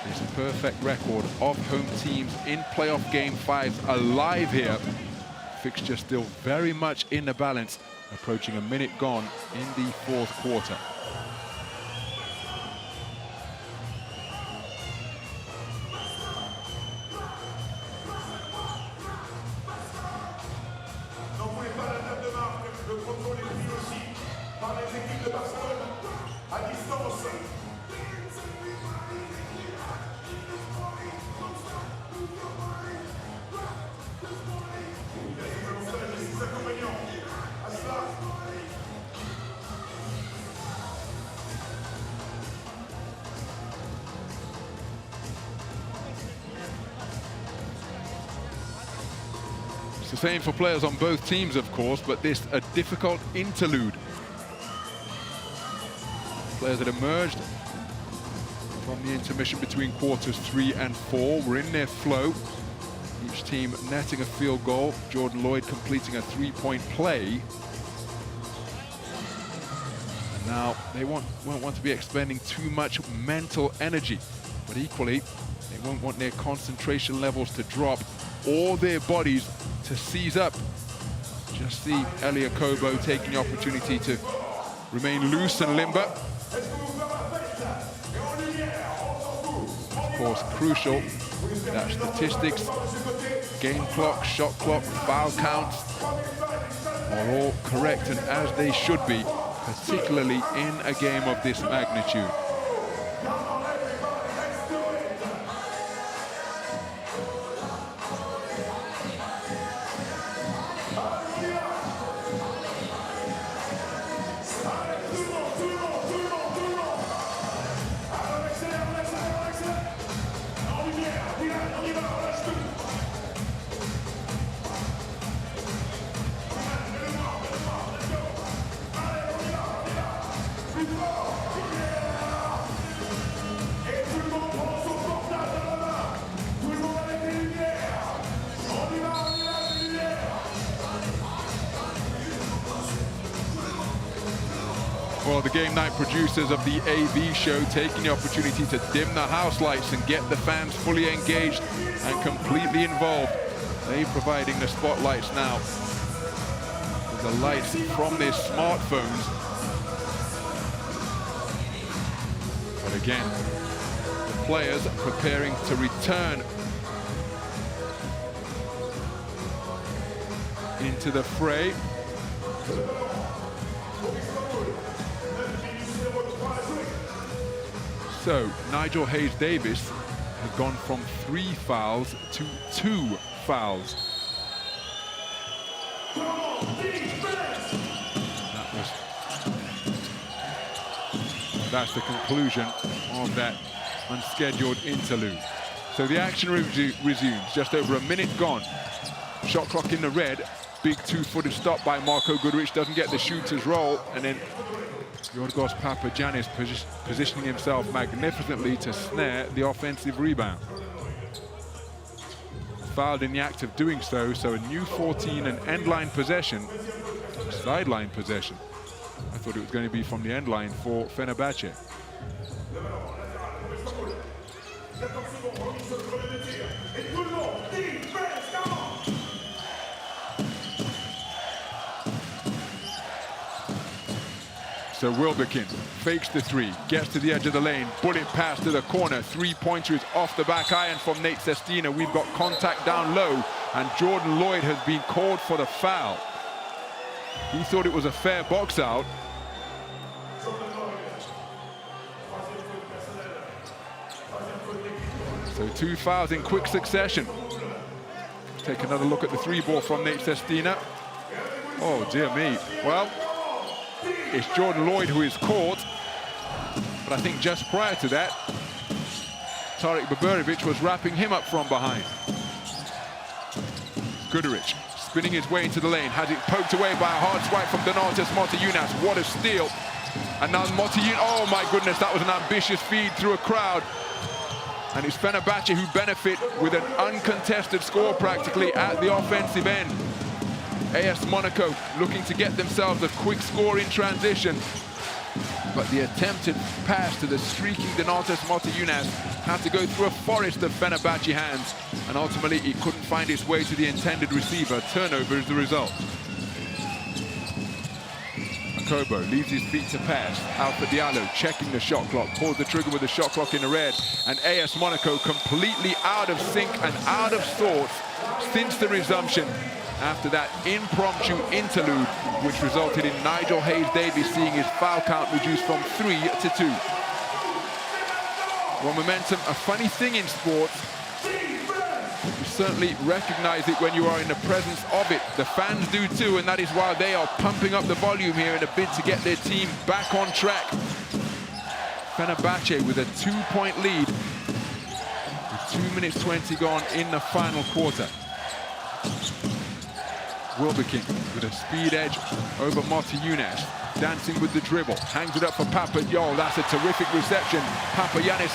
this perfect record of home teams in playoff game 5 alive here? Fixture still very much in the balance, approaching a minute gone in the fourth quarter. N'envoyez pas la table de marque, le contrôle est pris aussi par les équipes de Barcelone à distance. It's the same for players on both teams, of course, but this a difficult interlude. Players that emerged from the intermission between quarters 3 and 4 were in their flow. Each team netting a field goal. Jordan Lloyd completing a three-point play. And now they won't want to be expending too much mental energy, but equally they won't want their concentration levels to drop or their bodies to seize up. Just see Elia Kobo taking the opportunity to remain loose and limber. Of course, crucial that statistics, game clock, shot clock, foul counts are all correct and as they should be, particularly in a game of this magnitude. Well, the game night producers of the AV show taking the opportunity to dim the house lights and get the fans fully engaged and completely involved. They're providing the spotlights now with the lights from their smartphones. But again, the players preparing to return into the fray. So Nigel Hayes-Davis has gone from 3 fouls to 2 fouls. That's the conclusion of that unscheduled interlude. So the action resumes, just over a minute gone. Shot clock in the red. Big 2-footed stop by Marko Guduric, doesn't get the shooter's roll, and then Yorgos Papagiannis positioning himself magnificently to snare the offensive rebound. Fouled in the act of doing so, so a new 14 and end line possession, sideline possession. I thought it was going to be from the end line for Fenerbahce. So Wilbekin fakes the 3, gets to the edge of the lane, bullet pass to the corner, 3-pointer is off the back iron from Nate Sestina. We've got contact down low, and Jordan Lloyd has been called for the foul. He thought it was a fair box out. So 2 fouls in quick succession. Take another look at the 3-ball from Nate Sestina. Oh, dear me. Well, it's Jordan Lloyd who is caught, but I think just prior to that, Tarik Baburevic was wrapping him up from behind. Guduric spinning his way into the lane, has it poked away by a hard swipe from Donatas Motiejunas. What a steal. And now Motiejunas, oh my goodness, that was an ambitious feed through a crowd. And it's Fenerbahce who benefit with an uncontested score practically at the offensive end. AS Monaco looking to get themselves a quick score in transition. But the attempted pass to the streaking Donatas Motiejunas had to go through a forest of Fenerbahce hands. And ultimately, it couldn't find its way to the intended receiver. Turnover is the result. Kobo leaves his feet to pass. Alpha Diallo checking the shot clock, pulls the trigger with the shot clock in the red, and AS Monaco completely out of sync and out of sorts since the resumption after that impromptu interlude, which resulted in Nigel Hayes-Davis seeing his foul count reduced from 3 to 2. Well, momentum, a funny thing in sports. You certainly recognize it when you are in the presence of it. The fans do too, and that is why they are pumping up the volume here in a bid to get their team back on track. Fenerbahce with a 2-point lead with 2 minutes 20 gone in the final quarter. Wilbekin with a speed edge over Motiejunas, dancing with the dribble, hangs it up for Papagiannis. That's a terrific reception. Papagiannis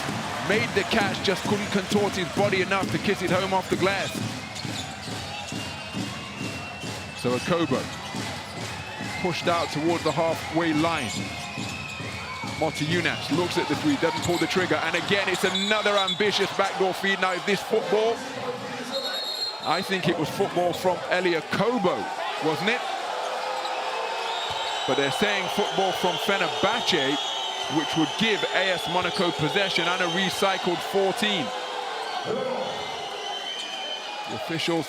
made the catch, just couldn't contort his body enough to kiss it home off the glass. So Akobo pushed out towards the halfway line. Motiejunas looks at the 3, doesn't pull the trigger, and again it's another ambitious backdoor feed. Now, is this football? I think it was football from Elia Kobo, wasn't it? But they're saying football from Fenerbahce, which would give AS Monaco possession and a recycled 14. The officials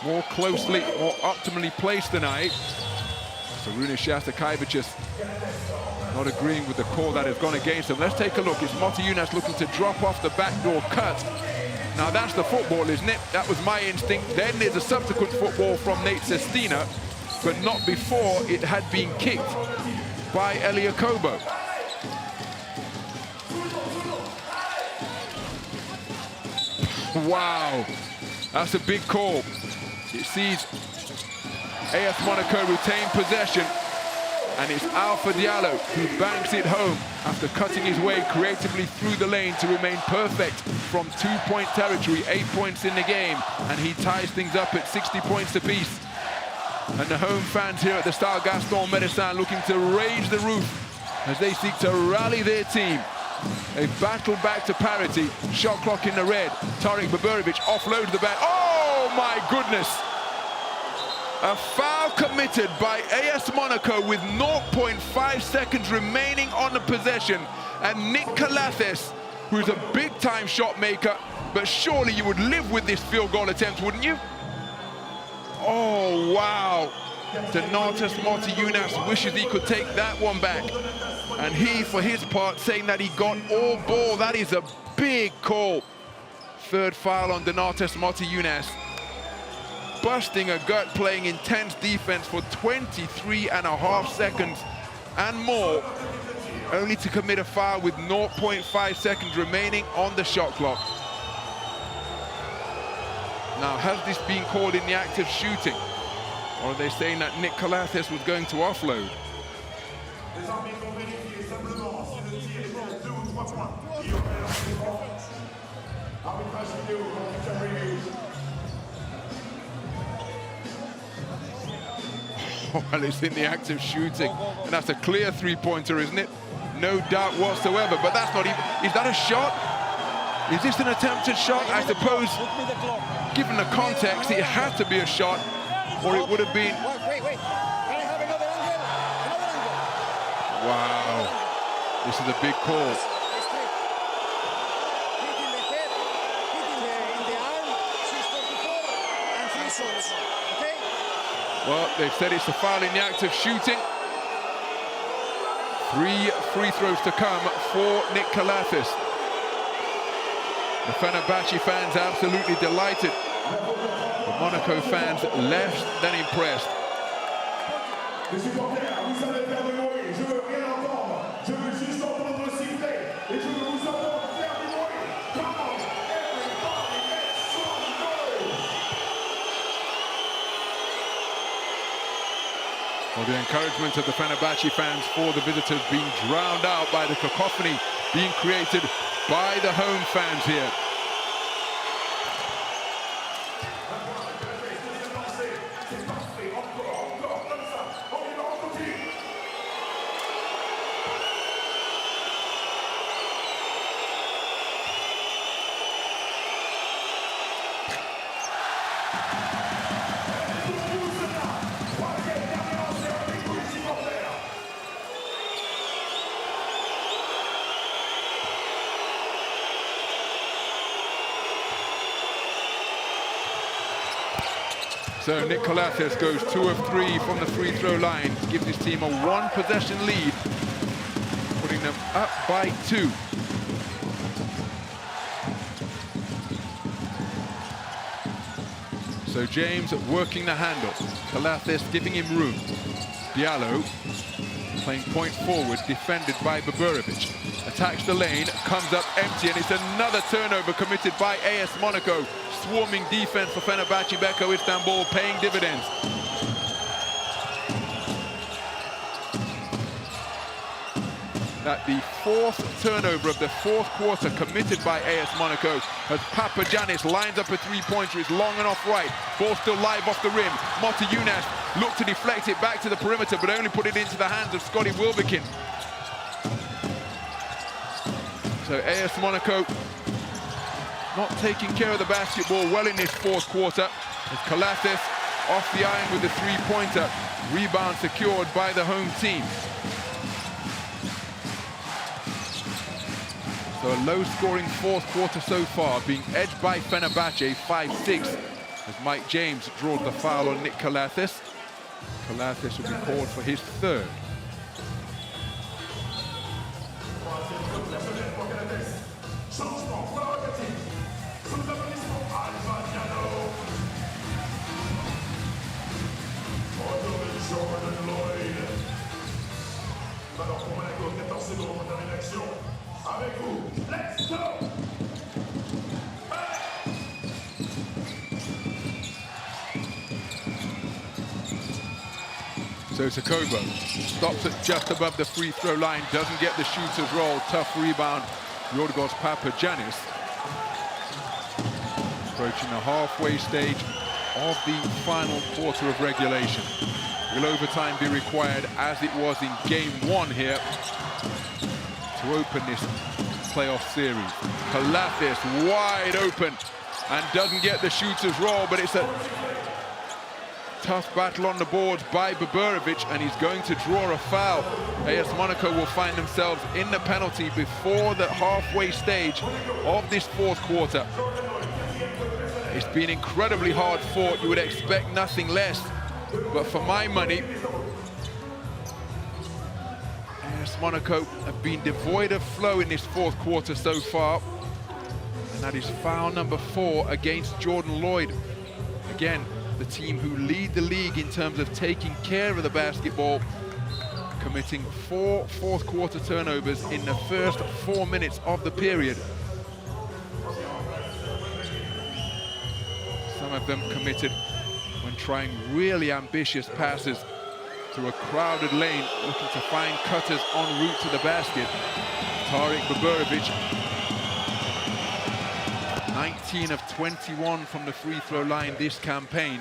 more closely, more optimally placed tonight. So Runis Jastakevicius not agreeing with the call that has gone against him. Let's take a look. It's Motiejunas looking to drop off the backdoor cut. Now that's the football, isn't it? That was my instinct. Then there's a subsequent football from Nate Sestina, but not before it had been kicked by Elia Kobo. Wow, that's a big call. It sees AS Monaco retain possession, and it's Alpha Diallo who banks it home after cutting his way creatively through the lane to remain perfect from 2-point territory, 8 points in the game, and he ties things up at 60 points apiece. And the home fans here at the Stade Gaston Médecin looking to raise the roof as they seek to rally their team. They battle back to parity. Shot clock in the red. Tarik Baburevic offloads the back. Oh my goodness! A foul committed by AS Monaco with 0.5 seconds remaining on the possession. And Nick Calathes, who's a big-time shot maker, but surely you would live with this field goal attempt, wouldn't you? Oh, wow. Donatas Motiejunas wishes he could take that one back. And he, for his part, saying that he got all ball. That is a big call. Third foul on Donatas Motiejunas. Busting a gut, playing intense defense for 23.5 seconds and more, only to commit a foul with 0.5 seconds remaining on the shot clock. Now, has this been called in the act of shooting? Or are they saying that Nick Calathes was going to offload? Well, it's in the act of shooting, and that's a clear three-pointer, isn't it? No doubt whatsoever, but that's not even... Is that a shot? Is this an attempted shot? I suppose, given the context, it had to be a shot, or it would have been... Wait. Can I have another angle? Wow. This is a big call. Hitting the head, hitting in the arm, she's 44, and 3 shots. Okay? Well, they've said it's a foul in the act of shooting. 3 free throws to come for Nick Calathes. The Fenerbahce fans absolutely delighted. The Monaco fans less than impressed. Well, the encouragement of the Fenerbahce fans for the visitors being drowned out by the cacophony being created by the home fans here. So Nick Calathes goes 2 of 3 from the free throw line, gives his team a 1-possession lead, putting them up by 2. So James working the handle, Calathes giving him room. Diallo playing point forward, defended by Baburevic. Attacks the lane, comes up empty, and it's another turnover committed by AS Monaco. Swarming defense for Fenerbahce Beko Istanbul, paying dividends. That the 4th turnover of the 4th quarter committed by AS Monaco, as Papagiannis lines up a three-pointer. It's long and off right. Ball still live off the rim. Motiejunas looked to deflect it back to the perimeter, but only put it into the hands of Scotty Wilbekin. So AS Monaco not taking care of the basketball well in this 4th quarter. As Calathes off the iron with the three-pointer. Rebound secured by the home team. So a low-scoring 4th quarter so far, being edged by Fenerbahce 5-6, as Mike James draws the foul on Nick Calathes. Calathes will be called for his 3rd. Let's go! So Takobo stops it just above the free throw line, doesn't get the shooter's roll. Tough rebound, Yorgos Papagiannis. Approaching the halfway stage of the final quarter of regulation. Will overtime be required, as it was in game 1 here, to open this playoff series? Kalathis wide open and doesn't get the shooter's roll, but it's a tough battle on the boards by Boborovic, and he's going to draw a foul. AS Monaco will find themselves in the penalty before the halfway stage of this fourth quarter. It's been incredibly hard fought. You would expect nothing less. But for my money, AS Monaco have been devoid of flow in this fourth quarter so far. And that is foul number 4 against Jordan Lloyd. Again, the team who lead the league in terms of taking care of the basketball, committing 4 fourth quarter turnovers in the first 4 minutes of the period. Some of them committed when trying really ambitious passes through a crowded lane, looking to find cutters en route to the basket. Tarik Boborovic, 19 of 21 from the free throw line this campaign.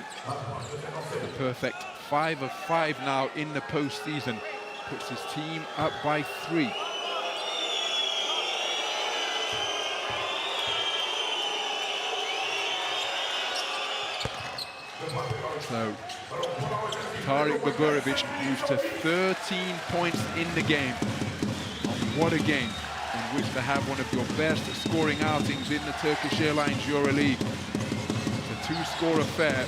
The perfect 5 of 5 now in the postseason, puts his team up by 3. So Tarik Boborovic moves to 13 points in the game. What a game in which to have one of your best scoring outings in the Turkish Airlines EuroLeague. It's a 2-score affair.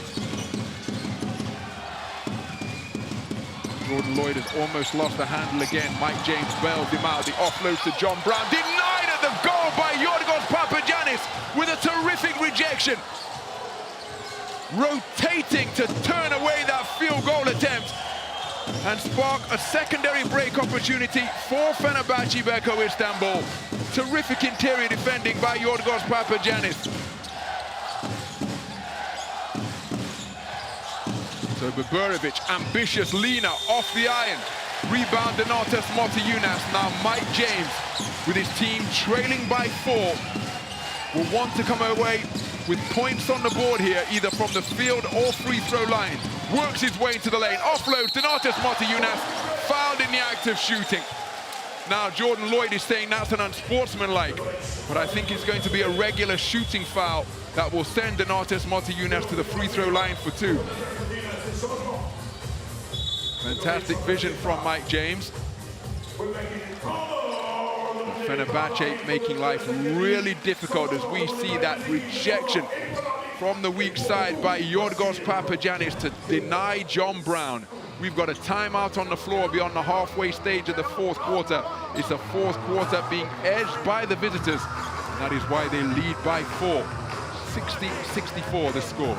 Jordan Lloyd has almost lost the handle again. Mike James bails him out. The offload to John Brown. Denied at the goal by Yorgos Papagiannis with a terrific rejection. Rotating to turn away that field goal attempt and spark a secondary break opportunity for Fenerbahçe Beko Istanbul. Terrific interior defending by Yorgos Papagiannis. So Boborovic, ambitious leaner off the iron. Rebound Donatas Motiejunas. Now Mike James, with his team trailing by 4, will want to come away with points on the board here, either from the field or free throw line. Works his way into the lane, offloads Donatas Motiejunas, fouled in the act of shooting. Now Jordan Lloyd is saying that's an unsportsmanlike, but I think it's going to be a regular shooting foul that will send Donatas Motiejunas to the free throw line for 2. Fantastic vision from Mike James. Fenerbahce making life really difficult as we see that rejection from the weak side by Yorgos Papagiannis to deny John Brown. We've got a timeout on the floor beyond the halfway stage of the fourth quarter. It's a fourth quarter being edged by the visitors, and that is why they lead by 4. 60-64 the score.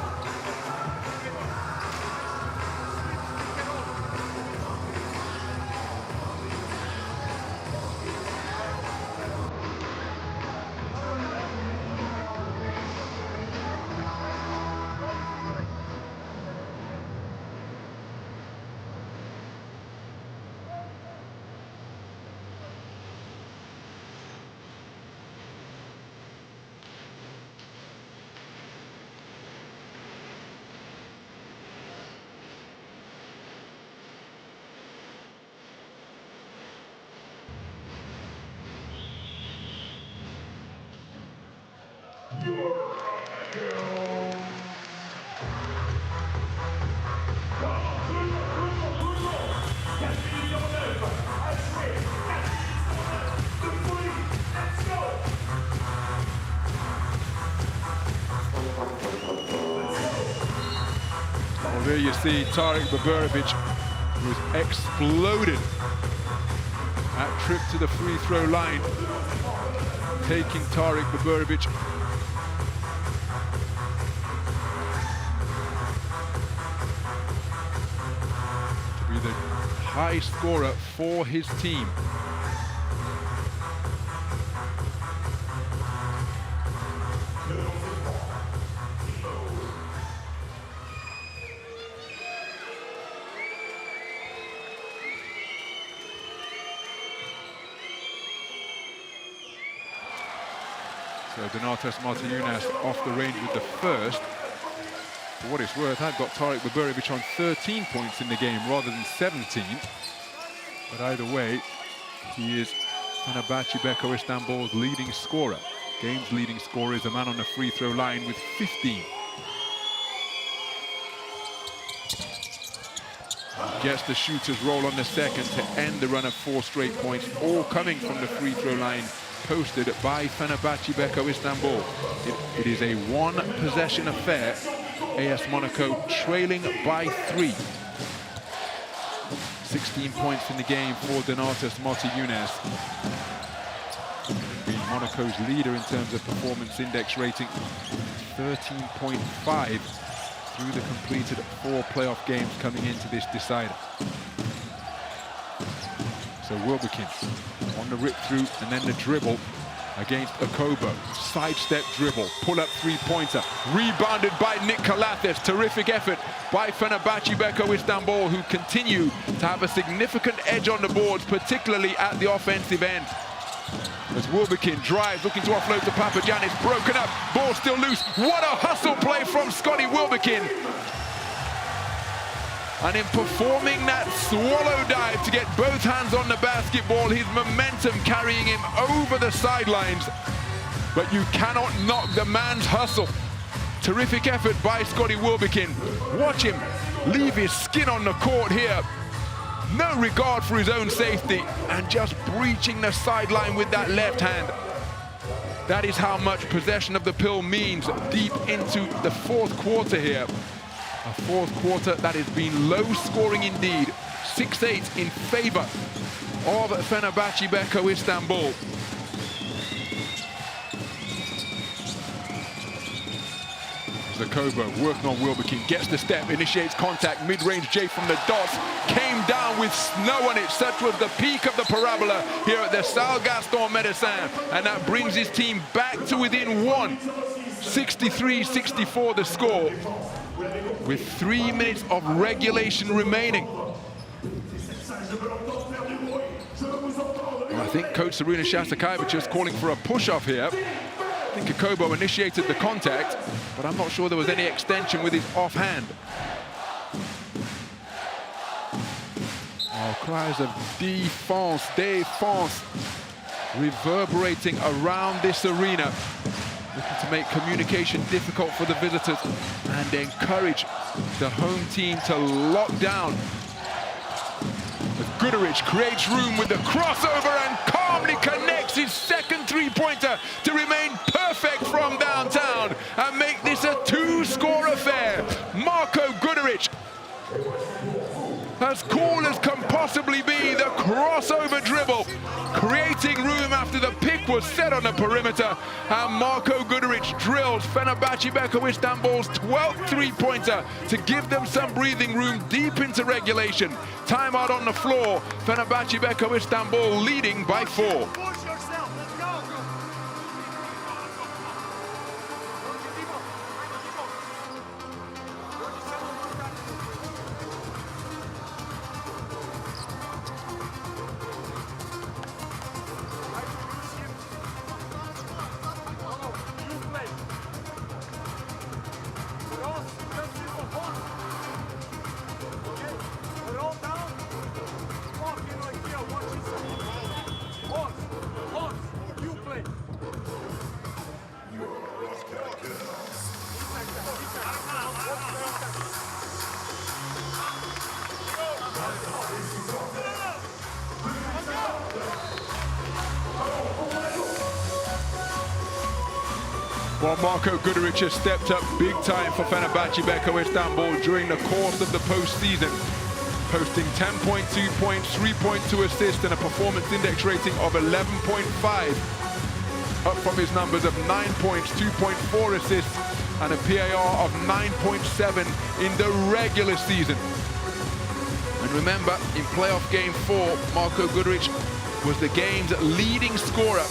There you see Tarik Boborovic, who's exploded that trip to the free throw line, taking Tarik Boborovic to be the high scorer for his team. So Donatas Motiejunas off the range with the first. For what it's worth, I've got Tarek Baburovic on 13 points in the game rather than 17. But either way, he is Fenerbahçe Beko Istanbul's leading scorer. Game's leading scorer is a man on the free throw line with 15. Gets the shooter's roll on the second to end the run of 4 straight points, all coming from the free throw line posted by Fenerbahçe Beko Istanbul. It is a one-possession affair. AS Monaco trailing by 3. 16 points in the game for Donatas Motiejunas. Being Monaco's leader in terms of performance index rating, 13.5 through the completed 4 playoff games coming into this decider. So Wilbekin on the rip through and then the dribble against Okobo. Sidestep dribble, pull-up three-pointer, rebounded by Nick Kalathis. Terrific effort by Fenerbahçe Beko Istanbul, who continue to have a significant edge on the boards, particularly at the offensive end. As Wilbekin drives, looking to offload to Papagiannis, broken up, ball still loose. What a hustle play from Scotty Wilbekin. And in performing that swallow dive to get both hands on the basketball, his momentum carrying him over the sidelines. But you cannot knock the man's hustle. Terrific effort by Scotty Wilbekin. Watch him leave his skin on the court here. No regard for his own safety and just breaching the sideline with that left hand. That is how much possession of the pill means deep into the 4th quarter here. A 4th quarter that has been low scoring indeed. 6-8 in favor of Fenerbahçe Beko Istanbul. Zakobo working on Wilbekin, gets the step, initiates contact, mid-range J from the dots, came down with snow on it. Such was the peak of the parabola here at the Salle Gaston Médecin, and that brings his team back to within 1. 63-64 the score, with 3 minutes of regulation remaining. Well, I think Coach Saruna Shastakevich is calling for a push-off here. I think Okobo initiated the contact, but I'm not sure there was any extension with his offhand. Oh, cries of défense, défense, reverberating around this arena, looking to make communication difficult for the visitors and encourage the home team to lock down. As Guduric creates room with the crossover and calmly connects his second three-pointer to remain perfect from downtown and make this a 2-score affair. Marko Guduric, as cool as can possibly be, the crossover dribble, creating room after the pick was set on the perimeter, and Marko Guduric drills Fenerbahçe Beko Istanbul's 12th three-pointer to give them some breathing room deep into regulation. Timeout on the floor, Fenerbahçe Beko Istanbul leading by 4. Well, Marko Guduric has stepped up big time for Fenerbahçe Beko Istanbul during the course of the postseason, posting 10.2 points, 3.2 assists, and a performance index rating of 11.5, up from his numbers of 9 points, 2.4 assists, and a PAR of 9.7 in the regular season. And remember, in playoff game 4, Marko Guduric was the game's leading scorer,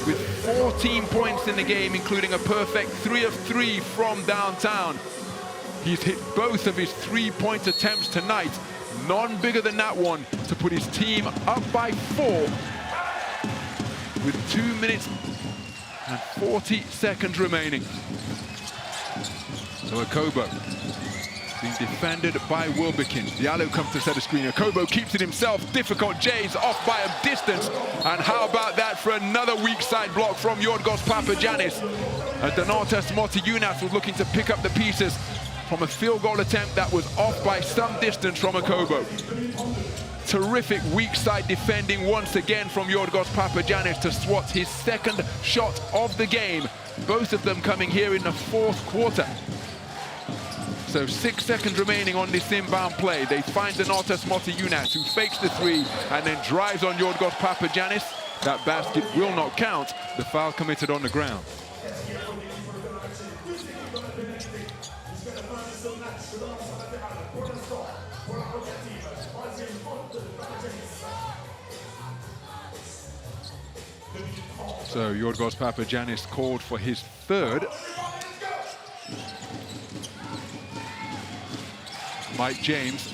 with 14 points in the game, including a perfect 3 of 3 from downtown. He's hit both of his three-point attempts tonight, none bigger than that one, to put his team up by 4 with 2 minutes and 40 seconds remaining. So Okobo Being defended by Wilbekin. Diallo comes to set a screen. Kobo keeps it himself. Difficult. Jays off by a distance. And how about that for another weak side block from Yorgos Papagiannis? Donatas Motiejunas was looking to pick up the pieces from a field goal attempt that was off by some distance from Kobo. Terrific weak side defending once again from Yorgos Papagiannis to swat his second shot of the game. Both of them coming here in the fourth quarter. So 6 seconds remaining on this inbound play. They find Donatas Motiejunas, who fakes the three and then drives on Yorgos Papagiannis. That basket will not count. The foul committed on the ground. So Yorgos Papagiannis called for his third. Mike James,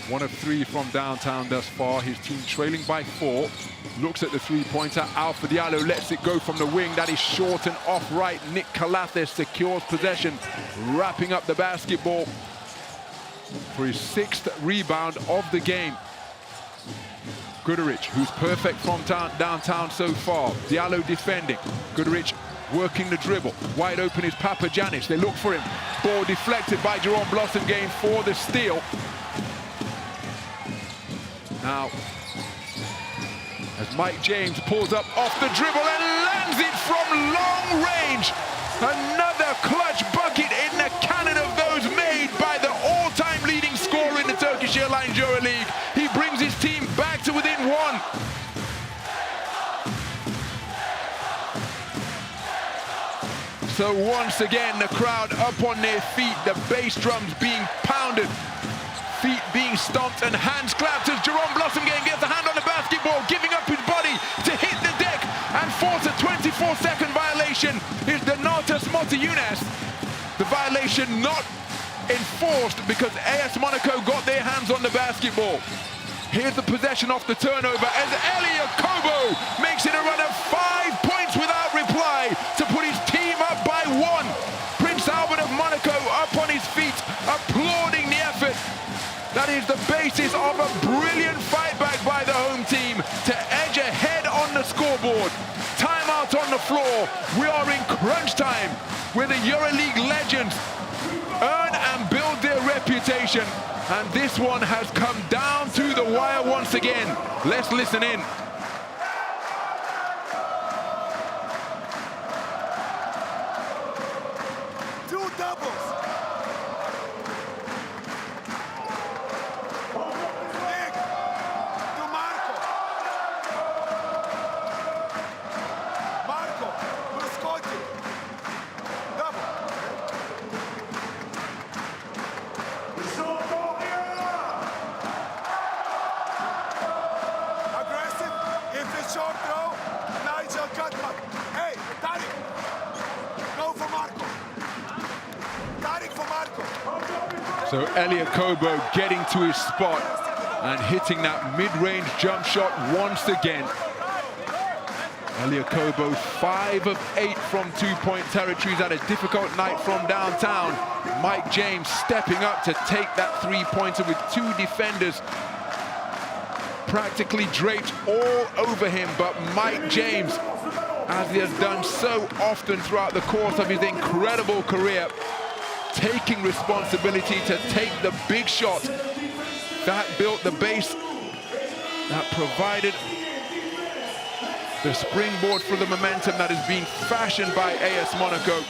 1 of 3 from downtown thus far. His team trailing by 4. Looks at the three-pointer. Alpha Diallo lets it go from the wing. That is short and off right. Nick Calathes secures possession, wrapping up the basketball for his 6th rebound of the game. Goodrich, who's perfect from downtown so far. Diallo defending. Goodrich working the dribble. Wide open is Papagiannis. They look for him. Ball deflected by Jerome Blossomgame for the steal. Now, as Mike James pulls up off the dribble and lands it from long range. Another clutch bucket in the canon of those made by the all-time leading scorer in the Turkish Airlines EuroLeague. He brings his team back to within 1. So once again, the crowd up on their feet, the bass drums being pounded, feet being stomped and hands clapped as Jerome Blossomgame gets a hand on the basketball, giving up his body to hit the deck and force a 24-second violation is Donatas Motiejunas. The violation not enforced because AS Monaco got their hands on the basketball. Here's the possession off the turnover as Elia Kobo makes it a run of 5 points without reply to put his team up by 1. Prince Albert of Monaco up on his feet, applauding the effort. That is the basis of a brilliant fight back by the home team to edge ahead on the scoreboard. Timeout on the floor. We are in crunch time where the EuroLeague legends earn and build their reputation. And this one has come down to the wire once again. Let's listen in. Two doubles. Nick to Marco. Marco to Scotty. Double. Aggressive. If it's short throw, Nigel Cutman. Hey, Tariq. Go for Marco. Tariq for Marco. So Elia Kobo getting to his spot and hitting that mid-range jump shot once again. Elia Kobo 5 of 8 from two-point territory. He's had a difficult night from downtown. Mike James stepping up to take that three-pointer with 2 defenders practically draped all over him. But Mike James, as he has done so often throughout the course of his incredible career, taking responsibility to take the big shot that built the base, that provided the springboard for the momentum that is being fashioned by AS Monaco.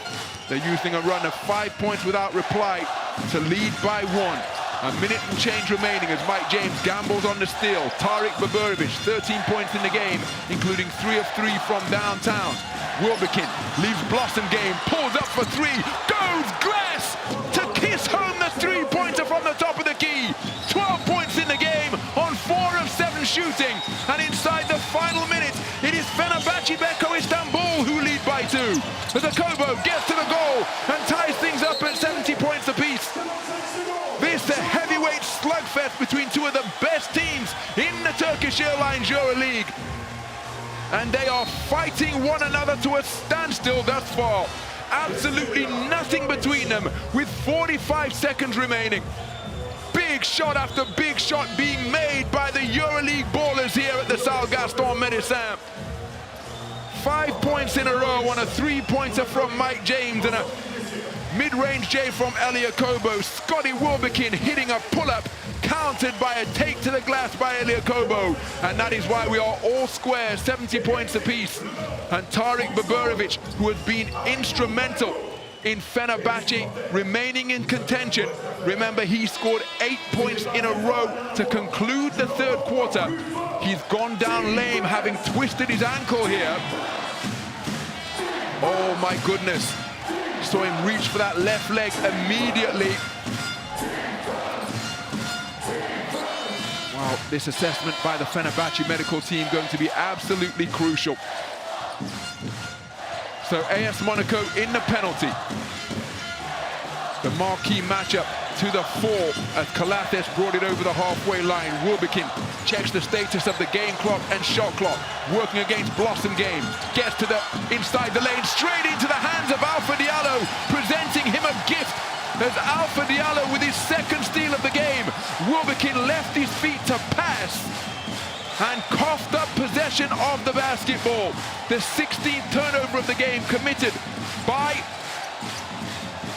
They're using a run of 5 points without reply to lead by 1. A minute and change remaining as Mike James gambles on the steal. Tariq Baburovic, 13 points in the game, including 3 of 3 from downtown. Wilbekin leaves Blossomgame, pulls up for 3, goes glass to kiss home the three-pointer from the top of the key. 12 points in the game on 4 of 7 shooting. And inside the final minute, it is Fenerbahce Beko Istanbul who lead by 2. As Kobo gets to the goal and ties things up at 70 points apiece. This is a heavyweight slugfest between 2 of the best teams in the Turkish Airlines EuroLeague. And they are fighting one another to a standstill thus far. absolutely nothing between them with 45 seconds remaining. Big shot after big shot being made by the EuroLeague ballers here at the Salle Gaston Médecin. 5 points in a row on a 3-pointer from Mike James and a mid-range J from Elia Kobo. Scotty Wilbekin hitting a pull-up, countered by a take to the glass by Elia Kobo. And that is why we are all square, 70 points apiece. And Tarik Baburovic, who has been instrumental in Fenerbahce remaining in contention. Remember, he scored 8 points in a row to conclude the third quarter. He's gone down lame, having twisted his ankle here. Oh my goodness. Saw him reach for that left leg immediately. Wow, this assessment by the Fenerbahce medical team going to be absolutely crucial. So AS Monaco in the penalty. The marquee matchup to the fore as Calates brought it over the halfway line. Wilbekin checks the status of the game clock and shot clock. Working against Blossom Game. Gets to the inside the lane, straight into the hands of Alpha Diallo, presenting him a gift as Alpha Diallo with his second steal of the game. Wilbekin left his feet to pass and coughed up possession of the basketball. The 16th turnover of the game committed by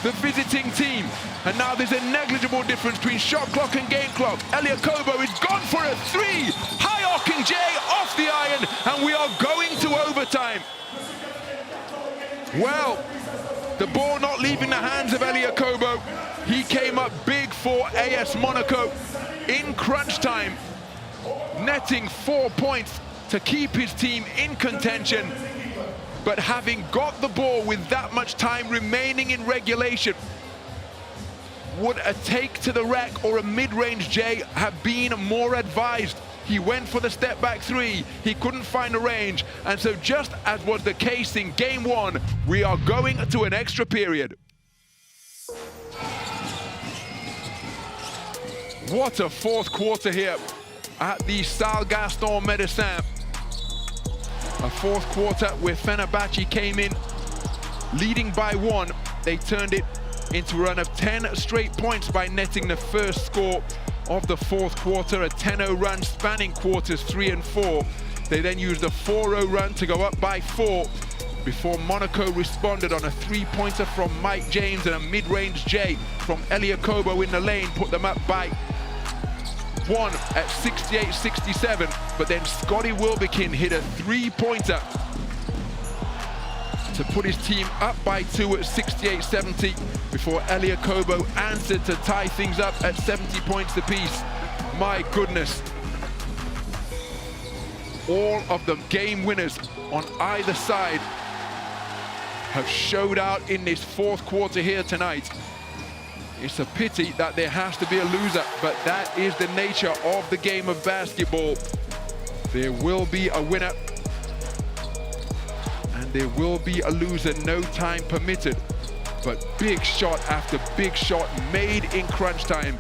the visiting team. And now there's a negligible difference between shot clock and game clock. Elia Kobo is gone for a three. High-arcing J off the iron, and we are going to overtime. Well, the ball not leaving the hands of Elia Kobo. He came up big for AS Monaco in crunch time, netting 4 points to keep his team in contention. But having got the ball with that much time remaining in regulation, would a take to the rack or a mid-range J have been more advised? He went for the step-back three. He couldn't find a range. And so just as was the case in game one, we are going to an extra period. What a fourth quarter here at the Salle Gaston Médecin. A fourth quarter where Fenerbahce came in leading by 1. They turned it into a run of 10 straight points by netting the first score of the fourth quarter, a 10-0 run spanning quarters 3 and 4. They then used a 4-0 run to go up by 4 before Monaco responded on a 3-pointer from Mike James and a mid-range J from Elia Kobo in the lane, put them up by 1 at 68-67, but then Scotty Wilbekin hit a 3-pointer to put his team up by 2 at 68-70 before Elia Kobo answered to tie things up at 70 points apiece. My goodness. All of the game winners on either side have showed out in this fourth quarter here tonight. It's a pity that there has to be a loser, but that is the nature of the game of basketball. There will be a winner and there will be a loser, no time permitted. But big shot after big shot made in crunch time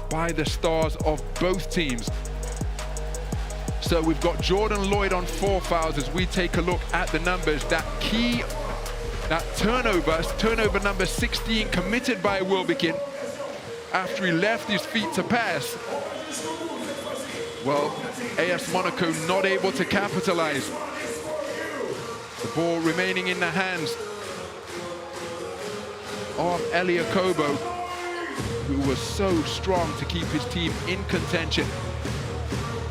by the stars of both teams. So we've got Jordan Lloyd on 4 fouls as we take a look at the numbers. That turnover number 16 committed by Wilbekin after he left his feet to pass. Well, AS Monaco not able to capitalize. The ball remaining in the hands of Elia Kobo, who was so strong to keep his team in contention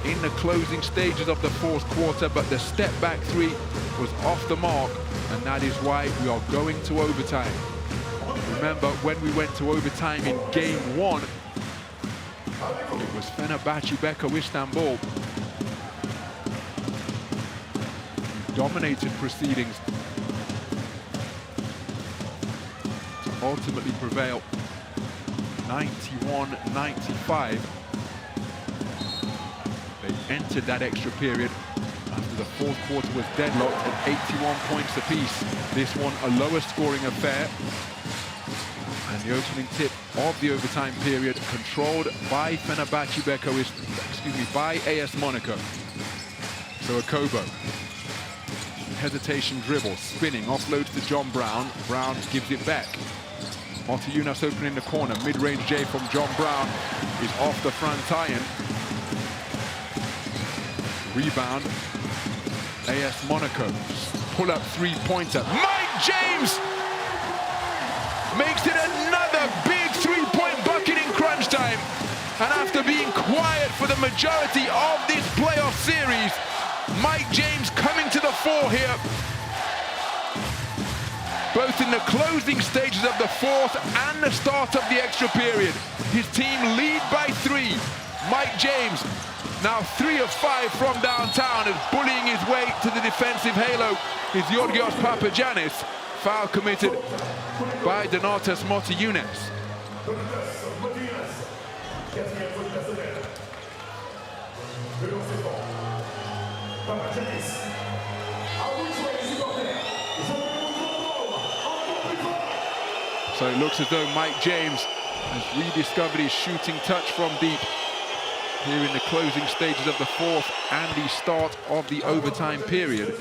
in the closing stages of the fourth quarter, but the step back three was off the mark, and that is why we are going to overtime. Remember, when we went to overtime in game one, it was Fenerbahce Beko Istanbul who dominated proceedings to ultimately prevail 91-95. They entered that extra period after the fourth quarter was deadlocked at 81 points apiece. This one a lower scoring affair. And the opening tip of the overtime period controlled by Fenerbahce Beko, by AS Monaco. So Kobo hesitation dribble, spinning, offloads to John Brown. Brown gives it back. Motijunas open in the corner. Mid-range J from John Brown is off the front iron. Rebound. AS Monaco. Pull-up three-pointer. Mike James makes it another big three-point bucket in crunch time. And after being quiet for the majority of this playoff series, Mike James coming to the fore here. Both in the closing stages of the fourth and the start of the extra period. His team lead by 3. Mike James, now 3 of 5 from downtown, is bullying his way to the defensive halo. Is Georgios Papagiannis. Foul committed by Donatas Motijunas. So it looks as though Mike James has rediscovered his shooting touch from deep here in the closing stages of the fourth and the start of the overtime period.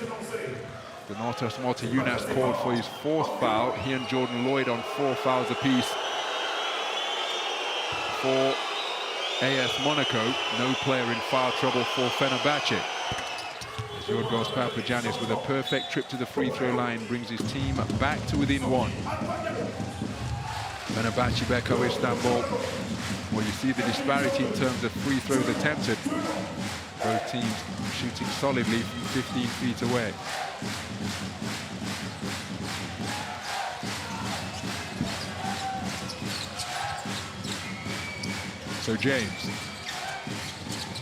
Donatas Motijunas called for his 4th foul. He and Jordan Lloyd on 4 fouls apiece. For AS Monaco, no player in foul trouble for Fenerbahce. Georgios Papagiannis with a perfect trip to the free throw line brings his team back to within 1. Fenerbahce Beko Istanbul. Well, you see the disparity in terms of free throws attempted. Both teams shooting solidly from 15 feet away. So James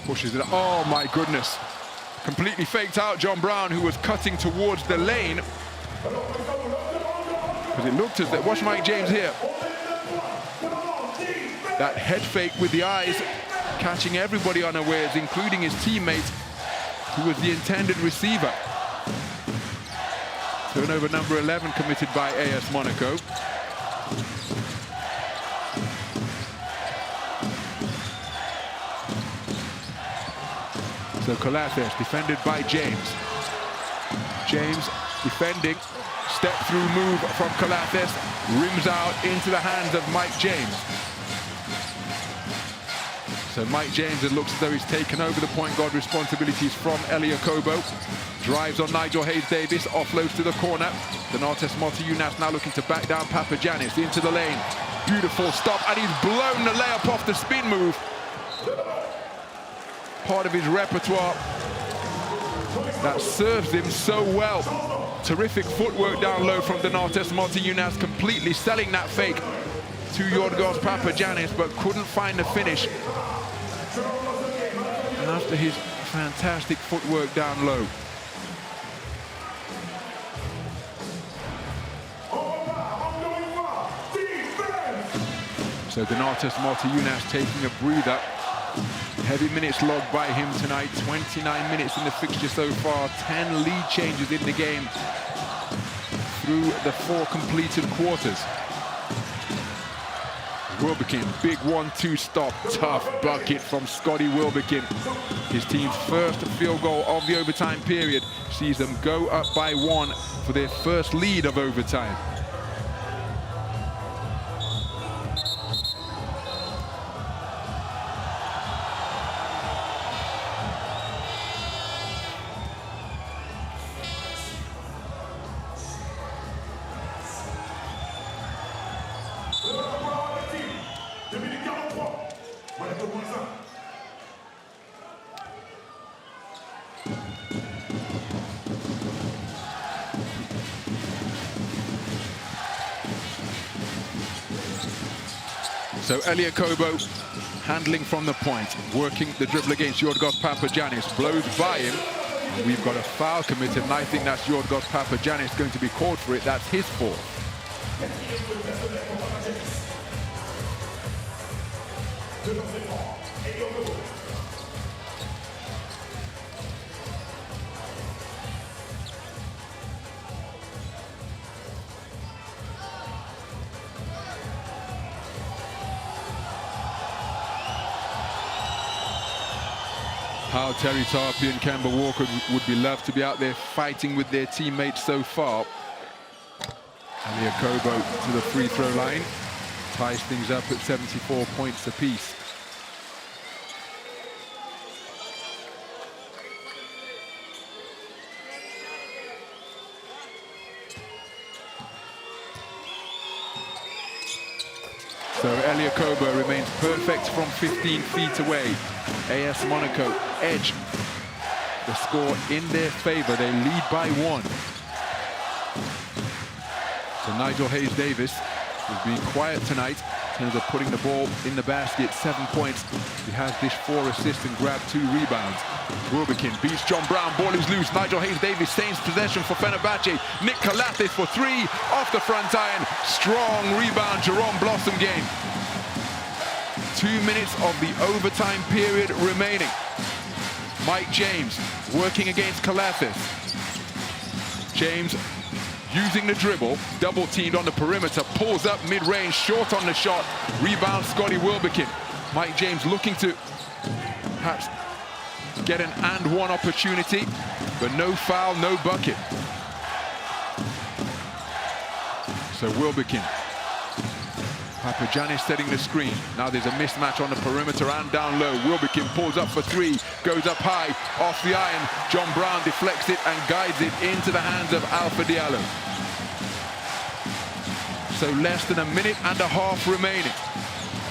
pushes it. Oh my goodness. Completely faked out John Brown, who was cutting towards the lane. Because it looked as though, watch Mike James here. That head fake with the eyes, catching everybody unawares, including his teammate, who was the intended receiver. Turnover number 11 committed by AS Monaco. So Colaces defended by James. James defending, step through move from Colaces, rims out into the hands of Mike James. So Mike James, it looks as though he's taken over the point guard responsibilities from Elia Kobo. Drives on Nigel Hayes-Davis, offloads to the corner. Donatas Motijunas now looking to back down Papagiannis into the lane. Beautiful stop, and he's blown the layup off the spin move. Part of his repertoire that serves him so well. Terrific footwork down low from Donatas Motijunas, completely selling that fake to Georgios Papagiannis, but couldn't find the finish. And after his fantastic footwork down low. So Donatas Motijunas taking a breather. Heavy minutes logged by him tonight. 29 minutes in the fixture so far. 10 lead changes in the game through the 4 completed quarters. Wilbekin, big 1-2 stop. Tough bucket from Scotty Wilbekin. His team's first field goal of the overtime period sees them go up by 1 for their first lead of overtime. So Elia Kobo handling from the point, working the dribble against Georgios Papagiannis, blows by him. We've got a foul committed, and I think that's Georgios Papagiannis going to be called for it. That's his fault. How Terry Tarpey and Kemba Walker would be loved to be out there fighting with their teammates so far. Elia Kobo to the free throw line, ties things up at 74 points apiece. So Elia Kobo remains perfect from 15 feet away. AS Monaco edge the score in their favor. They lead by 1. So Nigel Hayes-Davis has been quiet tonight in terms of putting the ball in the basket. 7 points. He has dish 4 assists and grabbed 2 rebounds. Wilbekin beats John Brown. Ball is loose. Nigel Hayes-Davis stains possession for Fenerbahce. Nick Kalathis for 3 off the front iron. Strong rebound, Jerome Blossom game. 2 minutes of the overtime period remaining. Mike James working against Kalathis. James using the dribble, double teamed on the perimeter, pulls up mid-range, short on the shot, rebound Scotty Wilbekin. Mike James looking to perhaps get an and one opportunity, but no foul, no bucket. So Wilbekin. Papagiannis setting the screen. Now there's a mismatch on the perimeter and down low. Wilbekin pulls up for 3, goes up high, off the iron. John Brown deflects it and guides it into the hands of Alpha Diallo. So less than a minute and a half remaining.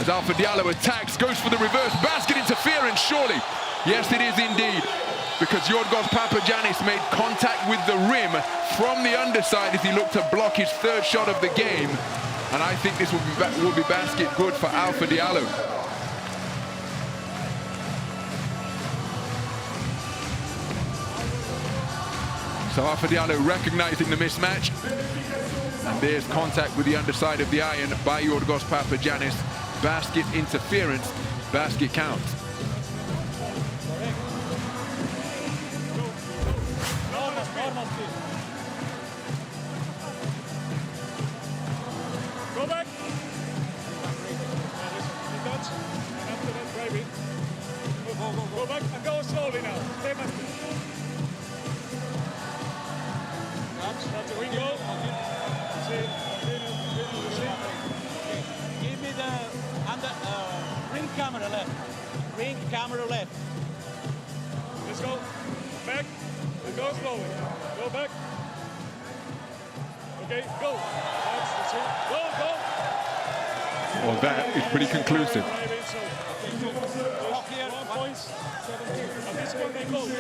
As Alpha Diallo attacks, goes for the reverse basket interference, surely. Yes, it is indeed, because Yorgos Papagiannis made contact with the rim from the underside as he looked to block his 3rd shot of the game. And I think this will be basket good for Alpha Diallo. So Alpha Diallo recognizing the mismatch. And there's contact with the underside of the iron by Yorgos Papagiannis. Basket interference, basket count. Go back. Go back and go slowly now. Stay back. That's a wing goal. Give me the ring camera left. Ring camera left. Let's go. Back and go slowly. Go back. Okay, go. That's it. Go, go. Well, that is pretty conclusive. 1 point, 17. At this point, they go. 17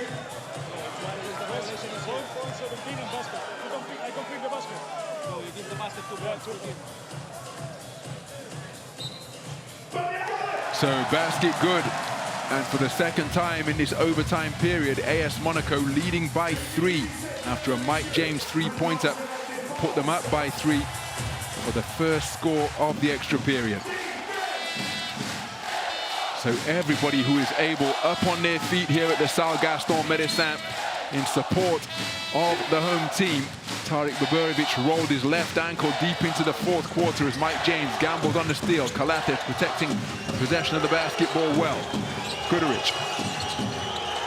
and basket. I complete the basket. So you give the basket to Brad. So basket good. And for the 2nd time in this overtime period, AS Monaco leading by 3 after a Mike James 3-pointer put them up by 3 for the first score of the extra period. So everybody who is able up on their feet here at the Salle Gaston Médecin in support of the home team. Tarik Baburovic rolled his left ankle deep into the 4th quarter as Mike James gambled on the steal. Kalathis protecting possession of the basketball well. Guduric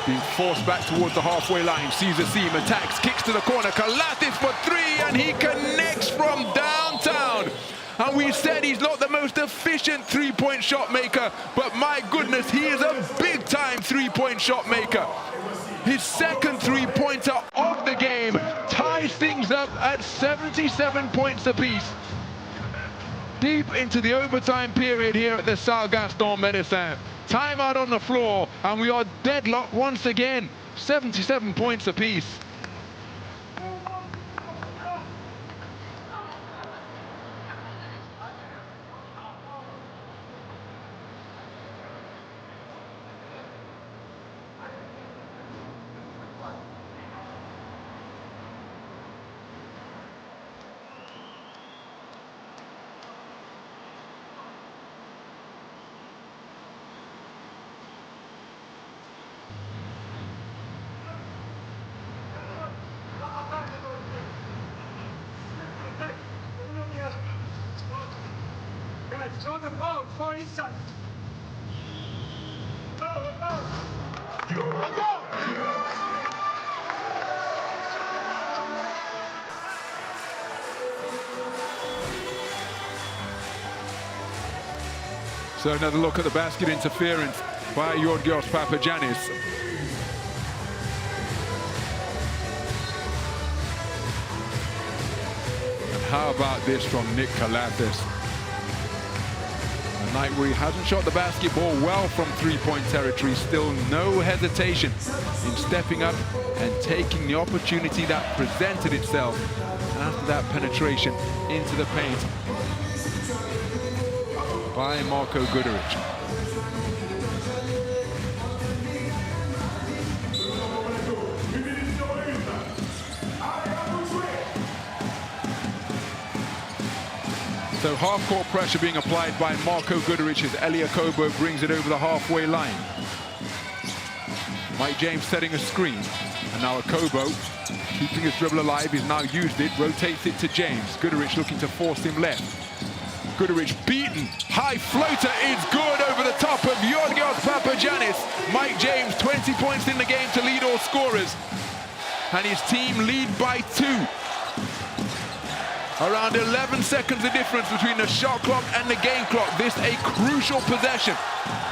being forced back towards the halfway line, sees a seam, attacks, kicks to the corner, Kalathis for 3, and he connects from downtown. And we said he's not the most efficient 3-point shot maker, but my goodness, he is a big-time 3-point shot maker. His 2nd 3-pointer of the game ties things up at 77 points apiece. Deep into the overtime period here at the Salle Gaston Médecin. Timeout on the floor, and we are deadlocked once again. 77 points apiece. Guys, throw the ball, 4 inside. Go, go. So another look at the basket interference by Georgios Papagiannis. And how about this from Nick Kalathis? A night where he hasn't shot the basketball well from three-point territory, still no hesitation in stepping up and taking the opportunity that presented itself after that penetration into the paint by Marko Guduric. So half-court pressure being applied by Marko Guduric as Elia Kobo brings it over the halfway line. Mike James setting a screen, and now Kobo keeping his dribble alive. He's now used it, rotates it to James. Guduric looking to force him left. Guduric beaten, high floater is good over the top of Georgios Papagiannis. Mike James, 20 points in the game to lead all scorers. And his team lead by 2. Around 11 seconds the difference between the shot clock and the game clock. This a crucial possession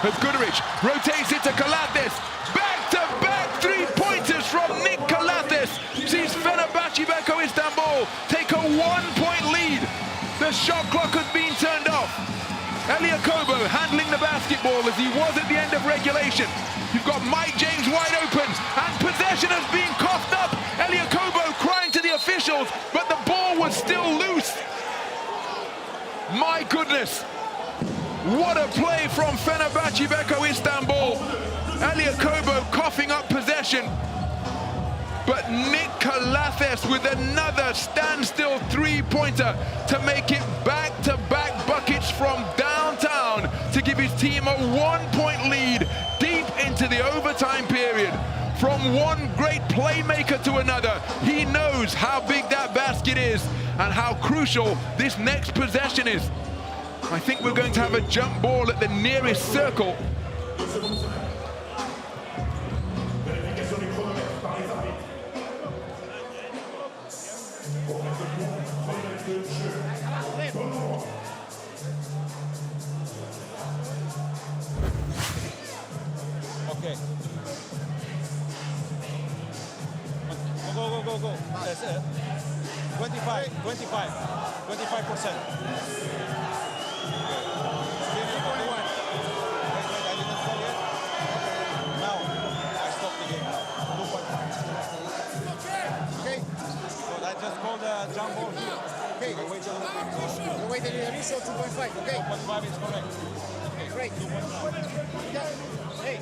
as Guduric rotates it to Kalathis. Back-to-back three-pointers from Nick Kalathis sees Fenerbahçe Beko Istanbul take a 1-point lead. The shot clock has been turned off. Elia Kobo handling the basketball as he was at the end of regulation. You've got Mike James wide open, and possession has been coughed up. Elia Kobo crying to the officials, but the ball was still loose. My goodness, what a play from Fenerbahçe Beko Istanbul. Elia Kobo coughing up possession. But Nick Kalathis with another standstill three-pointer to make it back-to-back buckets from downtown to give his team a 1-point lead deep into the overtime period. From one great playmaker to another, he knows how big that basket is and how crucial this next possession is. I think we're going to have a jump ball at the nearest circle. Okay. Go. That's it. 25%. Now, I stop the game. 2.5. Okay. So I just called the jump ball here. Okay. You wait a little bit, so 2.5, okay? 2.5 is correct. Okay, great. 2.5. Hey.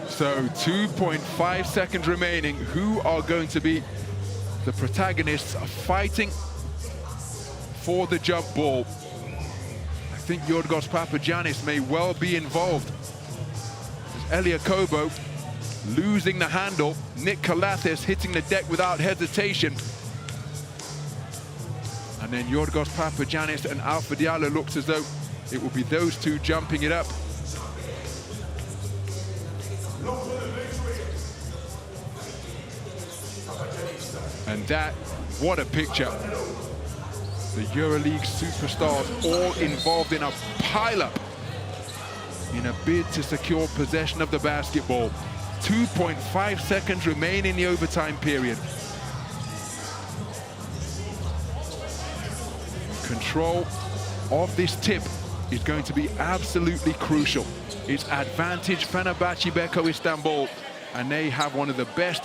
So 2.5 seconds remaining. Who are going to be the protagonists fighting for the jump ball? I think Georgios Papagiannis may well be involved. As Elia Kobo losing the handle, Nick Kalathis hitting the deck without hesitation. And then Georgios Papagiannis and Alpha Diallo looks as though it will be those two jumping it up. And that, what a picture. The EuroLeague superstars all involved in a pile-up in a bid to secure possession of the basketball. 2.5 seconds remain in the overtime period. Control of this tip is going to be absolutely crucial. It's advantage Fenerbahçe Beko Istanbul, and they have one of the best,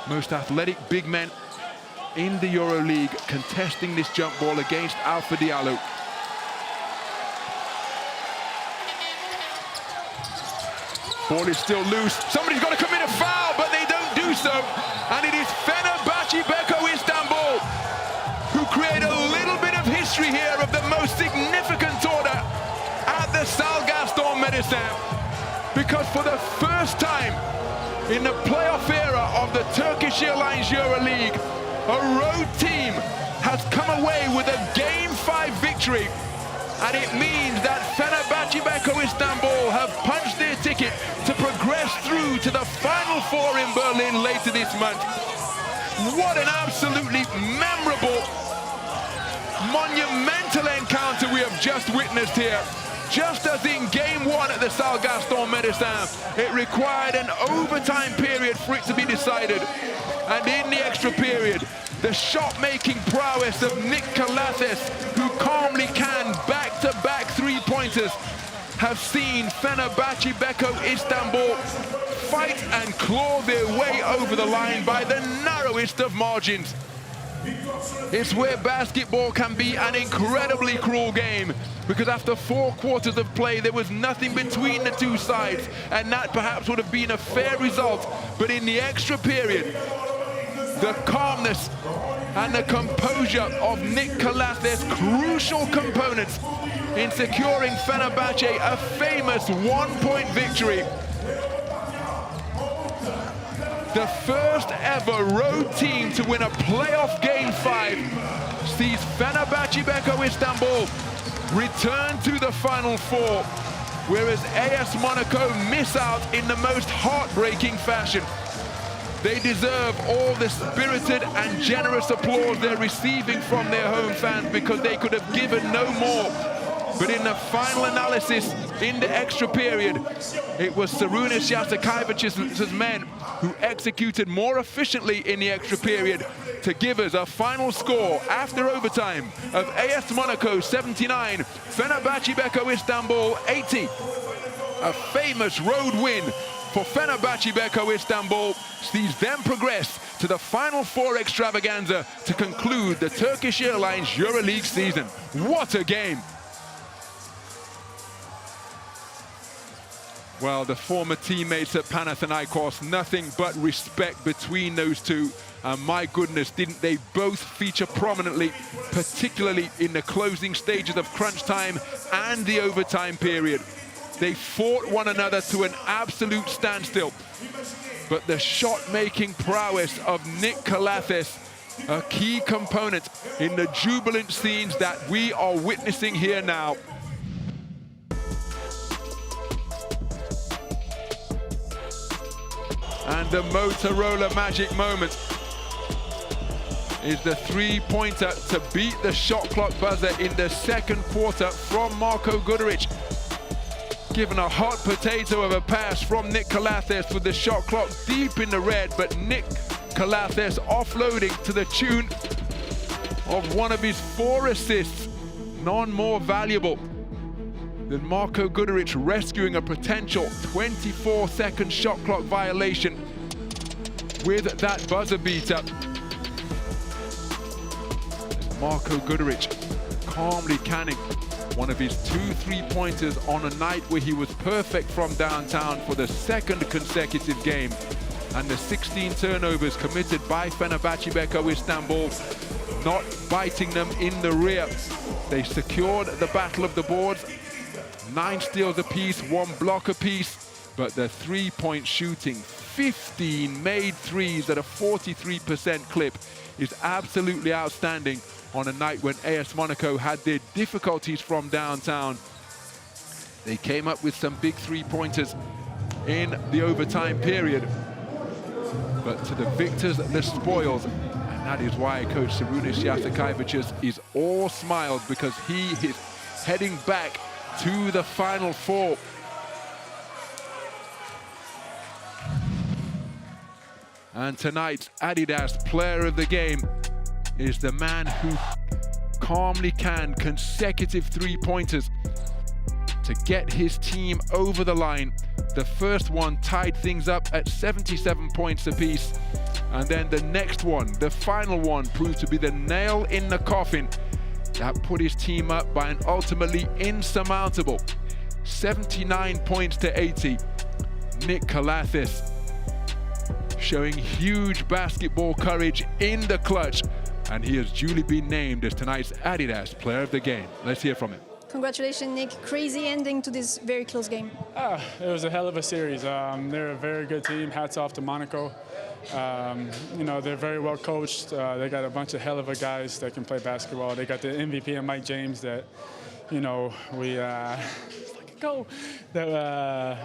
most athletic big men in the EuroLeague contesting this jump ball against Alpha Diallo. Ball is still loose. Somebody's got to commit a foul, but they don't do so. And it is Fenerbahçe Beko Istanbul who create a little bit of history here of the most significant order at the Salgaston Medicine. Because for the first time in the playoff era of the Turkish Airlines EuroLeague, a road team has come away with a Game 5 victory And it means that Fenerbahçe Istanbul have punched their ticket to progress through to the Final Four in Berlin later this month. What an absolutely memorable, monumental encounter we have just witnessed here. Just as in Game 1 at the Salle Gaston Médecin, it required an overtime period for it to be decided. And in the extra period, the shot-making prowess of Nick Calathes, who calmly canned back-to-back three-pointers, have seen Fenerbahçe Istanbul fight and claw their way over the line by the narrowest of margins. It's where basketball can be an incredibly cruel game, because after 4 quarters of play, there was nothing between the two sides, and that perhaps would have been a fair result. But in the extra period, the calmness and the composure of Nick Calathes, crucial components in securing Fenerbahçe a famous one-point victory. The first ever road team to win a playoff Game 5 sees Fenerbahçe Istanbul return to the Final Four, whereas AS Monaco miss out in the most heartbreaking fashion. They deserve all the spirited and generous applause they're receiving from their home fans, because they could have given no more. But in the final analysis, in the extra period, it was Šarūnas Jasikevičius' men who executed more efficiently in the extra period to give us a final score after overtime of AS Monaco 79, Fenerbahçe Istanbul 80. A famous road win for Fenerbahçe Istanbul sees them progress to the Final Four extravaganza to conclude the Turkish Airlines EuroLeague season. What a game! Well, the former teammates at Panathinaikos, nothing but respect between those two. And my goodness, didn't they both feature prominently, particularly in the closing stages of crunch time and the overtime period. They fought one another to an absolute standstill. But the shot-making prowess of Nick Calathes, a key component in the jubilant scenes that we are witnessing here now. And the Motorola magic moment is the three-pointer to beat the shot clock buzzer in the second quarter from Marko Guduric. Given a hot potato of a pass from Nick Calathes with the shot clock deep in the red, but Nick Calathes offloading to the tune of one of his 4 assists, none more valuable than Marko Guduric rescuing a potential 24-second shot clock violation with that buzzer beater. Marko Guduric calmly canning one of his 2 3-pointers on a night where he was perfect from downtown for the second consecutive game. And the 16 turnovers committed by Fenerbahçe Istanbul not biting them in the rear. They secured the battle of the boards, 9 steals apiece, 1 block apiece, but the three-point shooting, 15 made threes at a 43% clip, is absolutely outstanding on a night when AS Monaco had their difficulties from downtown. They came up with some big three-pointers in the overtime period, but to the victors, the spoils, and that is why Coach Šarūnas Jasikevičius is all smiles, because he is heading back to the Final Four. And tonight's Adidas Player of the Game is the man who calmly canned consecutive three-pointers to get his team over the line. The first one tied things up at 77 points apiece, and then the next one, the final one, proved to be the nail in the coffin that put his team up by an ultimately insurmountable 79 points to 80. Nick Calathes showing huge basketball courage in the clutch, and he has duly been named as tonight's Adidas Player of the Game. Let's hear from him. Congratulations, Nick. Crazy ending to this very close game. It was a hell of a series. They're a very good team. Hats off to Monaco. You know, they're very well coached. They got a bunch of hell of a guys that can play basketball. They got the MVP and Mike James that, you know, we got the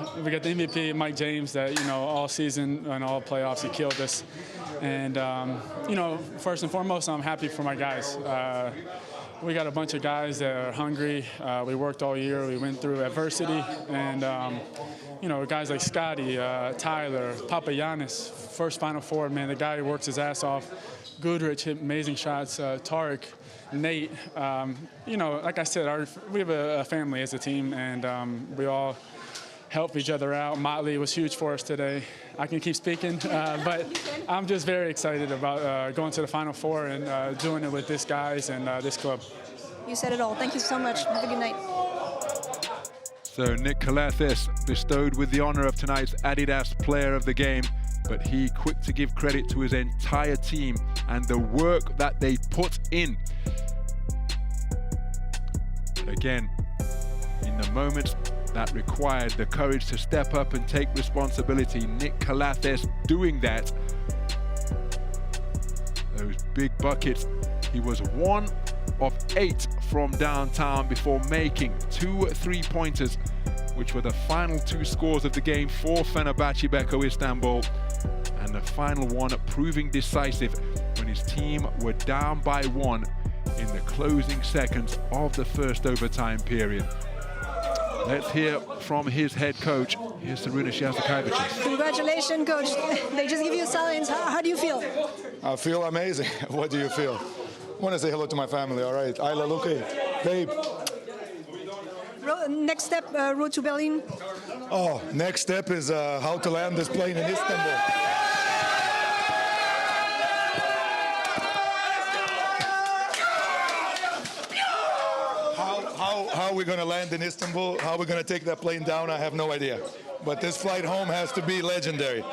MVP, Mike James, that, you know, all season and all playoffs, he killed us. And, you know, first and foremost, I'm happy for my guys. We got a bunch of guys that are hungry. We worked all year. We went through adversity. And, you know, guys like Scotty, Tyler, Papagiannis, first Final Four, man, the guy who works his ass off. Goodrich hit amazing shots. Tariq, Nate. You know, like I said, we have a family as a team, and we all help each other out. Motley was huge for us today. I can keep speaking, but I'm just very excited about going to the Final Four and doing it with these guys and this club. You said it all. Thank you so much. Have a good night. So Nick Calathes bestowed with the honor of tonight's Adidas Player of the Game, but he quick to give credit to his entire team and the work that they put in. But again, in the moments that required the courage to step up and take responsibility, Nick Calathes doing that. Those big buckets. He was 1 of 8 from downtown before making 2 3-pointers, which were the final 2 scores of the game for Fenerbahce Beko Istanbul, and the final one proving decisive when his team were down by 1 in the closing seconds of the first overtime period. Let's hear from his head coach. Here's Saruna Shazakaivic. Congratulations, coach. They just give you silence. How do you feel? I feel amazing. What do you feel? I want to say hello to my family, all right? Ayla, Luke, babe. Next step, road to Berlin. Oh, next step is how to land this plane in Istanbul. How we're going to land in Istanbul, how we're going to take that plane down, I have no idea. But this flight home has to be legendary.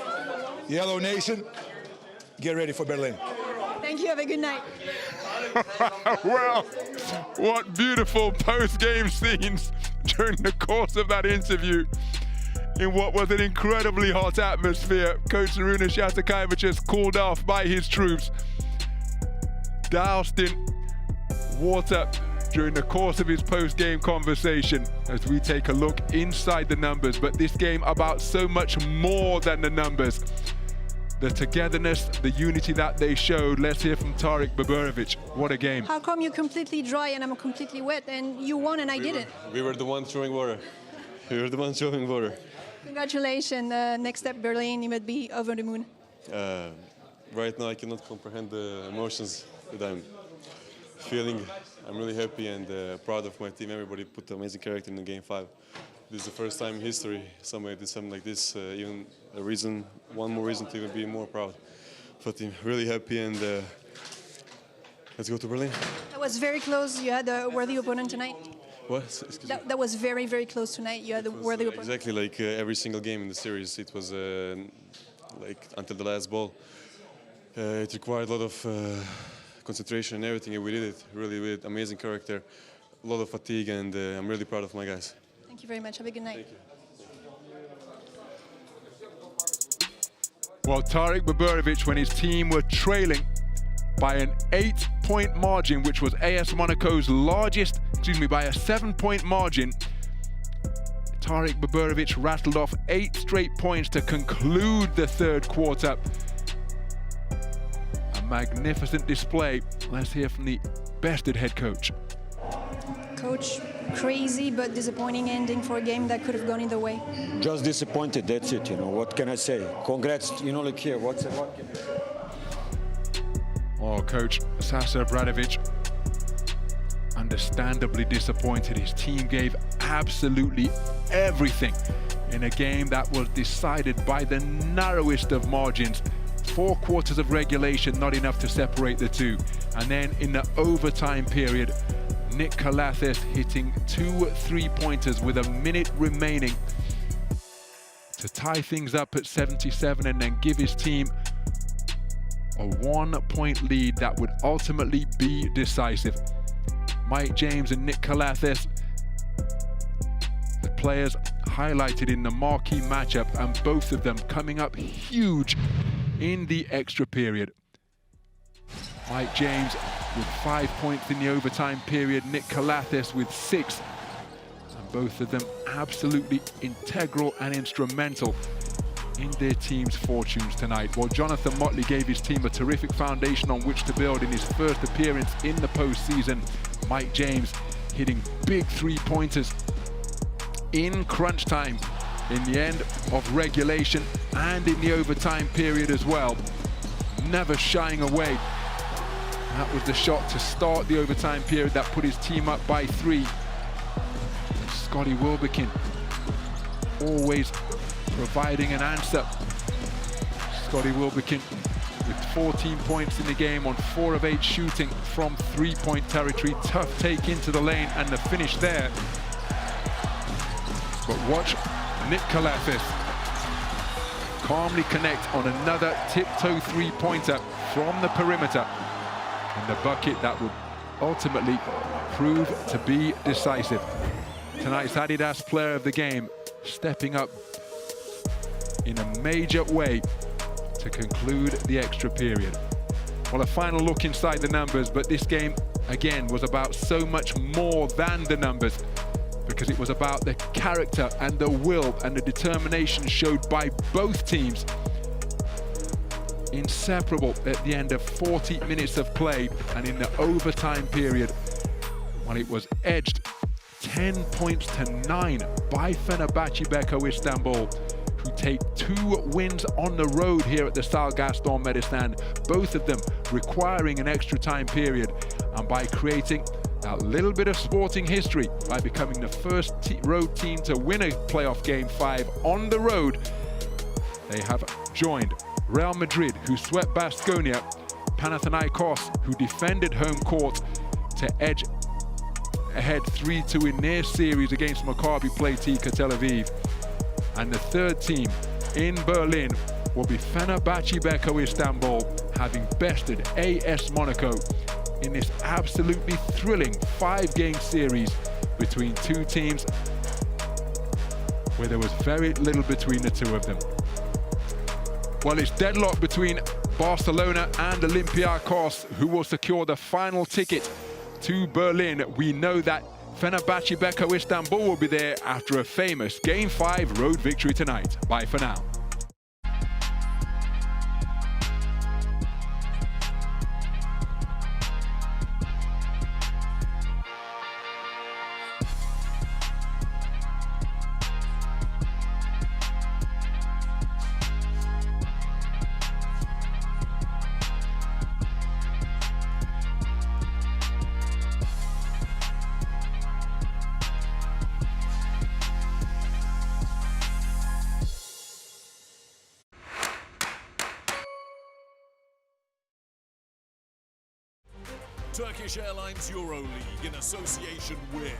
Yellow Nation, get ready for Berlin. Thank you. Have a good night. Well, what beautiful post-game scenes during the course of that interview in what was an incredibly hot atmosphere. Coach Saruna Shazakaivic is called off by his troops, doused in water during the course of his post-game conversation as we take a look inside the numbers. But this game about so much more than the numbers. The togetherness, the unity that they showed. Let's hear from Tariq Baburovic. What a game. How come you're completely dry and I'm completely wet and you won and I didn't? We were the ones throwing water. We were the ones throwing water. Congratulations. Next step, Berlin. You might be over the moon. Right now I cannot comprehend the emotions that I'm feeling. I'm really happy and proud of my team. Everybody put amazing character in the game 5. This is the first time in history somebody did something like this. Even one more reason to even be more proud for the team. Really happy, and let's go to Berlin. That was very close. You had a worthy opponent tonight. What? Excuse me? That was very, very close tonight. You had a worthy opponent. Exactly like every single game in the series. It was like until the last ball. It required a lot of concentration and everything, and we did it. Really with amazing character, a lot of fatigue, and I'm really proud of my guys. Thank you very much. Have a good night. Thank you. Well, Tariq Baburovic, when his team were trailing by an 8-point margin, which was AS Monaco's largest, by a 7-point margin, Tariq Baburovic rattled off 8 straight points to conclude the third quarter. A magnificent display. Let's hear from the bested head coach. Coach, crazy but disappointing ending for a game that could have gone either way. Just disappointed, that's it, you know. What can I say? Congrats, you know, like here, what can Oh, Coach Sasa Bradovic, understandably disappointed. His team gave absolutely everything in a game that was decided by the narrowest of margins. 4 quarters of regulation, not enough to separate the two. And then in the overtime period, Nick Calathes hitting 2 3-pointers with a minute remaining to tie things up at 77 and then give his team a 1-point lead that would ultimately be decisive. Mike James and Nick Calathes, the players highlighted in the marquee matchup, and both of them coming up huge in the extra period. Mike James with 5 points in the overtime period. Nick Kalathis with 6. And both of them absolutely integral and instrumental in their team's fortunes tonight. While Jonathan Motley gave his team a terrific foundation on which to build in his first appearance in the postseason, Mike James hitting big three-pointers in crunch time, in the end of regulation and in the overtime period as well. Never shying away. That was the shot to start the overtime period that put his team up by 3. And Scotty Wilbekin always providing an answer. Scotty Wilbekin with 14 points in the game on 4 of 8 shooting from 3-point territory. Tough take into the lane and the finish there. But watch Nick Kalathis calmly connect on another tiptoe three-pointer from the perimeter. And the bucket that would ultimately prove to be decisive. Tonight's Adidas Player of the Game stepping up in a major way to conclude the extra period. Well, a final look inside the numbers, but this game, again, was about so much more than the numbers, because it was about the character and the will and the determination showed by both teams. Inseparable at the end of 40 minutes of play, and in the overtime period, when it was edged 10 points to 9 by Fenerbahçe Beko Istanbul, who take 2 wins on the road here at the Stade Gaston Medistan, both of them requiring an extra time period, and by creating a little bit of sporting history by becoming the first road team to win a playoff Game 5 on the road. They have joined Real Madrid, who swept Baskonia, Panathinaikos, who defended home court to edge ahead 3-2 in their series against Maccabi Playtika Tel Aviv. And the third team in Berlin will be Fenerbahçe Beko Istanbul, having bested AS Monaco in this absolutely thrilling 5-game series between 2 teams where there was very little between the 2 of them. Well, it's deadlock between Barcelona and Olympiacos, who will secure the final ticket to Berlin. We know that Fenerbahçe Beko Istanbul will be there after a famous Game 5 road victory tonight. Bye for now. Turkish Airlines EuroLeague in association with